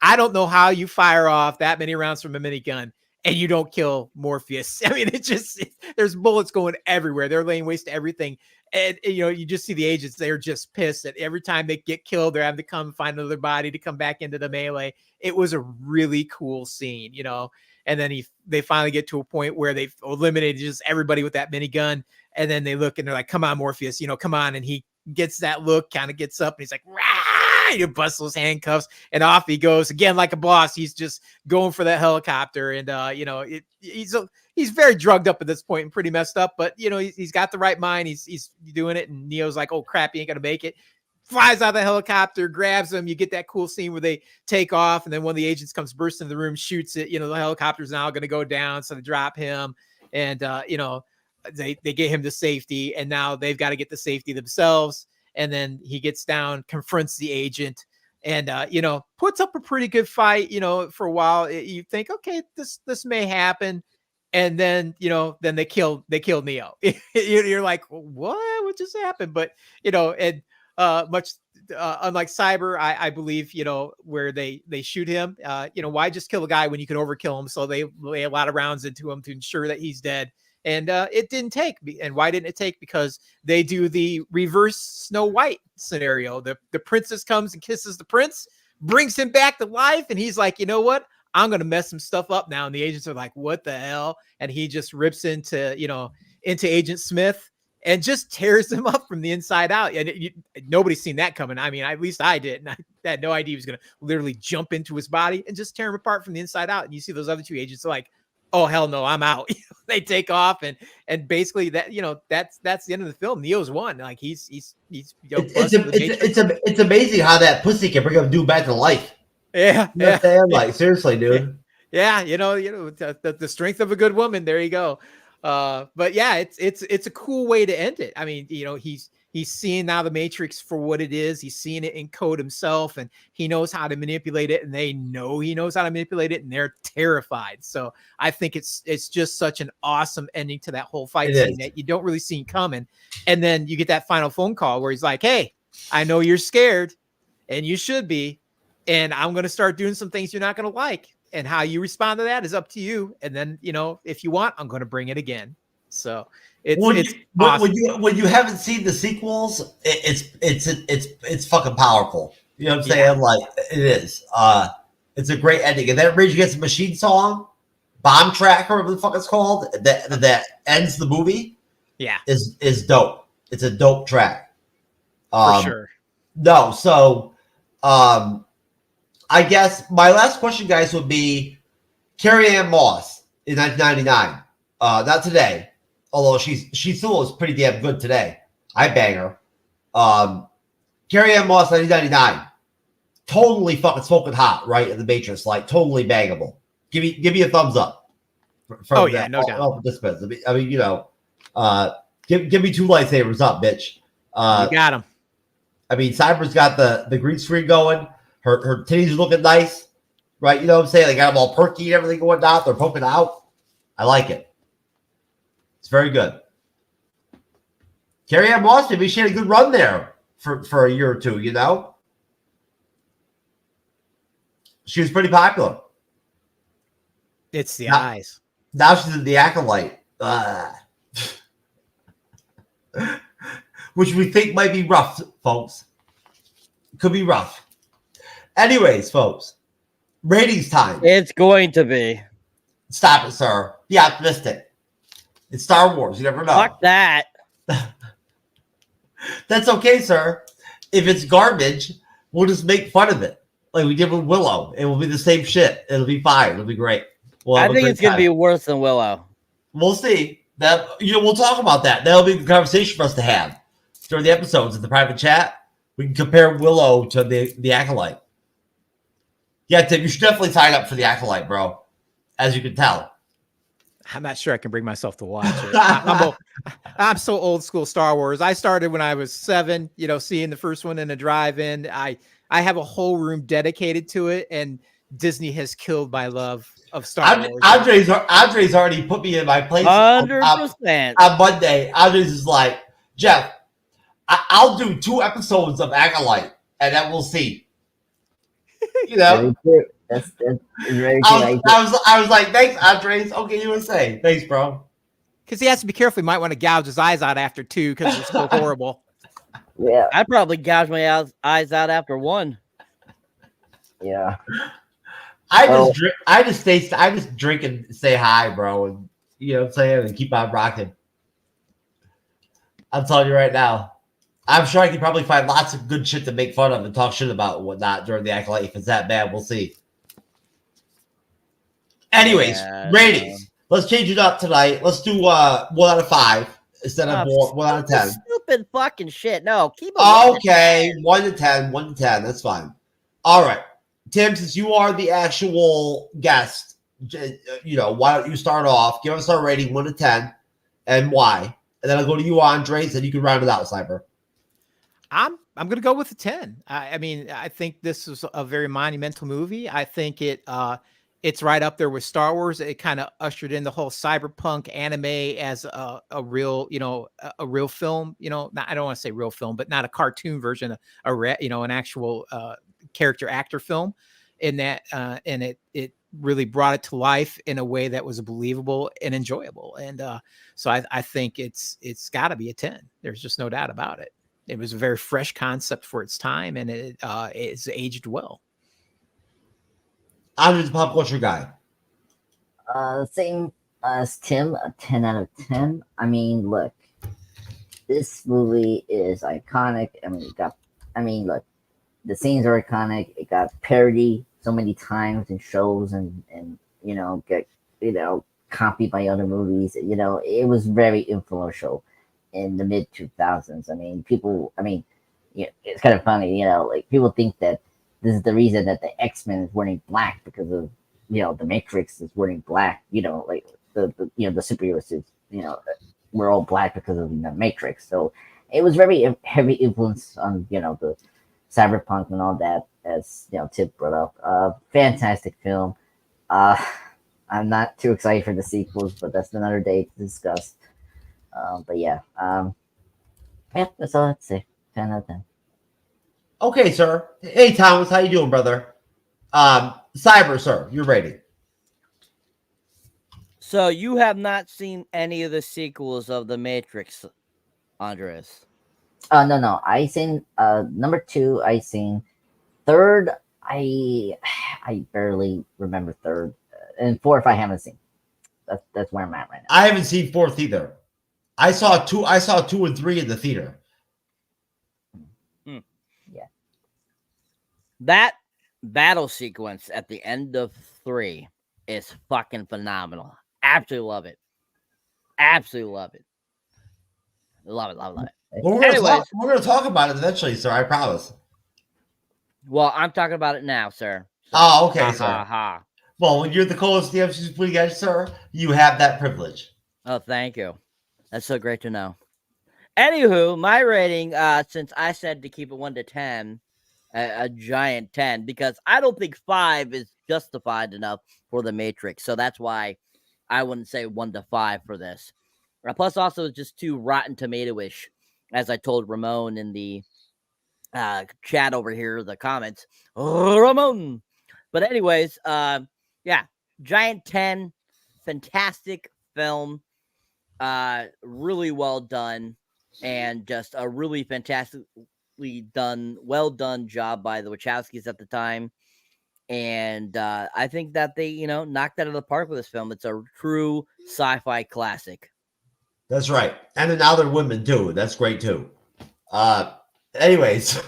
I don't know how you fire off that many rounds from a minigun and you don't kill Morpheus. I mean, there's bullets going everywhere. They're laying waste to everything. And, you just see the agents, they're just pissed that every time they get killed, they're having to come find another body to come back into the melee. It was a really cool scene, and then they finally get to a point where they've eliminated just everybody with that minigun. And then they look and they're like, "Come on, Morpheus, come on." And he gets that look, kind of gets up, and he's like, "Rah!" He busts those handcuffs, and off he goes again like a boss. He's just going for that helicopter, and he's very drugged up at this point and pretty messed up, but he's got the right mind. He's doing it, and Neo's like, "Oh crap, he ain't gonna make it." Flies out of the helicopter, grabs him. You get that cool scene where they take off, and then one of the agents comes bursting into the room, shoots it. The helicopter's now going to go down, so they drop him, and they get him to safety, and now they've got to get the safety themselves. And then he gets down, confronts the agent, and puts up a pretty good fight. For a while, you think, okay, this may happen, and then then they killed Neo. You're like, what just happened? But and much unlike Cyber, I believe where they shoot him. Why just kill a guy when you can overkill him? So they lay a lot of rounds into him to ensure that he's dead. And it didn't take. And why didn't it take? Because they do the reverse Snow White scenario. The princess comes and kisses the prince, brings him back to life, and he's like, "You know what? I'm going to mess some stuff up now." And the agents are like, "What the hell?" And he just rips into Agent Smith and just tears him up from the inside out. And nobody's seen that coming. I mean, at least I did. And I had no idea he was going to literally jump into his body and just tear him apart from the inside out. And you see those other two agents are like, oh hell no, I'm out. They take off and basically that that's the end of the film. Neo's won. Like he's it's amazing how that pussy can bring a dude back to life. Yeah, you know what I'm saying? Like seriously, dude. Yeah, the strength of a good woman. There you go. But yeah, it's a cool way to end it. I mean, he's seeing now the Matrix for what it is. He's seeing it in code himself, and he knows how to manipulate it, and they know he knows how to manipulate it, and they're terrified. So I think it's just such an awesome ending to that whole fight scene that you don't really see coming. And then you get that final phone call where he's like, "Hey, I know you're scared, and you should be, and I'm going to start doing some things you're not going to like. And how you respond to that is up to you. And then, if you want, I'm going to bring it again." So it's awesome. When you haven't seen the sequels, it's fucking powerful. You know what I'm saying? Like it is. It's a great ending. And that Rage Against the Machine song, Bomb Track, or whatever the fuck it's called, that ends the movie. Yeah, is dope. It's a dope track. For sure. No, so I guess my last question, guys, would be Carrie-Anne Moss in 1999. Not today, although she still was pretty damn good today. I bang her. Carrie-Anne Moss, 1999. Totally fucking smoking hot, right? In the Matrix, like totally bangable. Give me a thumbs up. No doubt. All participants. I mean, give me 2 lightsabers up, bitch. You got them. I mean, Cyber's got the green screen going. Her titties are looking nice, right? You know what I'm saying? They got them all perky and everything going out. They're poking out. I like it. It's very good. Carrie-Anne Moss, maybe she had a good run there for a year or two, She was pretty popular. It's the eyes. Now she's in The Acolyte. Which we think might be rough, folks. Could be rough. Anyways, folks, ratings time. It's going to be. Stop it, sir. Be optimistic. It's Star Wars. You never know. Fuck that. That's okay, sir. If it's garbage, we'll just make fun of it. Like we did with Willow. It will be the same shit. It'll be fine. It'll be great. I think it's going to be worse than Willow. We'll see. We'll talk about that. That'll be the conversation for us to have during the episodes in the private chat. We can compare Willow to the Acolyte. Yeah, Tim, you should definitely sign up for the Acolyte, bro. As you can tell. I'm not sure I can bring myself to watch it. I'm so old school Star Wars. I started when I was 7, seeing the first one in a drive-in. I have a whole room dedicated to it, and Disney has killed my love of Star Wars. Andre's already put me in my place 100%. On Monday. Andre's is like, Jeff, I'll do 2 episodes of Acolyte, and then we'll see. That's very I was like, thanks, Andres. Okay, USA. Thanks, bro. Because he has to be careful. He might want to gouge his eyes out after 2 because they're so horrible. Yeah, I'd probably gouge my eyes out after 1. Yeah. I just drink and say hi, bro, and you know what I'm saying, and keep on rocking. I'm telling you right now. I'm sure I can probably find lots of good shit to make fun of and talk shit about and whatnot during the Acolyte. If it's that bad, we'll see. Anyways, ratings. Let's change it up tonight. Let's do 1 out of 5 instead of 1 out of 10. Stupid fucking shit. No, keep it. Okay, 1 to 10. 1 to 10. That's fine. All right, Tim. Since you are the actual guest, why don't you start off? Give us our rating 1 to 10 and why, and then I'll go to you, Andres, and you can round it out, Cyber. I'm going to go with a 10. I mean, I think this is a very monumental movie. I think it's right up there with Star Wars. It kind of ushered in the whole cyberpunk anime as a real, a real film. I don't want to say real film, but not a cartoon version, an actual character actor film. In that, and it really brought it to life in a way that was believable and enjoyable. And so I think it's got to be a 10. There's just no doubt about it. It was a very fresh concept for its time, and it's aged well. I'm just a pop culture guy. Same as Tim, a 10 out of 10. I mean, look, this movie is iconic. Look, the scenes are iconic. It got parody so many times in shows and copied by other movies. You know, it was very influential in the mid 2000s. I mean, people. I mean, yeah, it's kind of funny. You know, like people think that this is the reason that the X-Men is wearing black because of, you know, the Matrix is wearing black. You know, like the you know, the superhero suits. You know, we're all black because of the Matrix. So it was very heavy influence on, you know, the cyberpunk and all that, as you know, Tip brought up. Fantastic film. I'm not too excited for the sequels, but that's another day to discuss. But yeah, that's all I'd say. 10 out of 10. Okay, sir. Hey, Thomas, how you doing, brother? Cyber, sir, you're ready. So you have not seen any of the sequels of The Matrix, Andres? No. I seen number 2. I seen third. I barely remember third, and fourth I haven't seen. That's where I'm at right now. I haven't seen fourth either. I saw 2 and 3 in the theater. Yeah. That battle sequence at the end of 3 is fucking phenomenal. Absolutely love it. Absolutely love it. Love it. Well, we're gonna talk about it eventually, sir. I promise. Well, I'm talking about it now, sir. So, oh, okay, sir. Well, when you're the co-host of the MCU'S Bleeding Edge, sir, you have that privilege. Oh, thank you. That's so great to know. Anywho, my rating, since I said to keep it 1 to 10, a giant 10, because I don't think 5 is justified enough for The Matrix. So that's why I wouldn't say 1 to 5 for this. Plus, also, it's just too Rotten Tomato-ish, as I told Ramon in the chat over here, the comments. Ramon! But anyways, yeah, giant 10, fantastic film, really well done, and just a really fantastically done, well done job by the Wachowskis at the time. And I think that they, you know, knocked out of the park with this film. It's a true sci-fi classic. That's right. And then now they're women too. That's great too. Anyways,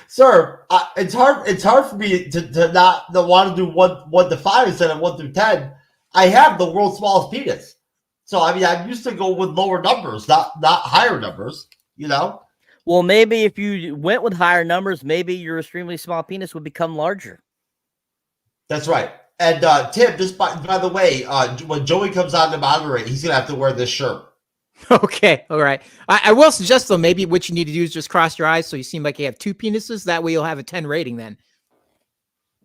sir, it's hard for me to not want to do 1 to 5 instead of 1 through 10. I have the world's smallest penis. So I mean, I'm used to go with lower numbers, not higher numbers, you know? Well, maybe if you went with higher numbers, maybe your extremely small penis would become larger. That's right. And Tim, just by the way, when Joey comes on to moderate, he's gonna have to wear this shirt. Okay, all right. I will suggest though, maybe what you need to do is just cross your eyes so you seem like you have 2 penises. That way you'll have a 10 rating then.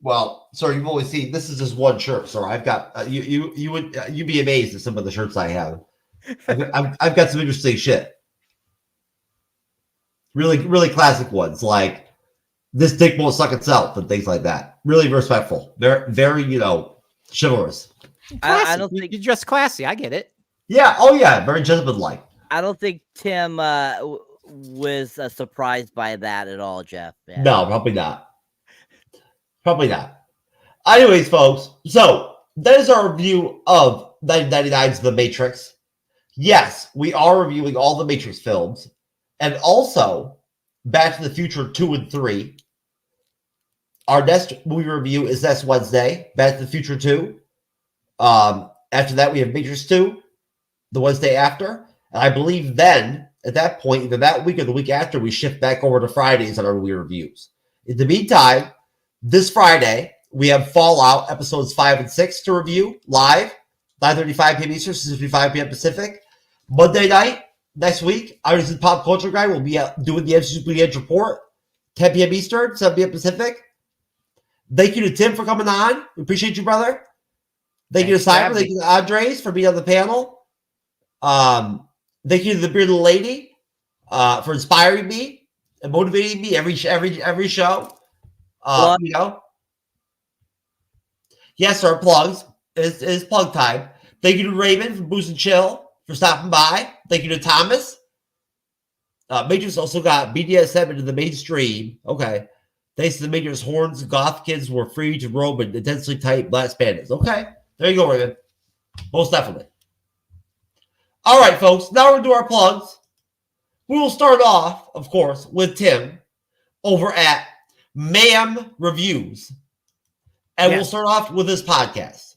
Well, sir, you've only seen this is just 1 shirt, sir. I've got you'd be amazed at some of the shirts I have. I've got some interesting shit. Really classic ones like this dick won't suck itself and things like that. Really respectful. Very you know, chivalrous. I don't think you dress classy. I get it. Yeah. Oh yeah. Very gentlemanlike. I don't think Tim was surprised by that at all, Jeff. Yeah. No, probably not. Probably not. Anyways, folks, so that is our review of 1999's The Matrix. Yes, we are reviewing all the Matrix films, and also Back to the Future 2 and 3. Our next movie review is next Wednesday, Back to the Future 2. After that, we have Matrix 2, the Wednesday after. And I believe then, at that point, either that week or the week after, we shift back over to Fridays on our movie reviews. In the meantime, this Friday, we have Fallout episodes 5 and 6 to review live, 9:35 p.m. Eastern, 6:55 p.m. Pacific. Monday night, next week, Artists and Pop Culture Guy will be doing the MCU'S Bleeding Edge report, 10 p.m. Eastern, 7 p.m. Pacific. Thank you to Tim for coming on. We appreciate you, brother. Thank you to Simon. Thank you to Andres for being on the panel. Thank you to the Bearded Lady for inspiring me and motivating me every show. You know. Yes, sir. Plugs. It's plug time. Thank you to Raymond from Boost and Chill for stopping by. Thank you to Thomas. Matrix also got BDSM into the mainstream. Okay. Thanks to the Matrix horns, goth kids were free to roam in intensely tight black spandex. Okay. There you go, Raymond. Most definitely. All right, folks. Now we're going to do our plugs. We will start off, of course, with Tim over at Ma'am Reviews. And we'll start off with this podcast.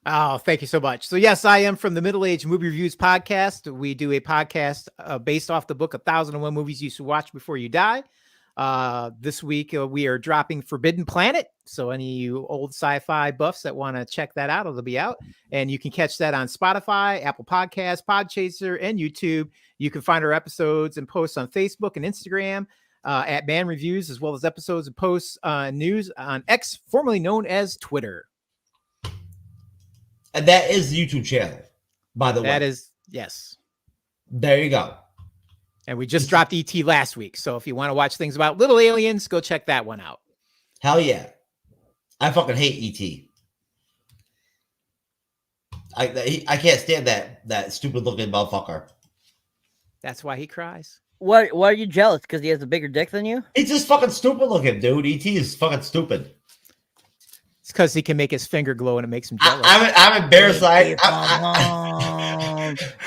Oh, thank you so much. So yes, I am from the Middle Age Movie Reviews podcast. We do a podcast based off the book 1001 Movies You Should Watch Before You Die. This week we are dropping Forbidden Planet. So any of you old sci-fi buffs that want to check that out, it'll be out. And you can catch that on Spotify, Apple Podcasts, Podchaser, and YouTube. You can find our episodes and posts on Facebook and Instagram at Man Reviews, as well as episodes and posts news on X, formerly known as Twitter. And that is the YouTube channel, by the way. That is, yes. There you go. And we just dropped ET last week. So if you want to watch things about little aliens, go check that one out. Hell yeah. I fucking hate ET. I can't stand that stupid looking motherfucker. That's why he cries. Why are you jealous? Because he has a bigger dick than you? He's just fucking stupid looking, dude. ET is fucking stupid. It's because he can make his finger glow and it makes him jealous. I'm embarrassed.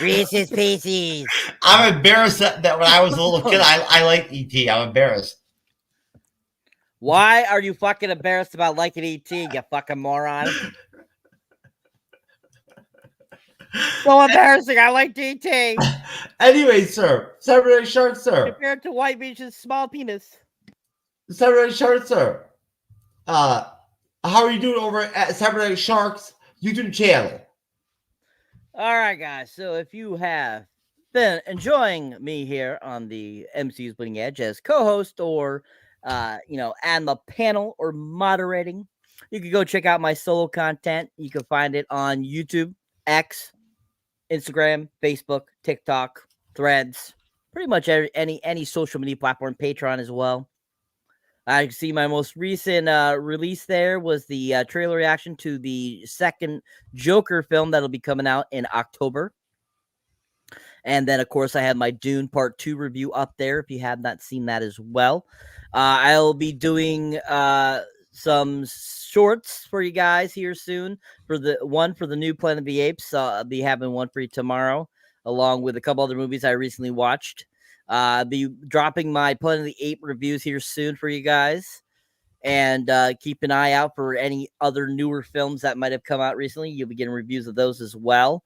Reese's Pieces. I'm embarrassed that when I was a little kid, I liked ET. I'm embarrassed. Why are you fucking embarrassed about liking ET, you fucking moron? So embarrassing. I like ET. Anyway, sir. Cyberneticshark, sir. Compared to White Beach's small penis. Cyberneticshark, sir. How are you doing over at Cyberneticshark's YouTube channel? All right, guys. So if you have been enjoying me here on the MCU's Bleeding Edge as co-host or, on the panel or moderating, you can go check out my solo content. You can find it on YouTube, X, Instagram, Facebook, TikTok, Threads, pretty much any social media platform, Patreon as well. I can see my most recent release there was the trailer reaction to the second Joker film that'll be coming out in October. And then, of course, I have my Dune Part 2 review up there if you have not seen that as well. I'll be doing some shorts for you guys here soon. For the new Planet of the Apes, I'll be having one for you tomorrow, along with a couple other movies I recently watched. I'll be dropping my Planet of the Ape reviews here soon for you guys. And keep an eye out for any other newer films that might have come out recently. You'll be getting reviews of those as well.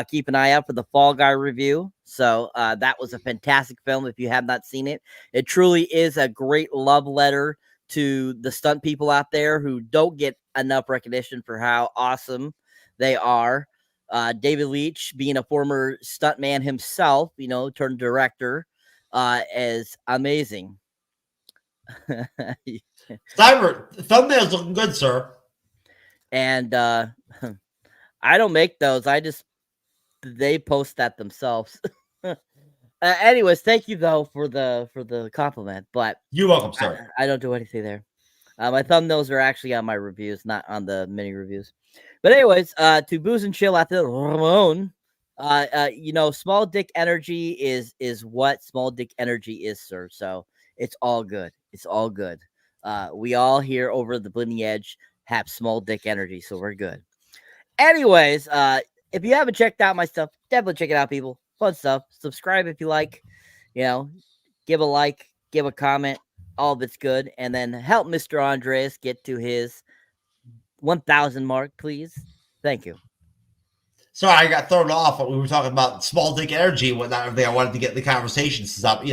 Keep an eye out for the Fall Guy review. So that was a fantastic film if you have not seen it. It truly is a great love letter to the stunt people out there who don't get enough recognition for how awesome they are. David Leitch, being a former stuntman himself, turned director, is amazing. Cyber, thumbnail's looking good, sir. And I don't make those. They post that themselves. Anyways, thank you though for the compliment. But you're welcome, sir. I don't do anything there. My thumbnails are actually on my reviews, not on the mini reviews. But anyways, to booze and chill after Ramon. Small dick energy is what small dick energy is, sir. So it's all good. It's all good. We all here over the Bleeding Edge have small dick energy, so we're good. Anyways, if you haven't checked out my stuff, definitely check it out, people. Fun stuff. Subscribe if you like. Give a like, give a comment. All of it's good. And then help Mr. Andreas get to his 1,000 mark, please. Thank you. Sorry, I got thrown off when we were talking about small dick energy and whatnot. Everything I wanted to get in the conversation since I'm the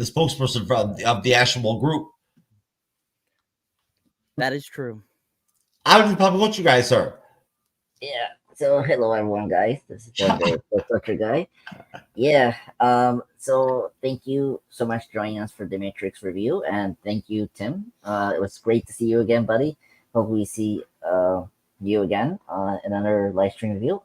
spokesperson of the actual group. That is true. I would probably want you guys, sir. Yeah. So hello everyone, guys. This is the Butcher guy. Yeah. So thank you so much for joining us for the Matrix review, and thank you, Tim. It was great to see you again, buddy. Hope we see you again in another live stream review.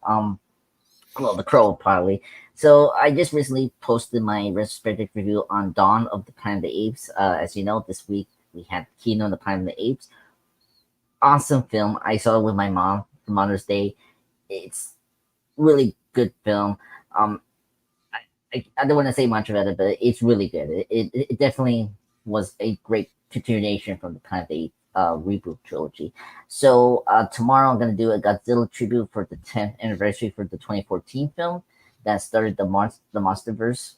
The Crow probably. So I just recently posted my retrospective review on Dawn of the Planet of the Apes. As you know, this week we had Keanu and the Planet of the Apes. Awesome film. I saw it with my mom for Mother's Day. It's really good film. I don't want to say much about it, but it's really good. It definitely was a great continuation from the Planet of the Apes reboot trilogy. So tomorrow I'm going to do a Godzilla tribute for the 10th anniversary for the 2014 film that started the Monsterverse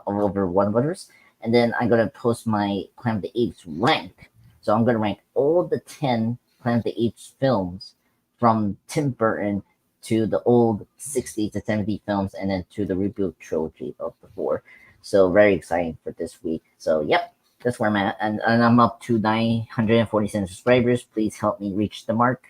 over Warner Brothers. And then I'm going to post my Planet of the Apes rank. So I'm going to rank all the 10 Planet of the Apes films from Tim Burton to the old 60s to 70s films, and then to the reboot trilogy of the four. So very exciting for this week. So yep, that's where I'm at, and I'm up to 947 subscribers. Please help me reach the mark.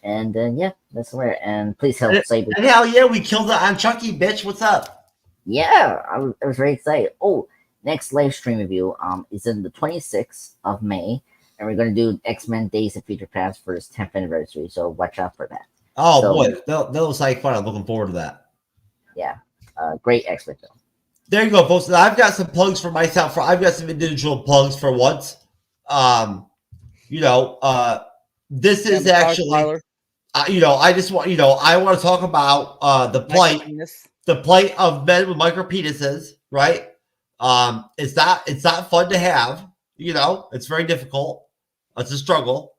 And yeah, that's where. And please help Saber. And hell yeah, we killed it on Chucky, bitch. What's up? Yeah, I was very excited. Oh, next live stream review is in the 26th of May, and we're gonna do X-Men Days of Future Past for its 10th anniversary. So watch out for that. Oh So, boy, that looks like fun. I'm looking forward to that. Yeah, great X-Men film. There you go, folks. Now, I've got some plugs for myself. I've got some individual plugs for once. This is actually, I just want, I want to talk about the plight of men with micro penises, right? It's not fun to have. It's very difficult. It's a struggle.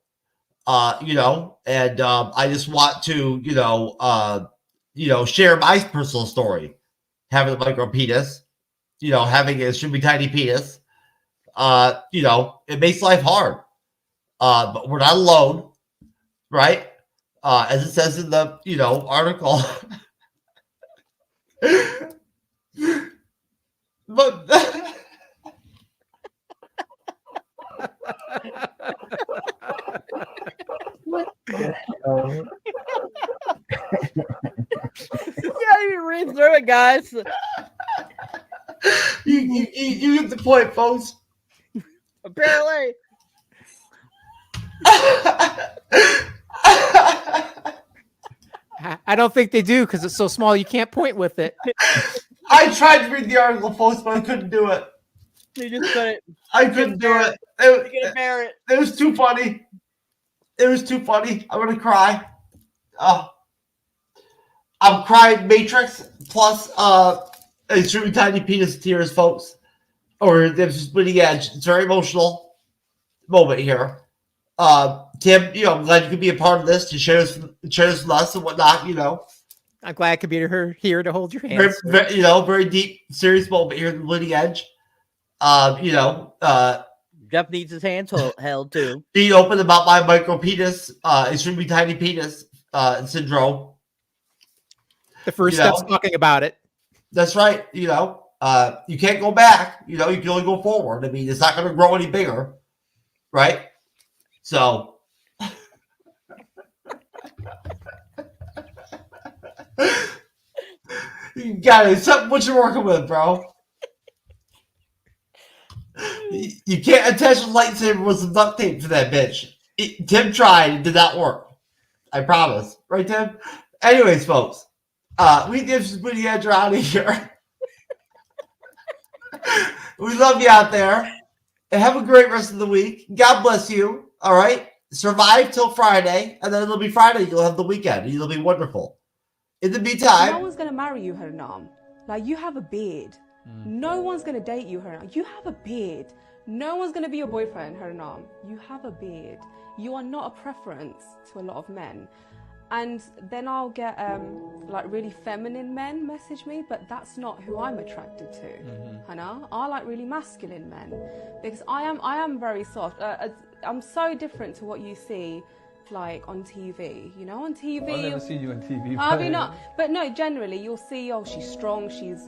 And I just want to, share my personal story. Having a micro penis, having an extremely tiny penis, it makes life hard. But we're not alone, right? As it says in the, article. But what the hell? Yeah, you read through it, guys. You get the point, folks. Apparently. I don't think they do because it's so small you can't point with it. I tried to read the article, folks, but I couldn't do it. You just couldn't. I couldn't do it. It was too funny. It was too funny. I'm gonna cry. I'm crying Matrix plus extremely tiny penis tears, folks. Or MCU'S Bleeding Edge. It's a very emotional moment here. Tim, I'm glad you could be a part of this to share this with us and whatnot. I'm glad I could be here to hold your hand. Very deep, serious moment here in the Bleeding Edge. Jeff needs his hands held too. Being open about my micro penis, extremely tiny penis syndrome. The first step's talking about it. That's right. You can't go back. You can only go forward. I mean, it's not going to grow any bigger, right? So, you got it. Something what you're working with, bro. You can't attach a lightsaber with some duct tape to that bitch. Tim tried. It did not work. I promise. Right, Tim? Anyways, folks. We MCU'S Bleeding Edge out of here. We love you out there. And have a great rest of the week. God bless you. All right? Survive till Friday. And then it'll be Friday. You'll have the weekend. It'll be wonderful. In the meantime... No one's going to marry you, Haranam. Like, you have a beard. No one's going to date you, Haranam. You have a beard. No one's going to be your boyfriend, Haranam. You have a beard. You are not a preference to a lot of men. And then I'll get like really feminine men message me, but that's not who I'm attracted to. Hannah, I like really masculine men because I am very soft. I'm so different to what you see like on TV. On TV. Well, I've never seen you on TV. Probably not, but no. Generally, you'll see. Oh, she's strong. She's